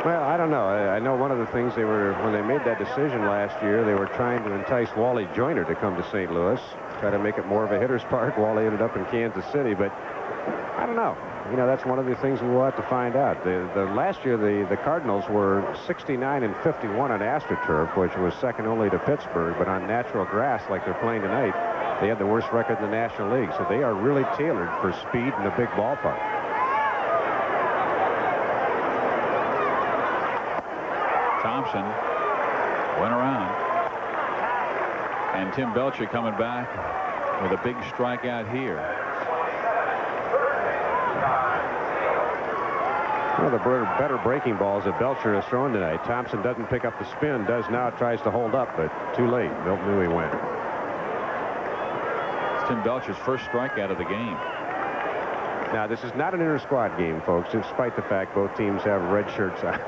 Well, I don't know. I know one of the things when they made that decision last year, they were trying to entice Wally Joyner to come to St. Louis, try to make it more of a hitter's park. Wally ended up in Kansas City, but I don't know. That's one of the things we'll have to find out. The last year, the Cardinals were 69 and 51 on AstroTurf, which was second only to Pittsburgh, but on natural grass like they're playing tonight, they had the worst record in the National League. So they are really tailored for speed in a big ballpark. Thompson went around, and Tim Belcher coming back with a big strikeout here. One of the better breaking balls that Belcher has thrown tonight. Thompson doesn't pick up the spin, does now, tries to hold up, but too late. Milt knew he went. It's Tim Belcher's first strikeout of the game. Now, this is not an inter-squad game, folks, despite the fact both teams have red shirts on.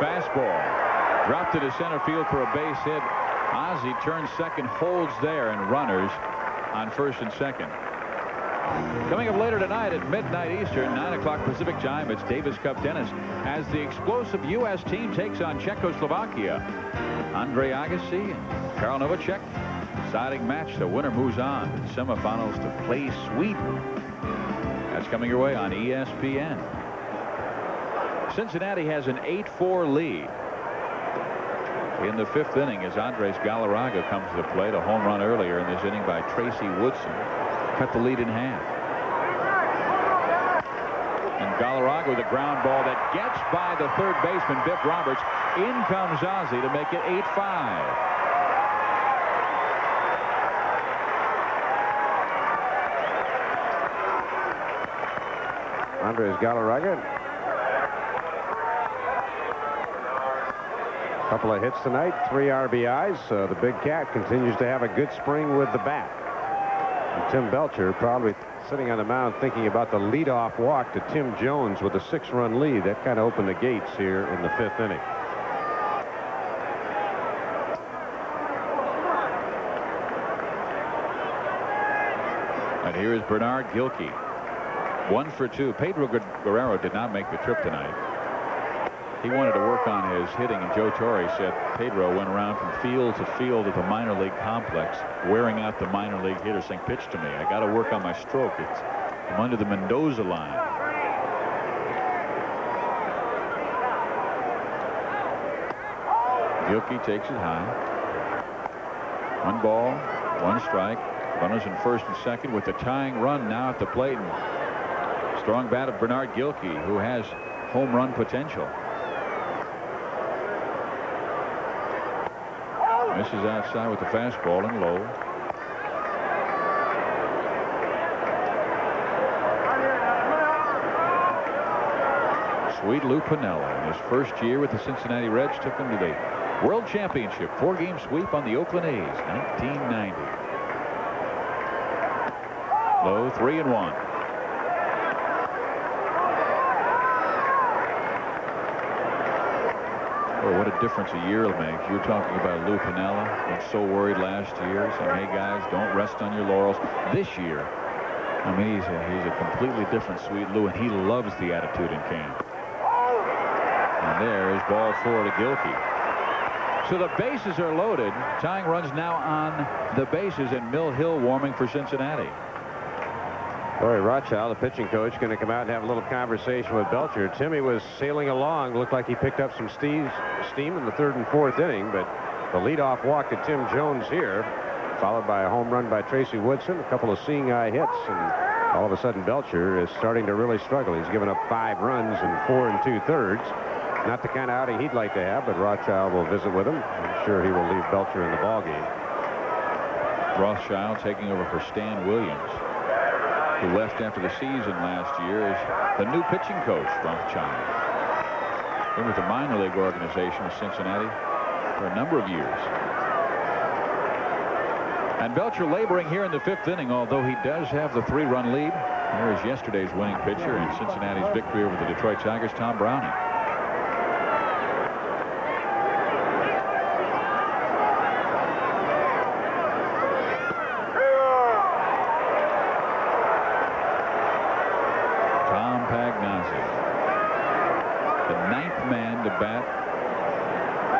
Fastball dropped to the center field for a base hit. Ozzie turns second, holds there, and runners on first and second. Coming up later tonight at midnight Eastern, 9 o'clock Pacific time, it's Davis Cup tennis as the explosive U.S. team takes on Czechoslovakia. Andre Agassi and Karl Novacek deciding match. The winner moves on to the semifinals to play Sweden. That's coming your way on ESPN. Cincinnati has an 8-4 lead in the 5th inning as Andres Galarraga comes to the plate. A home run earlier in this inning by Tracy Woodson cut the lead in half. And Galarraga with a ground ball that gets by the third baseman, Biff Roberts. In comes Ozzie to make it 8-5. Andres Galarraga. Couple of hits tonight, 3 RBIs. The big cat continues to have a good spring with the bat. And Tim Belcher probably sitting on the mound thinking about the leadoff walk to Tim Jones with a 6-run lead. That kind of opened the gates here in the 5th inning. And here is Bernard Gilkey. 1 for 2. Pedro Guerrero did not make the trip tonight. He wanted to work on his hitting, and Joe Torre said Pedro went around from field to field at the minor league complex, wearing out the minor league hitters, saying, pitch to me. I got to work on my stroke. I'm under the Mendoza line. Gilkey takes it high. 1 ball, 1 strike. Runners in first and second with the tying run now at the plate. And strong bat of Bernard Gilkey, who has home run potential. Misses outside with the fastball and low. Sweet Lou Piniella, in his first year with the Cincinnati Reds, took them to the World Championship 4-game sweep on the Oakland A's, 1990. Low, 3-1. Oh, what a difference a year makes. You were talking about Lou Piniella. Was so worried last year, saying, "Hey guys, don't rest on your laurels." This year, I mean, he's a completely different sweet Lou, and he loves the attitude in camp. And there is ball 4 to Gilkey. So the bases are loaded. Tying runs now on the bases, and Mill Hill warming for Cincinnati. Larry Rothschild, the pitching coach, going to come out and have a little conversation with Belcher. Timmy was sailing along. Looked like he picked up some steam in the 3rd and 4th inning, but the leadoff walk to Tim Jones here, followed by a home run by Tracy Woodson, a couple of seeing eye hits, and all of a sudden Belcher is starting to really struggle. He's given up 5 runs in 4 2/3. Not the kind of outing he'd like to have, but Rothschild will visit with him. I'm sure he will leave Belcher in the ballgame. Rothschild taking over for Stan Williams, who left after the season last year, is the new pitching coach. Rothschild been with the minor league organization of Cincinnati for a number of years. And Belcher laboring here in the 5th inning, although he does have the 3-run lead. There is yesterday's winning pitcher in Cincinnati's victory over the Detroit Tigers, Tom Browning.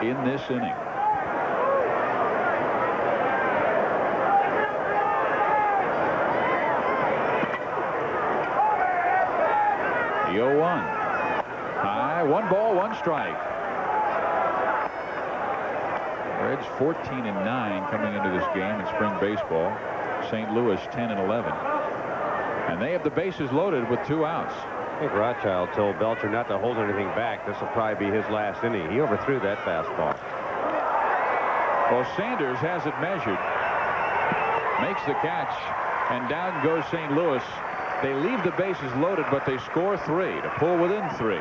In this inning. The 0-1. High, 1 ball, 1 strike. Reds 14-9 coming into this game in spring baseball. St. Louis 10-11. And they have the bases loaded with 2 outs. I think Rothschild told Belcher not to hold anything back. This will probably be his last inning. He overthrew that fastball. Well, Sanders has it measured. Makes the catch, and down goes St. Louis. They leave the bases loaded, but they score 3 to pull within 3.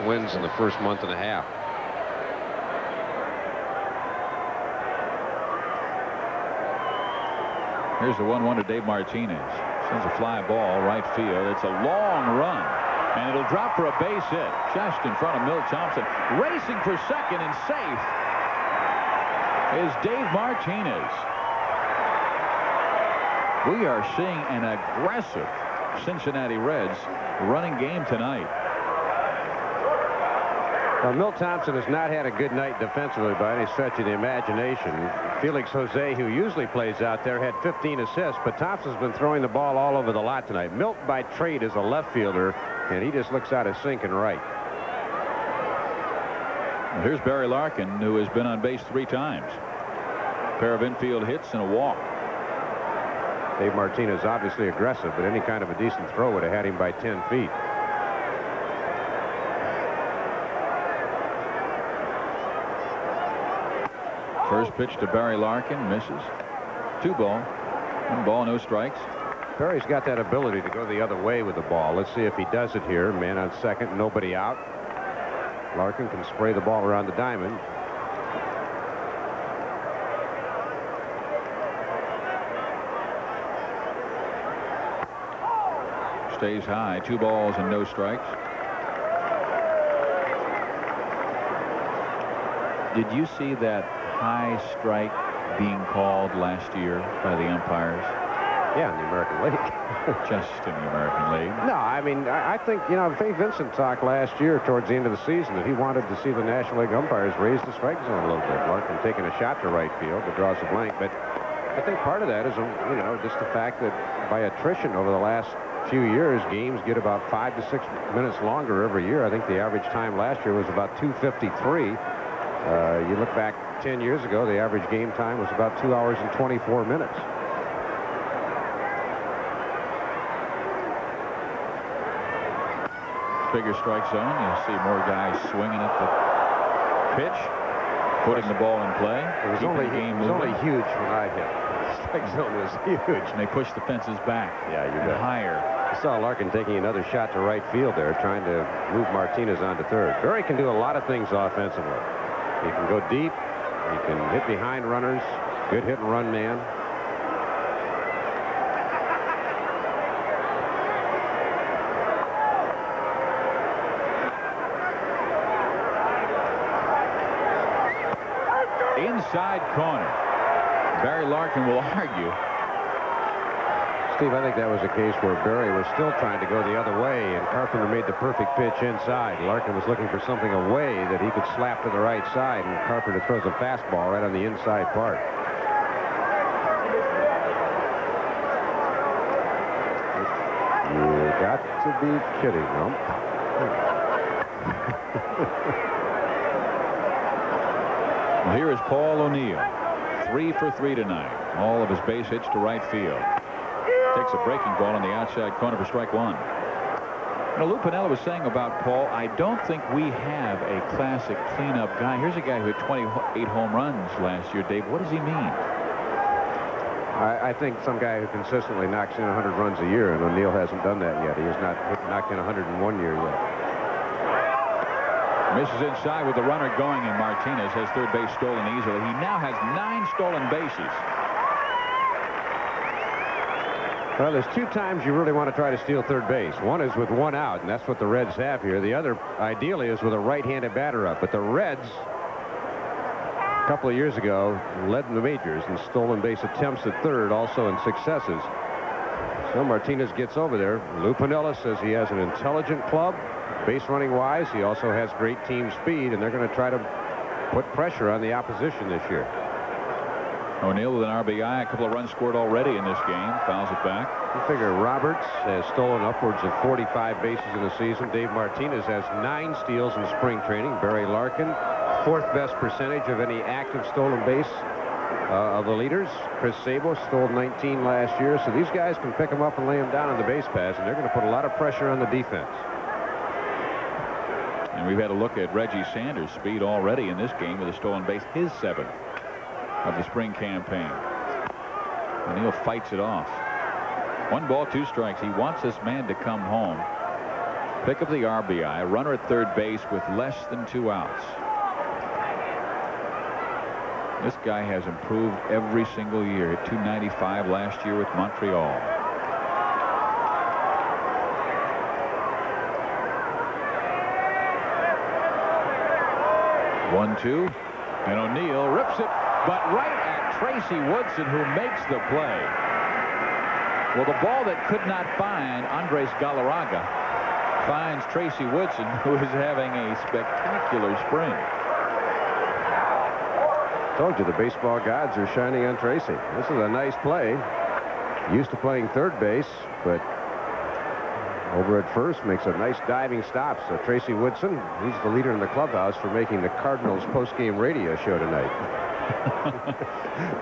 Wins in the first month and a half. Here's the 1-1 to Dave Martinez. Sends a fly ball right field. It's a long run, and it'll drop for a base hit just in front of Milt Thompson. Racing for second and safe is Dave Martinez. We are seeing an aggressive Cincinnati Reds running game tonight. Well, Milt Thompson has not had a good night defensively by any stretch of the imagination. Felix Jose, who usually plays out there, had 15 assists, but Thompson's been throwing the ball all over the lot tonight. Milt, by trade, is a left fielder, and he just looks out of sync and right. Well, here's Barry Larkin, who has been on base 3 times. A pair of infield hits and a walk. Dave Martinez obviously aggressive, but any kind of a decent throw would have had him by 10 feet. First pitch to Barry Larkin, misses. 2 ball. 1 ball, no strikes. Barry's got that ability to go the other way with the ball. Let's see if he does it here. Man on second, nobody out. Larkin can spray the ball around the diamond. Stays high. 2 balls and no strikes. Did you see that high strike being called last year by the umpires? Yeah, in the American League. Just in the American League. No, I mean, I think, you know, Fay Vincent talked last year towards the end of the season that he wanted to see the National League umpires raise the strike zone a little bit. Larkin taking a shot to right field, but draws a blank. But I think part of that is, you know, just the fact that by attrition over the last few years, games get about 5 to 6 minutes longer every year. I think the average time last year was about 2:53. You look back 10 years ago, the average game time was about 2 hours and 24 minutes. Bigger strike zone. You'll see more guys swinging at the pitch, putting the ball in play. It was only huge when I hit. The strike zone was huge. And they pushed the fences back. Yeah, you bet. Higher. I saw Larkin taking another shot to right field there, trying to move Martinez onto third. Barry can do a lot of things offensively. He can go deep. He can hit behind runners. Good hit and run man. inside corner. Barry Larkin will argue. Steve, I think that was a case where Barry was still trying to go the other way, and Carpenter made the perfect pitch inside. Larkin was looking for something away that he could slap to the right side, and Carpenter throws a fastball right on the inside part. You got to be kidding, Rump. Well, here is Paul O'Neill. 3 for 3 tonight. All of his base hits to right field. Takes a breaking ball on the outside corner for strike one. You know, Lou Piniella was saying about Paul, I don't think we have a classic cleanup guy. Here's a guy who hit 28 home runs last year. Dave, what does he mean? I think some guy who consistently knocks in 100 runs a year, and O'Neill hasn't done that yet. He has not knocked in 101 year yet. Misses inside with the runner going, and Martinez has third base stolen easily. He now has 9 stolen bases. Well, there's 2 times you really want to try to steal third base. One is with 1 out, and that's what the Reds have here. The other, ideally, is with a right-handed batter up. But the Reds, a couple of years ago, led in the majors in stolen base attempts at third, also in successes. So Martinez gets over there. Lou Piniella says he has an intelligent club, base running wise. He also has great team speed, and they're going to try to put pressure on the opposition this year. O'Neill with an RBI, a couple of runs scored already in this game. Fouls it back. You figure Roberts has stolen upwards of 45 bases in the season. Dave Martinez has 9 steals in spring training. Barry Larkin, 4th best percentage of any active stolen base of the leaders. Chris Sabo stole 19 last year. So these guys can pick them up and lay them down on the base paths, and they're going to put a lot of pressure on the defense. And we've had a look at Reggie Sanders' speed already in this game with a stolen base, his 7th of the spring campaign. O'Neill fights it off. 1 ball, 2 strikes. He wants this man to come home, pick up the RBI, runner at third base with less than 2 outs. This guy has improved every single year. Hit .295 last year with Montreal. One, 2, and O'Neill rips it, but right at Tracy Woodson, who makes the play. Well, the ball that could not find Andres Galarraga finds Tracy Woodson, who is having a spectacular spring. Told you the baseball gods are shining on Tracy. This is a nice play. Used to playing third base, but over at first makes a nice diving stop. So Tracy Woodson, he's the leader in the clubhouse for making the Cardinals post-game radio show tonight.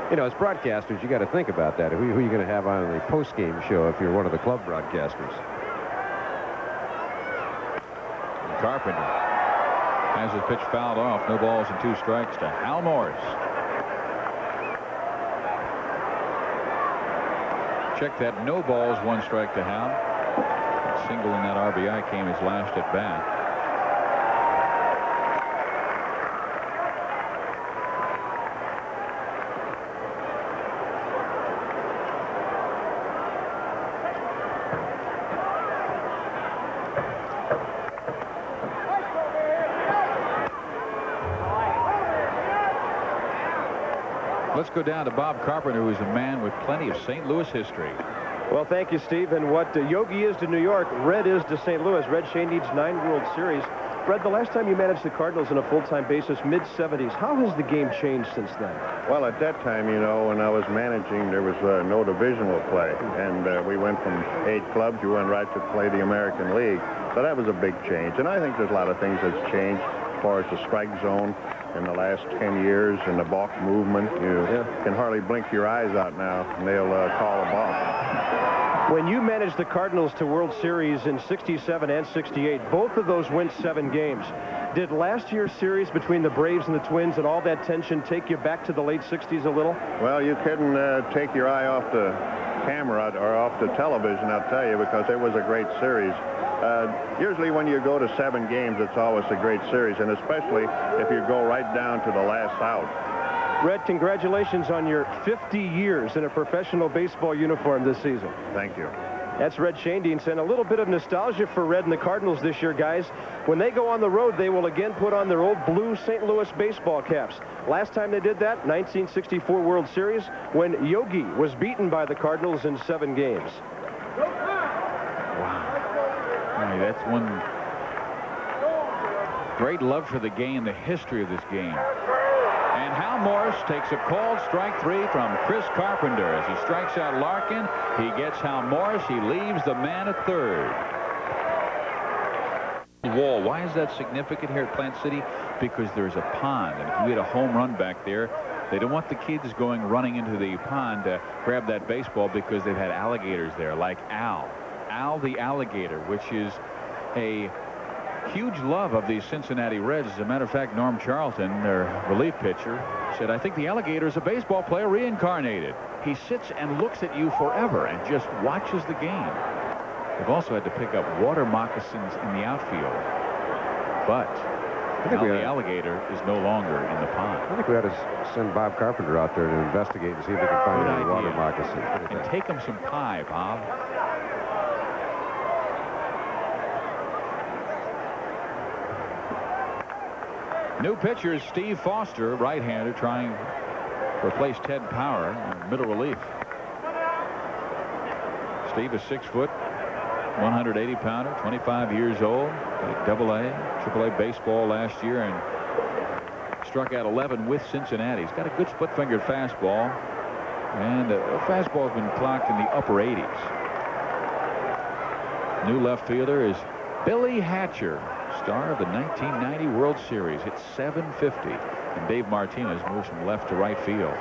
You know, as broadcasters, you got to think about that. Who are you going to have on the post-game show if you're one of the club broadcasters? Carpenter has his pitch fouled off. No balls and 2 strikes to Hal Morris. Check that. No balls, 1 strike to Hal. That single in that RBI came his last at bat. Let's go down to Bob Carpenter, who is a man with plenty of St. Louis history. Well, thank you, Steve. And what Yogi is to New York, Red is to St. Louis. Red Shea needs 9 World Series. Red, the last time you managed the Cardinals on a full-time basis, mid-70s, how has the game changed since then? Well, at that time, you know, when I was managing, there was no divisional play. And we went from 8 clubs. You went right to play the American League. So that was a big change. And I think there's a lot of things that's changed as far as the strike zone in the last 10 years and the balk movement. You can hardly blink your eyes out now, and they'll call a balk. When you managed the Cardinals to World Series in '67 and '68, both of those went 7 games. Did last year's series between the Braves and the Twins and all that tension take you back to the late '60s a little? Well, you couldn't take your eye off the camera or off the television, I'll tell you, because it was a great series. Usually when you go to 7 games, it's always a great series, and especially if you go right down to the last out. Red, congratulations on your 50 years in a professional baseball uniform this season. Thank you. That's Red Schoendienst, and a little bit of nostalgia for Red and the Cardinals this year, guys. When they go on the road, they will again put on their old blue St. Louis baseball caps. Last time they did that, 1964 World Series, when Yogi was beaten by the Cardinals in 7 games. Wow. I mean, that's one great love for the game, the history of this game. And Hal Morris takes a called strike 3 from Chris Carpenter. As he strikes out Larkin, he gets Hal Morris. He leaves the man at third. Wall. Why is that significant here at Plant City? Because there's a pond, and if you hit a home run back there, they don't want the kids running into the pond to grab that baseball because they've had alligators there, like Al the alligator, which is a huge love of the Cincinnati Reds. As a matter of fact, Norm Charlton, their relief pitcher, said, "I think the alligator is a baseball player reincarnated. He sits and looks at you forever and just watches the game." They've also had to pick up water moccasins in the outfield. But now the alligator is no longer in the pond. I think we ought to send Bob Carpenter out there to investigate and see if he can find any water moccasins. And take him some pie, Bob. New pitcher is Steve Foster, right-hander, trying to replace Ted Power in middle relief. Steve is 6 foot, 180-pounder, 25 years old. Played AA, AAA baseball last year and struck out 11 with Cincinnati. He's got a good split-fingered fastball, and the fastball has been clocked in the upper 80s. New left fielder is Billy Hatcher, star of the 1990 World Series. Hit .750, and Dave Martinez moves from left to right field.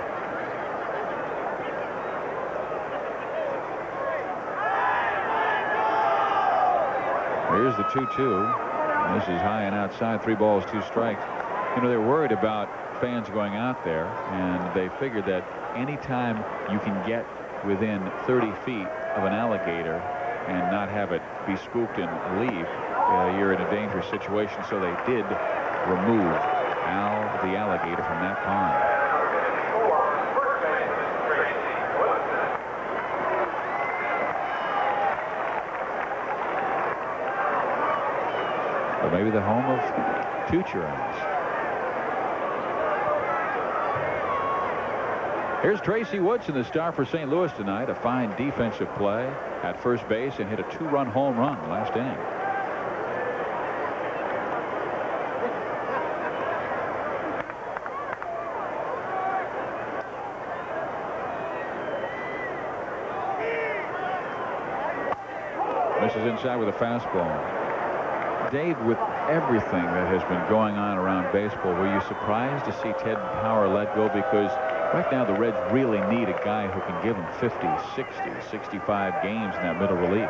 Here's the 2-2. This is high and outside. 3 balls, 2 strikes. You know, they're worried about fans going out there, and they figured that anytime you can get within 30 feet of an alligator and not have it be spooked and leave, you're in a dangerous situation. So they did remove Al the alligator from that pond. Or maybe the home of Tucherans. Here's Tracy Woodson, the star for St. Louis tonight. A fine defensive play at first base and hit a 2-run home run last inning. This is inside with a fastball. Dave, with everything that has been going on around baseball, were you surprised to see Ted Power let go? Because right now the Reds really need a guy who can give them 50, 60, 65 games in that middle relief.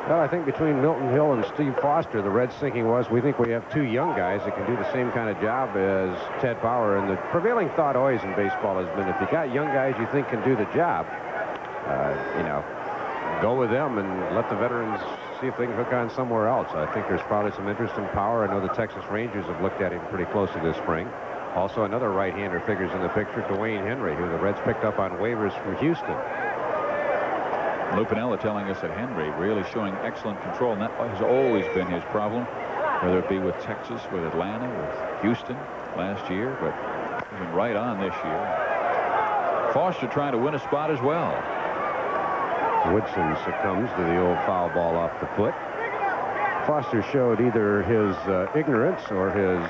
Well, I think between Milton Hill and Steve Foster, the Reds' thinking was, we think we have 2 young guys that can do the same kind of job as Ted Power. And the prevailing thought always in baseball has been, if you got young guys you think can do the job, you know, go with them and let the veterans see if they can hook on somewhere else. I think there's probably some interest in Power. I know the Texas Rangers have looked at him pretty closely this spring. Also, another right-hander figures in the picture, Dwayne Henry, who the Reds picked up on waivers from Houston. Lou Piniella telling us that Henry really showing excellent control, and that has always been his problem, whether it be with Texas, with Atlanta, with Houston last year, but he's been right on this year. Foster trying to win a spot as well. Woodson succumbs to the old foul ball off the foot. Foster showed either his ignorance or his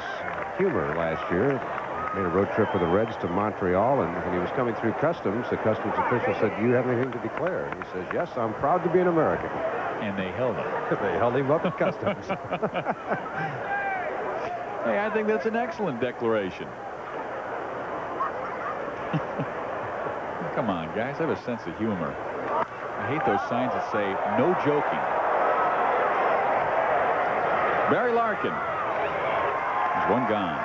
humor last year. Made a road trip with the Reds to Montreal, and when he was coming through customs, the customs official said, "Do you have anything to declare?" And he says, "Yes, I'm proud to be an American." And they held him. They held him up at customs. Hey, I think that's an excellent declaration. Come on, guys, have a sense of humor. I hate those signs that say, "No joking." Barry Larkin. There's one gone.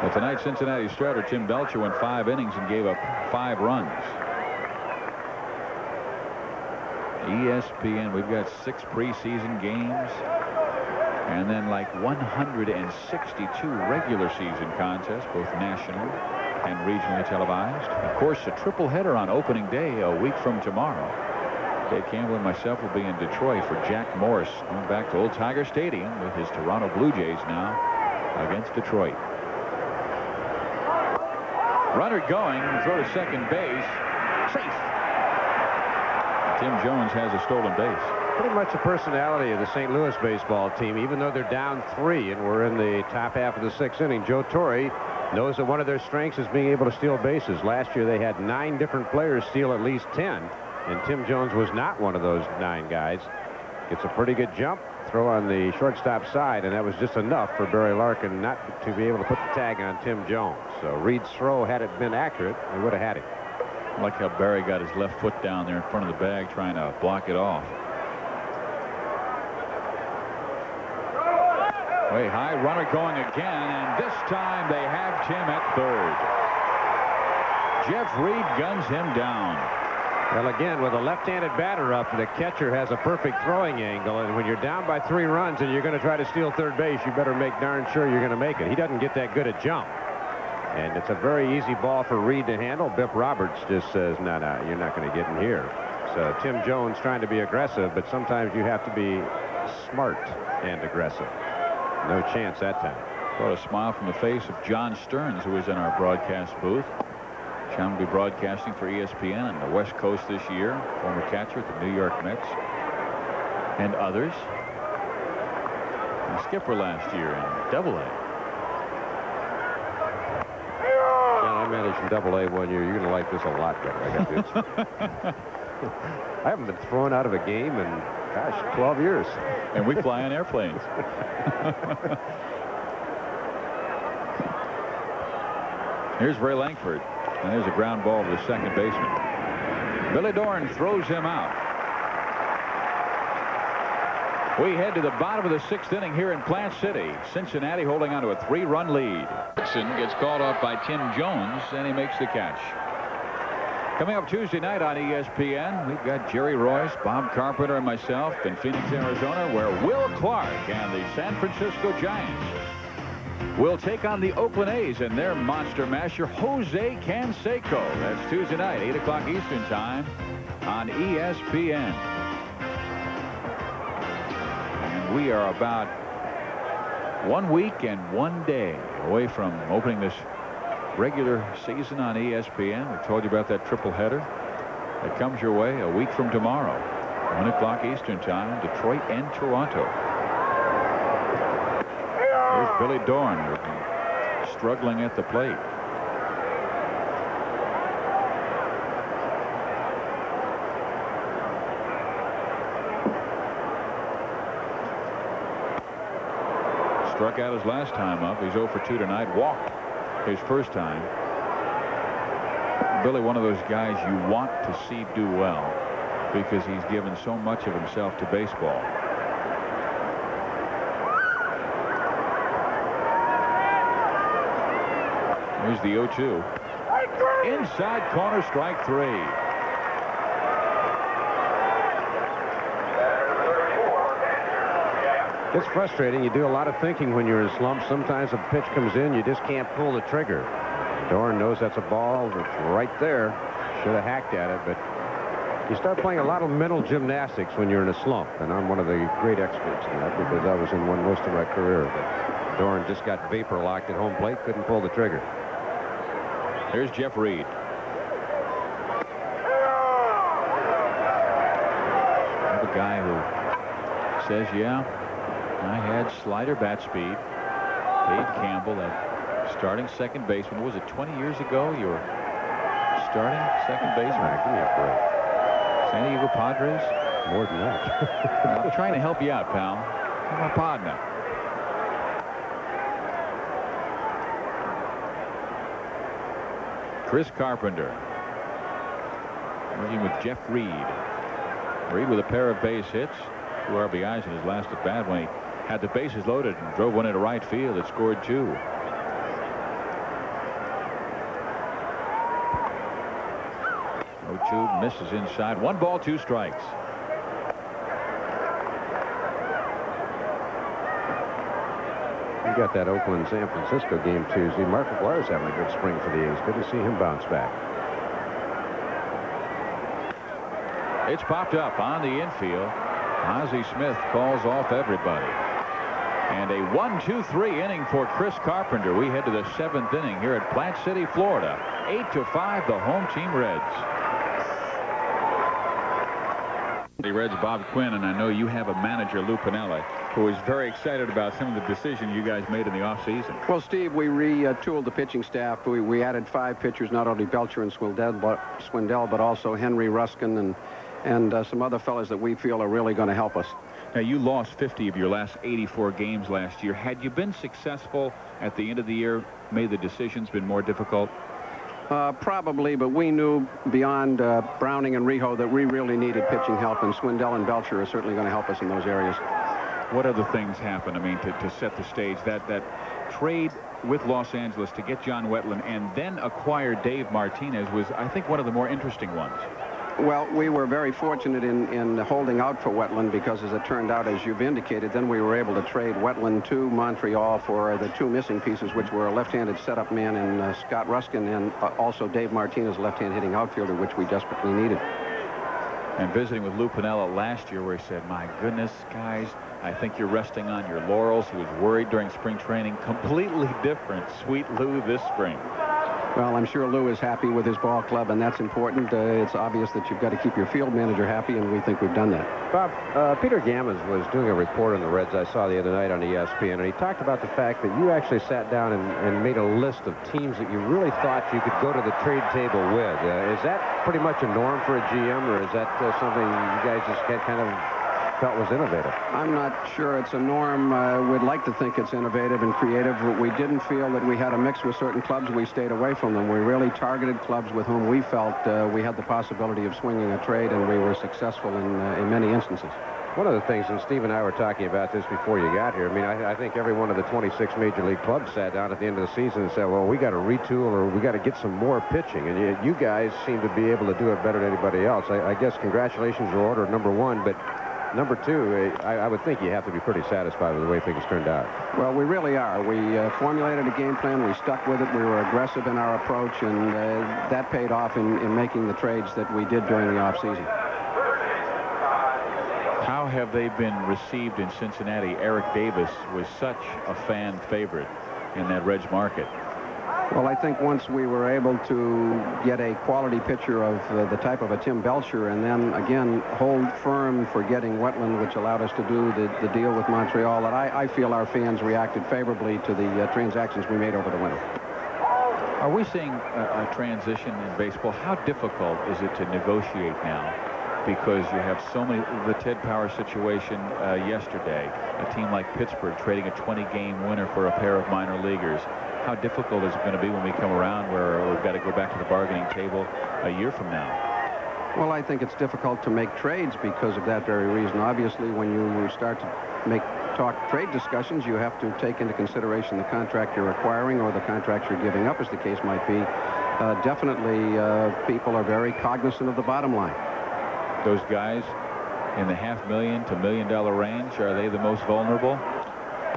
Well, tonight, Cincinnati starter Tim Belcher went 5 innings and gave up 5 runs. ESPN, we've got 6 preseason games. And then like 162 regular season contests, both national and regionally televised. Of course, a triple header on opening day a week from tomorrow. Dave Campbell and myself will be in Detroit for Jack Morris going back to Old Tiger Stadium with his Toronto Blue Jays now against Detroit. Runner going, throw to second base, safe. Tim Jones has a stolen base. Pretty much the personality of the St. Louis baseball team. Even though they're down 3 and we're in the top half of the 6th inning, Joe Torre knows that one of their strengths is being able to steal bases. Last year they had 9 different players steal at least 10, and Tim Jones was not one of those 9 guys. Gets a pretty good jump, throw on the shortstop side, and that was just enough for Barry Larkin not to be able to put the tag on Tim Jones. So Reed's throw, had it been accurate, he would have had him. I like how Barry got his left foot down there in front of the bag trying to block it off. Way high, runner going again, and this time they have Tim at third. Jeff Reed guns him down. Well, again, with a left-handed batter up, the catcher has a perfect throwing angle, and when you're down by 3 runs and you're going to try to steal third base, you better make darn sure you're going to make it. He doesn't get that good a jump. And it's a very easy ball for Reed to handle. Bip Roberts just says, no, you're not going to get in here. So Tim Jones trying to be aggressive, but sometimes you have to be smart and aggressive. No chance that time. Brought a smile from the face of John Stearns, who was in our broadcast booth. John will be broadcasting for ESPN on the West Coast this year. Former catcher at the New York Mets. And others. And skipper last year in Double-A. I managed in Double-A 1 year. You're going to like this a lot better. I haven't been thrown out of a game in, gosh, 12 years. And we fly on airplanes. Here's Ray Langford. And there's a ground ball to the second baseman. Billy Dorn throws him out. We head to the bottom of the 6th inning here in Plant City. Cincinnati holding on to a 3-run lead. Dixon gets called off by Tim Jones, and he makes the catch. Coming up Tuesday night on ESPN, we've got Jerry Royce, Bob Carpenter, and myself in Phoenix, Arizona, where Will Clark and the San Francisco Giants will take on the Oakland A's and their monster masher, Jose Canseco. That's Tuesday night, 8 o'clock Eastern Time on ESPN. And we are about 1 week and 1 day away from opening this regular season on ESPN. We told you about that triple header that comes your way a week from tomorrow, 1 o'clock Eastern Time, Detroit and Toronto. There's Billy Dorn struggling at the plate. Struck out his last time up. He's 0 for 2 tonight. Walked his first time. Billy, one of those guys you want to see do well because he's given so much of himself to baseball. Here's the 0-2. Inside corner, strike 3. It's frustrating. You do a lot of thinking when you're in slumps. Sometimes a pitch comes in, you just can't pull the trigger. Dorn knows that's a ball that's right there. Should have hacked at it, but you start playing a lot of mental gymnastics when you're in a slump, and I'm one of the great experts in that because I was in one most of my career. But Dorn just got vapor locked at home plate, couldn't pull the trigger. Here's Jeff Reed. The guy who says, yeah, I had slider bat speed. Dave Campbell, that starting second baseman. Was it 20 years ago you were starting second baseman? Give me a break. San Diego Padres? More than that. I'm trying to help you out, pal. I'm a partner. Chris Carpenter working with Jeff Reed. Reed with a pair of base hits, 2 RBIs in his last at bat when he had the bases loaded and drove one into right field. It scored 2. Oh, 2 misses inside. 1 ball, 2 strikes. You got that Oakland-San Francisco game Tuesday. Mark McGuire's having a good spring for the A's. Good to see him bounce back. It's popped up on the infield. Ozzie Smith calls off everybody. And a 1-2-3 inning for Chris Carpenter. We head to the 7th inning here at Plant City, Florida. 8-5, the home team Reds. The Reds, Bob Quinn, and I know you have a manager, Lou Piniella, who is very excited about some of the decisions you guys made in the offseason. Well, Steve, we retooled the pitching staff. We added 5 pitchers, not only Belcher and Swindell, but also Henry, Ruskin, and some other fellas that we feel are really going to help us. Now, you lost 50 of your last 84 games last year. Had you been successful at the end of the year, may the decisions been more difficult? Probably, but we knew beyond Browning and Rijo that we really needed pitching help, and Swindell and Belcher are certainly going to help us in those areas. What other things happened, I mean, to set the stage? That trade with Los Angeles to get John Wetland and then acquire Dave Martinez was, I think, one of the more interesting ones. Well, we were very fortunate in holding out for Wetland because, as it turned out, as you've indicated, then we were able to trade Wetland to Montreal for the 2 missing pieces, which were a left-handed setup man in Scott Ruskin and also Dave Martinez, left-hand hitting outfielder, which we desperately needed. And visiting with Lou Piniella last year where he said, my goodness, guys, I think you're resting on your laurels. He was worried during spring training. Completely different, sweet Lou this spring. Well, I'm sure Lou is happy with his ball club, and that's important. It's obvious that you've got to keep your field manager happy, and we think we've done that. Bob, Peter Gammons was doing a report on the Reds I saw the other night on ESPN, and he talked about the fact that you actually sat down and made a list of teams that you really thought you could go to the trade table with. Is that pretty much a norm for a GM, or is that something you guys just kind of felt was innovative? I'm not sure it's a norm. We'd like to think it's innovative and creative, but we didn't feel that we had a mix with certain clubs. We stayed away from them. We really targeted clubs with whom we felt we had the possibility of swinging a trade, and we were successful in many instances. One of the things, and Steve and I were talking about this before you got here, I mean, I think every one of the 26 Major League clubs sat down at the end of the season and said, well, we got to retool or we got to get some more pitching. And you guys seem to be able to do it better than anybody else. I guess congratulations are ordered, number one, but number two, I would think you have to be pretty satisfied with the way things turned out. Well, we really are. We formulated a game plan. We stuck with it. We were aggressive in our approach, and that paid off in making the trades that we did during the offseason. How have they been received in Cincinnati? Eric Davis was such a fan favorite in that Reds market. Well, I think once we were able to get a quality pitcher of the type of a Tim Belcher, and then again hold firm for getting Wetland, which allowed us to do the deal with Montreal, that I feel our fans reacted favorably to the transactions we made over the winter. Are we seeing a transition in baseball? How difficult is it to negotiate now? Because you have so many, the Ted Power situation yesterday, a team like Pittsburgh trading a 20-game winner for a pair of minor leaguers. How difficult is it going to be when we come around where we've got to go back to the bargaining table a year from now? Well, I think it's difficult to make trades because of that very reason. Obviously, when you start to talk trade discussions, you have to take into consideration the contract you're acquiring or the contract you're giving up, as the case might be. Definitely, people are very cognizant of the bottom line. Those guys in the $500,000 to $1 million range, are they the most vulnerable?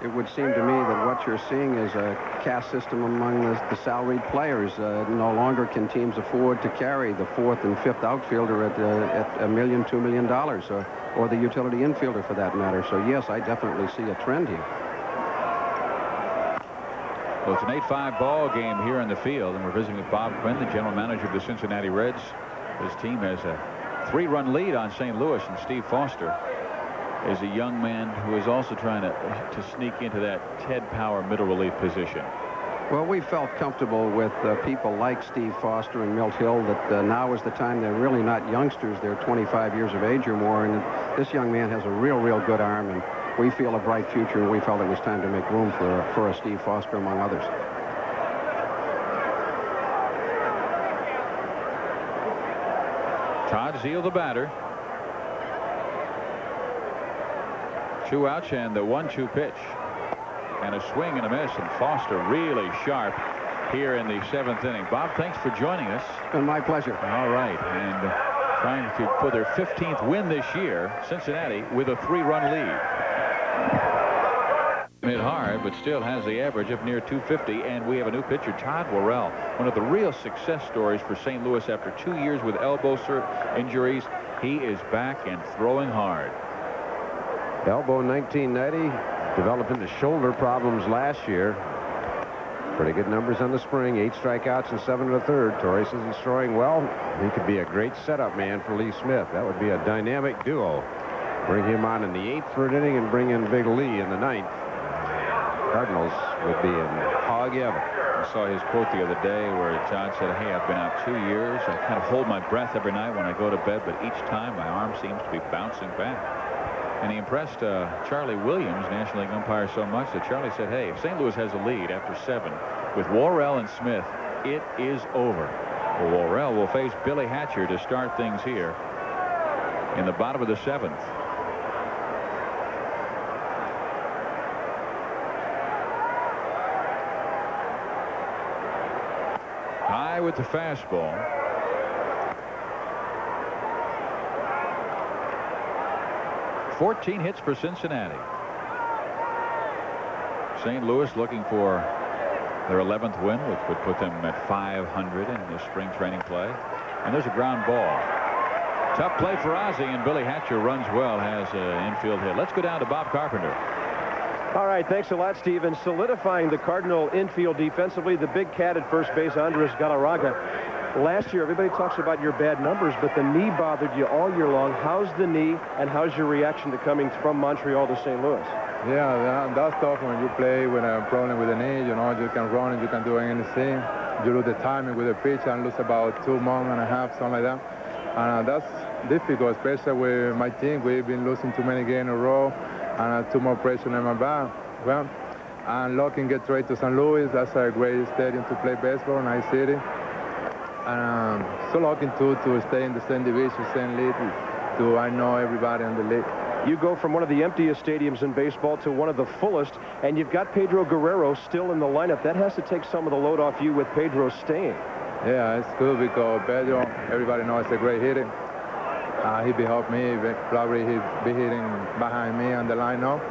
It would seem to me that what you're seeing is a caste system among the salaried players. No longer can teams afford to carry the 4th and 5th outfielder at $1 million, $2 million, or the utility infielder for that matter. So yes, I definitely see a trend here. Well, it's an 8-5 ball game here in the field, and we're visiting with Bob Quinn, the general manager of the Cincinnati Reds. His team has a 3-run lead on St. Louis, and Steve Foster is a young man who is also trying to sneak into that Ted Power middle relief position. Well, we felt comfortable with people like Steve Foster and Milt Hill that now is the time. They're really not youngsters. They're 25 years of age or more, and this young man has a real good arm, and we feel a bright future, and we felt it was time to make room for a Steve Foster among others. Todd Zeile, the batter. 2 outs and the 1-2 pitch. And a swing and a miss, and Foster really sharp here in the 7th inning. Bob, thanks for joining us. It's been my pleasure. All right, and trying to put their 15th win this year, Cincinnati with a 3-run lead. Hit hard, but still has the average of near 250. And we have a new pitcher, Todd Worrell, one of the real success stories for St. Louis after 2 years with elbow injuries. He is back and throwing hard. Elbow in 1990, developed into shoulder problems last year. Pretty good numbers on the spring. 8 strikeouts and 7 1/3. Torrey says he's throwing well. He could be a great setup man for Lee Smith. That would be a dynamic duo. Bring him on in the 8th for an inning and bring in Big Lee in the 9th. Cardinals would be in hog heaven. I saw his quote the other day where Todd said, hey, I've been out 2 years. I kind of hold my breath every night when I go to bed, but each time my arm seems to be bouncing back. And he impressed Charlie Williams, National League umpire, so much that Charlie said, hey, if St. Louis has a lead after 7 with Worrell and Smith, it is over. Well, Worrell will face Billy Hatcher to start things here in the bottom of the 7th. High with the fastball. $14 hits for Cincinnati. St. Louis looking for their 11th win, which would put them at 500 in the spring training play. And there's a ground ball. Tough play for Ozzie, and Billy Hatcher runs well, has an infield hit. Let's go down to Bob Carpenter. All right, thanks a lot, Steve. And solidifying the Cardinal infield defensively, the big cat at first base, Andres Galarraga. Last year, everybody talks about your bad numbers, but the knee bothered you all year long. How's the knee, and how's your reaction to coming from Montreal to St. Louis? Yeah, that's tough when you play with a problem with the knee. You know, you can run and you can do anything. You lose the timing with the pitch and lose about 2 months and a half, something like that. And that's difficult, especially with my team. We've been losing too many games in a row, and too much pressure on my back. Well, I'm lucky to get traded to St. Louis. That's a great stadium to play baseball, nice city. And so lucky to stay in the same division, same league. I know everybody in the league. You go from one of the emptiest stadiums in baseball to one of the fullest, and you've got Pedro Guerrero still in the lineup. That has to take some of the load off you with Pedro staying. Yeah, it's good because Pedro, everybody knows, it's a great hitter. He be help me. Probably he be hitting behind me on the lineup.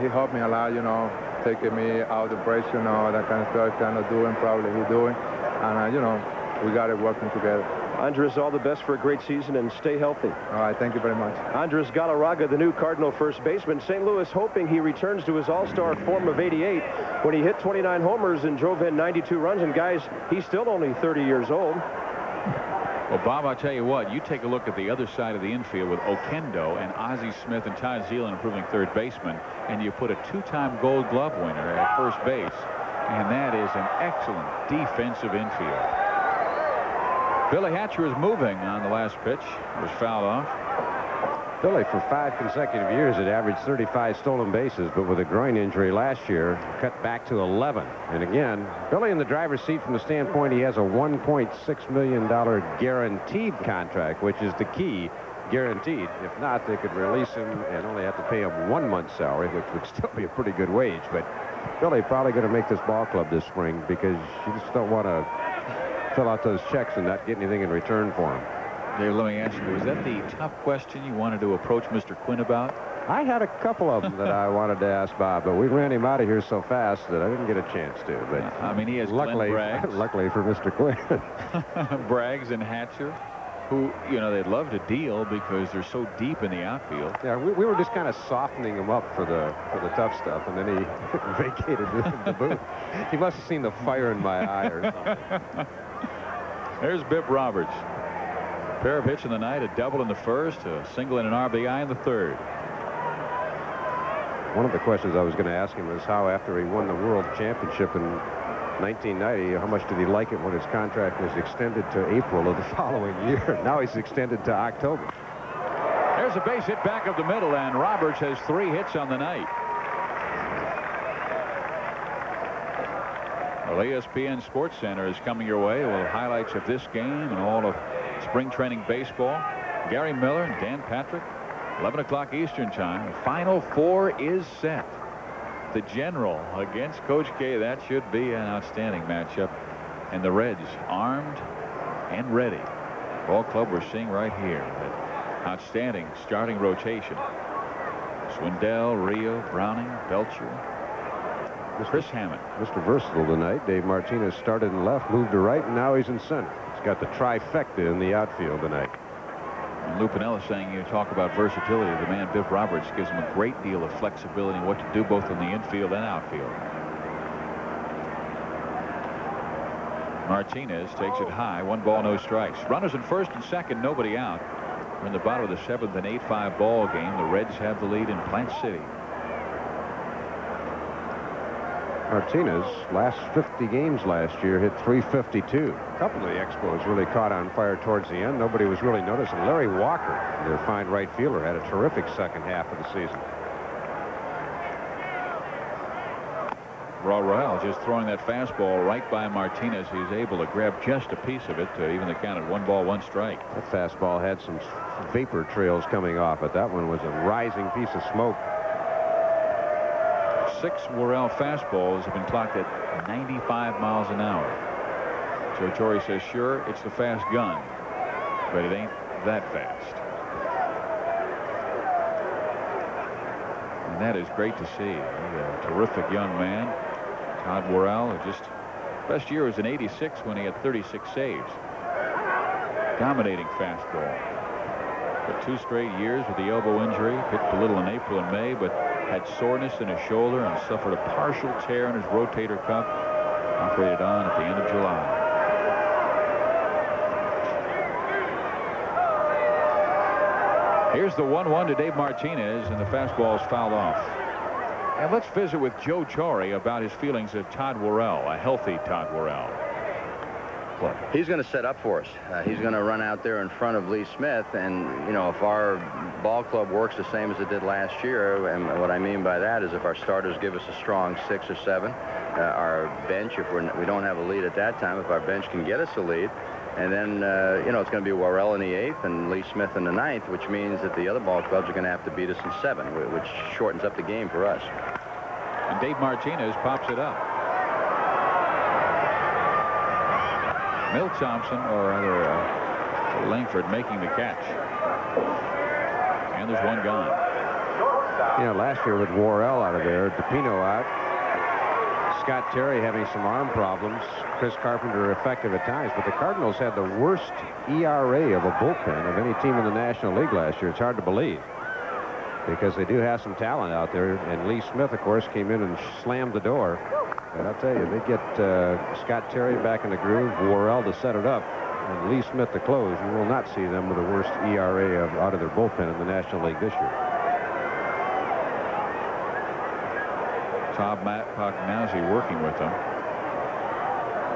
He helped me a lot, you know, taking me out of the pressure, you know, that kind of stuff. I'm not doing, probably he doing, and you know, we got it working together. Andres, all the best for a great season, and stay healthy. All right, thank you very much. Andres Galarraga, the new Cardinal first baseman. St. Louis hoping he returns to his all-star form of '88 when he hit 29 homers and drove in 92 runs. And guys, he's still only 30 years old. Well, Bob, I'll tell you what, you take a look at the other side of the infield with Oquendo and Ozzie Smith and Todd Zeland improving third baseman, and you put a 2-time Gold Glove winner at first base, and that is an excellent defensive infield. Billy Hatcher is moving on the last pitch. It was fouled off. Billy, for 5 consecutive years, had averaged 35 stolen bases, but with a groin injury last year, cut back to 11. And again, Billy in the driver's seat from the standpoint he has a $1.6 million guaranteed contract, which is the key, guaranteed. If not, they could release him and only have to pay him 1 month's salary, which would still be a pretty good wage. But Billy probably going to make this ball club this spring because you just don't want to fill out those checks and not get anything in return for them. Dave, let me ask you, was that the tough question you wanted to approach Mr. Quinn about? I had a couple of them that I wanted to ask Bob, but we ran him out of here so fast that I didn't get a chance to. But I mean, he has luckily, Glenn Braggs. luckily for Mr. Quinn. Braggs and Hatcher, who, you know, they'd love to deal because they're so deep in the outfield. Yeah, we were just kind of softening him up for the tough stuff, and then he vacated the booth. He must have seen the fire in my eye or something. There's Bip Roberts. Pair of hits in the night, a double in the first, a single and an RBI in the third. One of the questions I was going to ask him is how, after he won the World Championship in 1990, how much did he like it when his contract was extended to April of the following year? Now he's extended to October. There's a base hit back up the middle, and Roberts has 3 hits on the night. Well, ESPN Sports Center is coming your way with highlights of this game and all of spring training baseball. Gary Miller and Dan Patrick, 11 o'clock Eastern time. The Final 4 is set. The General against Coach K. That should be an outstanding matchup. And the Reds armed and ready. Ball club we're seeing right here. That outstanding starting rotation. Swindell, Rio, Browning, Belcher, Chris Hammond. Mr. Versatile tonight. Dave Martinez started in left, moved to right, and now he's in center. He's got the trifecta in the outfield tonight. And Lou Piniella saying you talk about versatility. The man Biff Roberts gives him a great deal of flexibility in what to do both in the infield and outfield. Martinez takes it high. 1 ball, no strikes. Runners in first and second, nobody out. We're in the bottom of the 7th, an 8-5 ball game. The Reds have the lead in Plant City. Martinez, last 50 games last year, hit .352. A couple of the Expos really caught on fire towards the end. Nobody was really noticing. Larry Walker, their fine right fielder, had a terrific second half of the season. Royal just throwing that fastball right by Martinez. He's able to grab just a piece of it to even the count at 1 ball, 1 strike. That fastball had some vapor trails coming off it. That one was a rising piece of smoke. 6 Worrell fastballs have been clocked at 95 miles an hour. Joe Torre says, sure, it's the fast gun, but it ain't that fast. And that is great to see. A terrific young man. Todd Worrell, just best year was in '86 when he had 36 saves. Dominating fastball. For 2 straight years with the elbow injury. Pitched a little in April and May, but had soreness in his shoulder and suffered a partial tear in his rotator cuff. Operated on at the end of July. Here's the 1-1 to Dave Martinez, and the fastball is fouled off. And let's visit with Joe Torre about his feelings of Todd Worrell, a healthy Todd Worrell. He's going to set up for us. He's going to run out there in front of Lee Smith, and you know, if our ball club works the same as it did last year, and what I mean by that is if our starters give us a strong 6 or 7, our bench, if we don't have a lead at that time, if our bench can get us a lead, and then you know, it's going to be Worrell in the 8th and Lee Smith in the 9th, which means that the other ball clubs are going to have to beat us in 7, which shortens up the game for us. And Dave Martinez pops it up. Milt Thompson, or rather Langford, making the catch. And there's 1 gone. You know, last year with Worrell out of there, DePino out, Scott Terry having some arm problems, Chris Carpenter effective at times, but the Cardinals had the worst ERA of a bullpen of any team in the National League last year. It's hard to believe, because they do have some talent out there, and Lee Smith, of course, came in and slammed the door. And I'll tell you, they get Scott Terry back in the groove, Worrell to set it up, and Lee Smith to close. You will not see them with the worst ERA out of their bullpen in the National League this year. Todd Pognazzi working with them.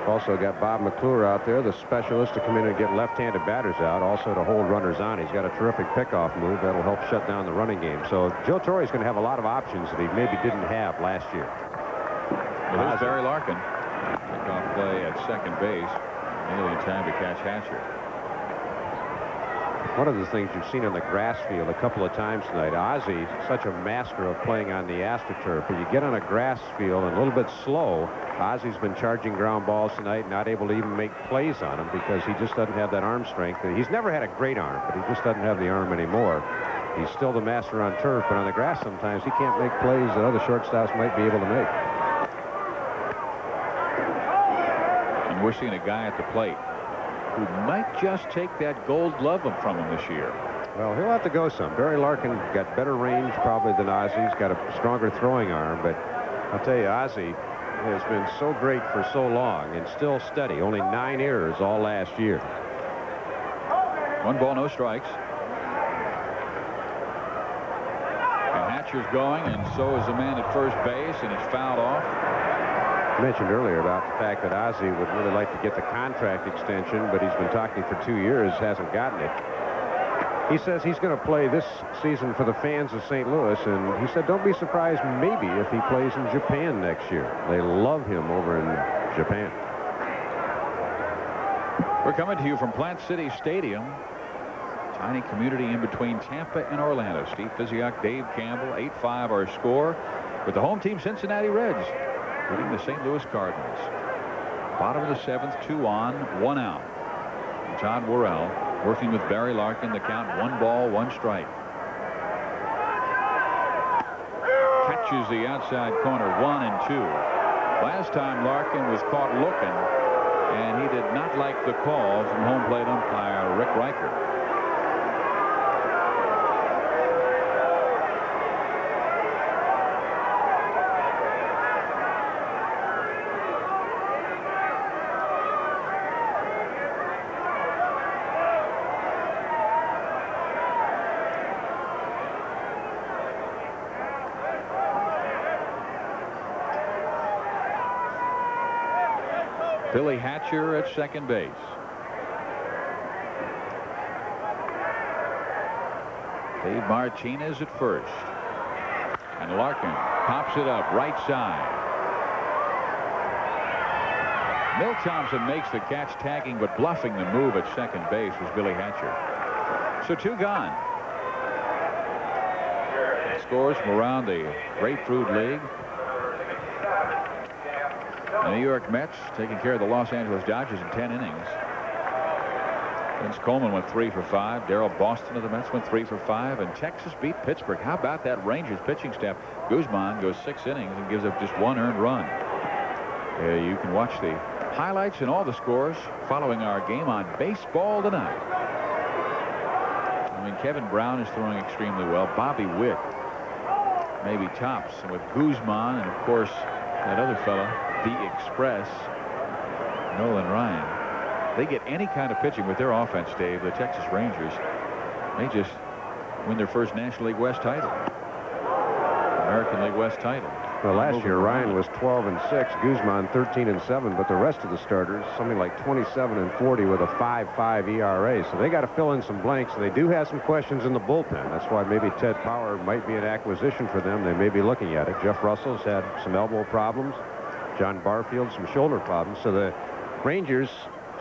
Also got Bob McClure out there, the specialist, to come in and get left-handed batters out, also to hold runners on. He's got a terrific pickoff move that'll help shut down the running game. So Joe Torre is going to have a lot of options that he maybe didn't have last year. Well, there's Barry Larkin. Pickoff play at second base. Nearly in time to catch Hatcher. One of the things you've seen on the grass field a couple of times tonight, Ozzie, such a master of playing on the AstroTurf. But you get on a grass field and a little bit slow. Ozzie's been charging ground balls tonight, not able to even make plays on them because he just doesn't have that arm strength. He's never had a great arm, but he just doesn't have the arm anymore. He's still the master on turf, but on the grass sometimes he can't make plays that other shortstops might be able to make. And we're seeing a guy at the plate who might just take that gold glove from him this year. Well, he'll have to go some. Barry Larkin got better range probably than Ozzie. He's got a stronger throwing arm, but I'll tell you, Ozzie has been so great for so long and still steady. Only 9 errors all last year. 1 ball, no strikes. And Hatcher's going, and so is the man at first base, and it's fouled off. I mentioned earlier about the fact that Ozzie would really like to get the contract extension, but he's been talking for 2 years, hasn't gotten it. He says he's going to play this season for the fans of St. Louis, and he said don't be surprised maybe if he plays in Japan next year. They love him over in Japan. We're coming to you from Plant City Stadium. Tiny community in between Tampa and Orlando. Steve Physioc, Dave Campbell, 8-5 our score, with the home team Cincinnati Reds winning the St. Louis Cardinals. Bottom of the 7th, 2 on, 1 out. Todd Worrell working with Barry Larkin. The count 1 ball, 1 strike. catches the outside corner, 1 and 2. Last time Larkin was caught looking, and he did not like the call from home plate umpire Rick Riker. Billy Hatcher at second base. Dave Martinez at first. And Larkin pops it up right side. Milt Thompson makes the catch, tagging but bluffing the move at second base was Billy Hatcher. So 2 gone. Scores from around the Grapefruit League. The New York Mets taking care of the Los Angeles Dodgers in 10 innings. Vince Coleman went 3 for 5. Darrell Boston of the Mets went 3 for 5. And Texas beat Pittsburgh. How about that Rangers pitching staff? Guzman goes 6 innings and gives up just 1 earned run. You can watch the highlights and all the scores following our game on Baseball Tonight. I mean, Kevin Brown is throwing extremely well. Bobby Witt maybe tops. And with Guzman and, of course, that other fella, the Express, Nolan Ryan, they get any kind of pitching with their offense, Dave. The Texas Rangers, they just win their first National League West title, American League West title. Well, last year Ryan was 12 and 6, Guzman 13 and 7, but the rest of the starters something like 27 and 40 with a 5.5 ERA. So they got to fill in some blanks. They do have some questions in the bullpen. That's why maybe Ted Power might be an acquisition for them. They may be looking at it. Jeff Russell's had some elbow problems. John Barfield some shoulder problems. So the Rangers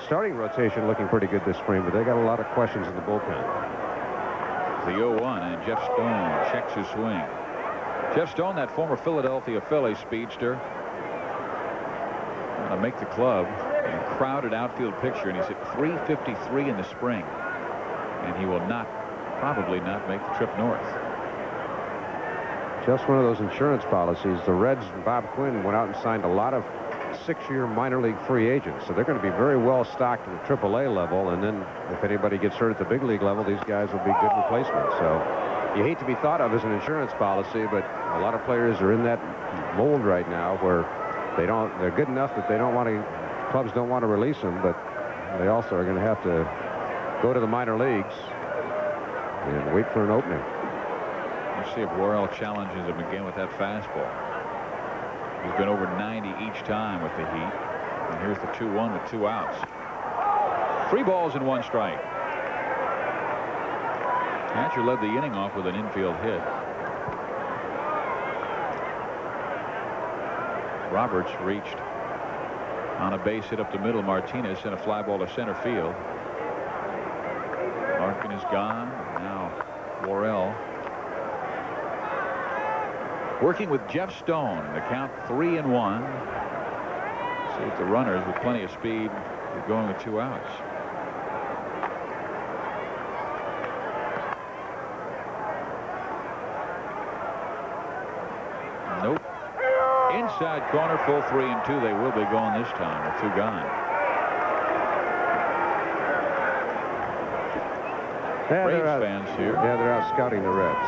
starting rotation looking pretty good this spring, but they got a lot of questions in the bullpen. The 0-1, and Jeff Stone checks his swing. Jeff Stone, that former Philadelphia Phillies speedster, to make the club in a crowded outfield picture, and he's at .353 in the spring, and he will probably not make the trip north. Just one of those insurance policies. The Reds and Bob Quinn went out and signed a lot of 6-year minor league free agents, so they're going to be very well stocked at the AAA level, and then if anybody gets hurt at the big league level, these guys will be good replacements. So you hate to be thought of as an insurance policy, but a lot of players are in that mold right now where they're good enough that clubs don't want to release them, but they also are going to have to go to the minor leagues and wait for an opening. Let's see if Worrell challenges him again with that fastball. He's been over 90 each time with the Heat. And here's the 2-1 with 2 outs. 3 balls and 1 strike. Hatcher led the inning off with an infield hit. Roberts reached on a base hit up the middle. Martinez sent a fly ball to center field. Larkin is gone. Now Worrell working with Jeff Stone. The count 3-1. See if the runners with plenty of speed are going with 2 outs. Nope. Inside corner, full 3-2. They will be going this time with 2 gone. Yeah, Braves fans here. Yeah, they're out scouting the Reds.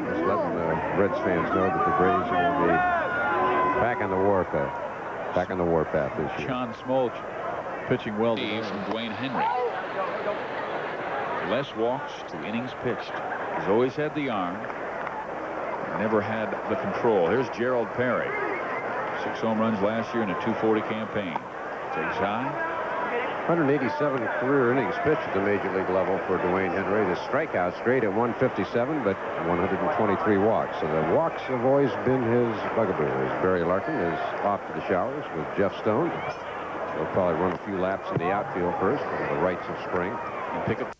Just letting the Reds fans know that the Braves will be back on the warpath this year. John Smoltz pitching well from Dwayne Henry. Less walks, 2 innings pitched. He's always had the arm. Never had the control. Here's Gerald Perry. 6 home runs last year in a .240 campaign. Takes high. 187 career innings pitched at the major league level for Dwayne Henry. The strikeouts straight at 157, but 123 walks. So the walks have always been his bugaboo. As Barry Larkin is off to the showers with Jeff Stone. He'll probably run a few laps in the outfield first for the rites of spring and pick up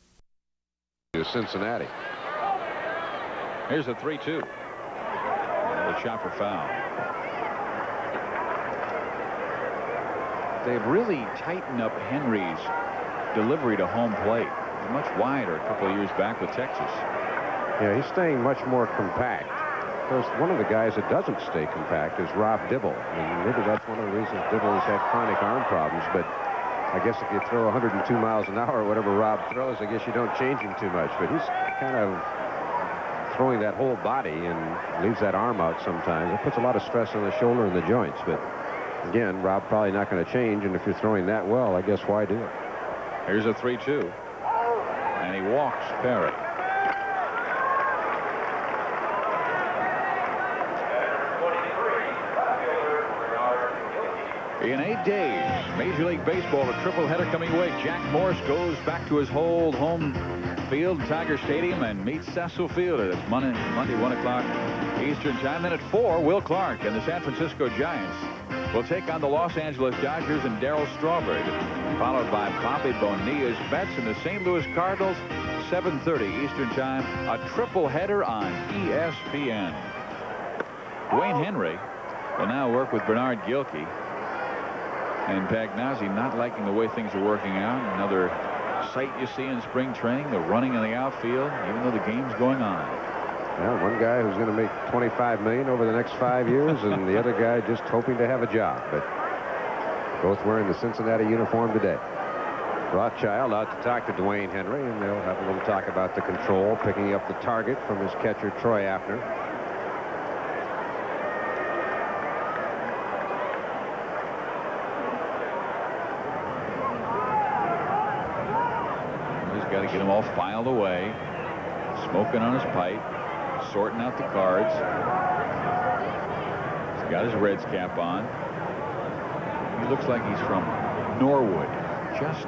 to Cincinnati. Here's a 3-2. The chopper foul. They've really tightened up Henry's delivery to home plate. He's much wider a couple of years back with Texas. Yeah, he's staying much more compact. course, one of the guys that doesn't stay compact is Rob Dibble. And maybe that's one of the reasons Dibble has had chronic arm problems. But I guess if you throw 102 miles an hour or whatever Rob throws, I guess you don't change him too much. But he's kind of throwing that whole body and leaves that arm out sometimes. It puts a lot of stress on the shoulder and the joints. But again, Rob probably not going to change. And if you're throwing that well, I guess why do it? Here's a 3-2. And he walks Perry. In 8 days, Major League Baseball, a triple header coming away. Jack Morris goes back to his old home field, Tiger Stadium, and meets Cecil Fielder. That's Monday 1 o'clock Eastern Time. Then at 4, Will Clark and the San Francisco Giants will take on the Los Angeles Dodgers and Darryl Strawberry, followed by Bobby Bonilla's Mets and the St. Louis Cardinals. 7:30 Eastern Time, a triple header on ESPN. Dwayne Henry will now work with Bernard Gilkey. And Pagnozzi not liking the way things are working out. Another sight you see in spring training, the running in the outfield, even though the game's going on. Well, one guy who's going to make $25 million over the next 5 years, and the other guy just hoping to have a job. But both wearing the Cincinnati uniform today. Rothschild out to talk to Dwayne Henry, and they'll have a little talk about the control, picking up the target from his catcher, Troy Apner. Got to get them all filed away, smoking on his pipe, sorting out the cards. He's got his Reds cap on. He looks like he's from Norwood, just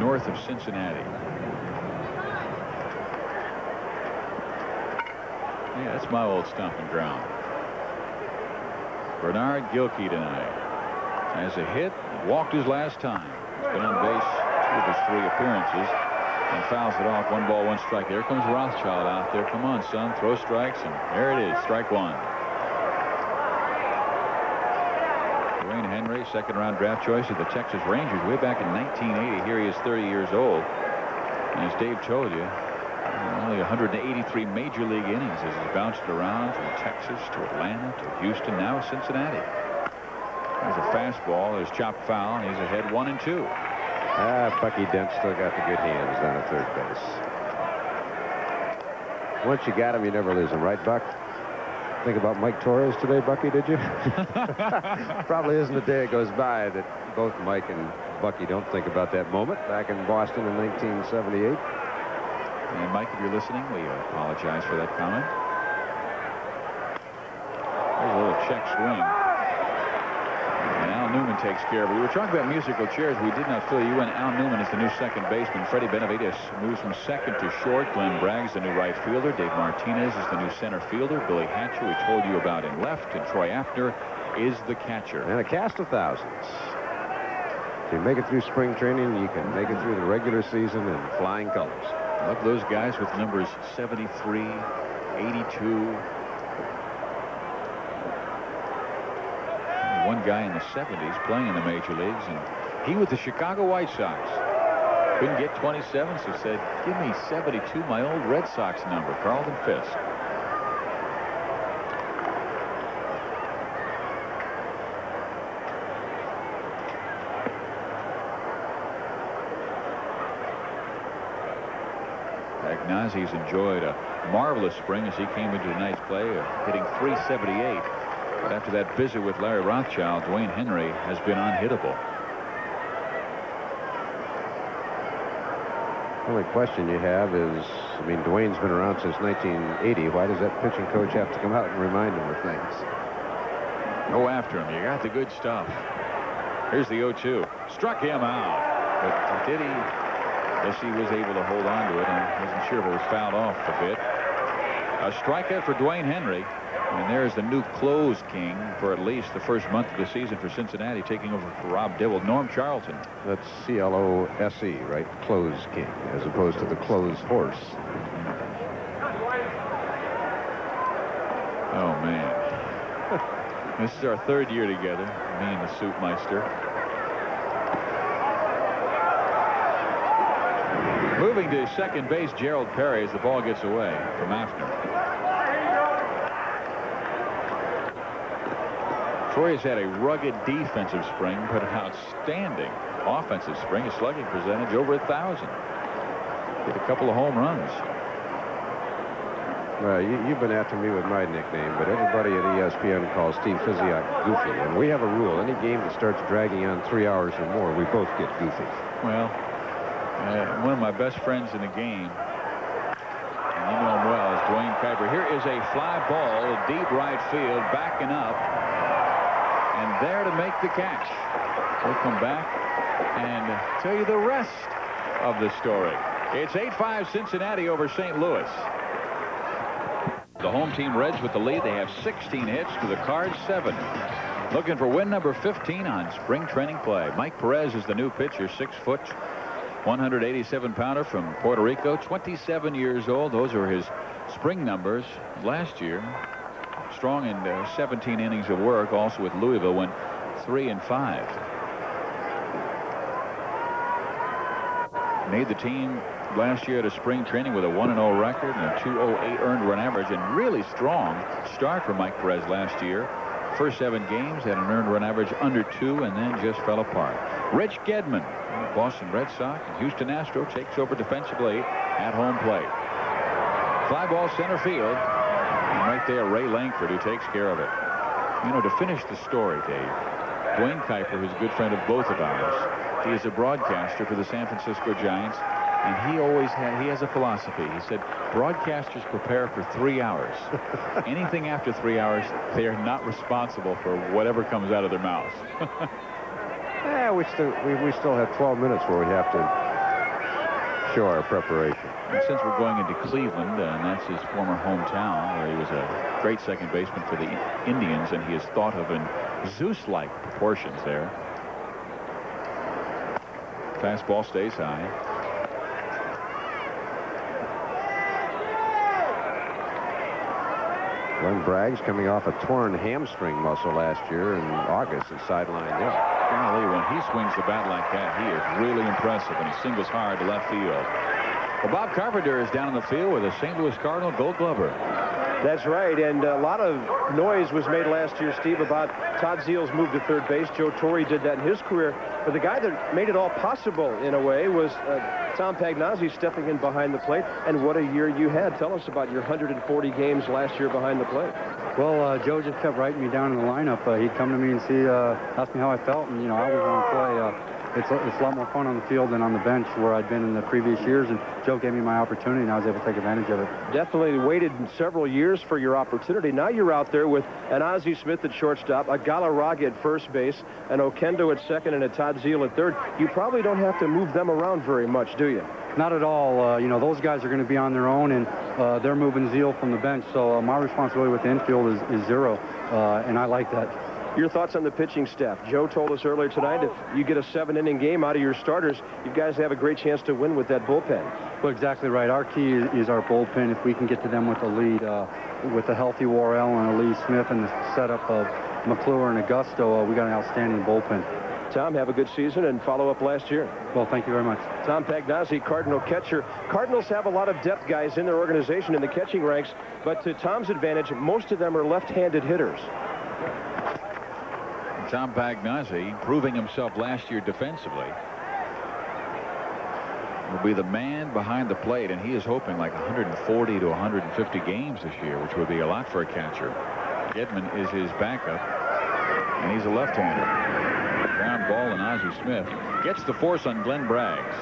north of Cincinnati. Yeah, that's my old stomping ground. Bernard Gilkey tonight has a hit, walked his last time. He's been on base 2 of his 3 appearances. And fouls it off. 1 ball, 1 strike. There comes Rothschild out there. Come on, son. Throw strikes. And there it is. Strike 1. Dwayne Henry, second-round draft choice of the Texas Rangers way back in 1980. Here he is 30 years old. And as Dave told you, only 183 major league innings as he's bounced around from Texas to Atlanta to Houston, now Cincinnati. There's a fastball. There's chopped foul. And he's ahead 1-2. Bucky Dent still got the good hands down at third base. Once you got him, you never lose him, right, Buck? Think about Mike Torres today, Bucky, did you? Probably isn't a day that goes by that both Mike and Bucky don't think about that moment back in Boston in 1978. And Mike, if you're listening, we apologize for that comment. There's a little check swing. And Al Newman takes care of it. We were talking about musical chairs. We did not fill you in. Al Newman is the new second baseman. Freddie Benavides moves from second to short. Glenn Bragg's the new right fielder. Dave Martinez is the new center fielder. Billy Hatcher, we told you about in left. And Troy Apner is the catcher. And a cast of thousands. If you make it through spring training, you can make it through the regular season in flying colors. Love those guys with numbers 73, 82. One guy in the 70s playing in the major leagues, and he with the Chicago White Sox couldn't get 27, so said, give me 72, my old Red Sox number, Carlton Fisk. Pagnozzi's enjoyed a marvelous spring as he came into tonight's play, hitting .378. But after that visit with Larry Rothschild, Dwayne Henry has been unhittable. The only question you have is, I mean, Dwayne's been around since 1980. Why does that pitching coach have to come out and remind him of things? Go after him. You got the good stuff. Here's the 0-2. Struck him out. But did he? Yes, he was able to hold on to it. I wasn't sure if it was fouled off a bit. A strikeout for Dwayne Henry. And there's the new close king for at least the first month of the season for Cincinnati, taking over for Rob Dibble, Norm Charlton. That's C-L-O-S-E, right? Close king, as opposed to the close horse. Oh, man. This is our 3rd year together, me and the Soup Meister. Moving to second base, Gerald Perry as the ball gets away from Apner. Troy has had a rugged defensive spring, but an outstanding offensive spring. His slugging percentage over 1,000. Hit a couple of home runs. Well, you've been after me with my nickname, but everybody at ESPN calls Steve Physioc goofy. And we have a rule. Any game that starts dragging on 3 hours or more, we both get goofy. Well, one of my best friends in the game, and you know him well, is Dwayne Kuiper. Here is a fly ball, deep right field, backing up, and there to make the catch. We'll come back and tell you the rest of the story. It's 8-5 Cincinnati over St. Louis. The home team Reds with the lead. They have 16 hits to the Cards 7. Looking for win number 15 on spring training play. Mike Perez is the new pitcher, 6 foot, 187-pounder from Puerto Rico, 27 years old. Those are his spring numbers last year. Strong in 17 innings of work. Also with Louisville went 3-5. Made the team last year at a spring training with a 1-0 record and a 2.08 earned run average, and really strong start for Mike Perez last year. First 7 games had an earned run average under 2 and then just fell apart. Rich Gedman, Boston Red Sox and Houston Astro, takes over defensively at home plate. Fly ball center field, and right there Ray Langford, who takes care of it. You know, to finish the story, Dave, Dwayne Kuiper, who's a good friend of both of ours, he is a broadcaster for the San Francisco Giants. And he has a philosophy. He said, broadcasters prepare for 3 hours. Anything after 3 hours, they are not responsible for whatever comes out of their mouths. Yeah, we still have 12 minutes where we have to show our preparation. And since we're going into Cleveland, and that's his former hometown, where he was a great second baseman for the Indians, and he is thought of in Zeus-like proportions there. Fastball stays high. Glenn Bragg's coming off a torn hamstring muscle last year in August and sidelined up. Golly, when he swings the bat like that, he is really impressive, and he singles hard to left field. Well, Bob Carpenter is down in the field with a St. Louis Cardinal Gold Glover. That's right, and a lot of noise was made last year, Steve, about Todd Zeal's move to third base. Joe Torre did that in his career, but the guy that made it all possible in a way was Tom Pagnozzi stepping in behind the plate. And what a year you had. Tell us about your 140 games last year behind the plate. Well, Joe just kept writing me down in the lineup. He'd come to me and ask me how I felt, and I always want to play. It's a lot more fun on the field than on the bench where I'd been in the previous years, and Joe gave me my opportunity, and I was able to take advantage of it. Definitely waited several years for your opportunity. Now you're out there with an Ozzie Smith at shortstop, a Galarraga at first base, an Oquendo at second, and a Todd Zeal at third. You probably don't have to move them around very much, do you? Not at all. Those guys are going to be on their own, and they're moving Zeal from the bench, so my responsibility with the infield is zero, and I like that. Your thoughts on the pitching staff? Joe told us earlier tonight, if you get a 7-inning game out of your starters, you guys have a great chance to win with that bullpen. Well, exactly right. Our key is our bullpen. If we can get to them with a lead, with a healthy Worrell and a Lee Smith and the setup of McClure and Augusto, we got an outstanding bullpen. Tom, have a good season and follow up last year. Well, thank you very much. Tom Pagnozzi, Cardinal catcher. Cardinals have a lot of depth guys in their organization in the catching ranks, but to Tom's advantage, most of them are left-handed hitters. Tom Pagnozzi, proving himself last year defensively, will be the man behind the plate, and he is hoping like 140 to 150 games this year, which would be a lot for a catcher. Gedman is his backup, and he's a left-hander. Ground ball, and Ozzie Smith gets the force on Glenn Braggs.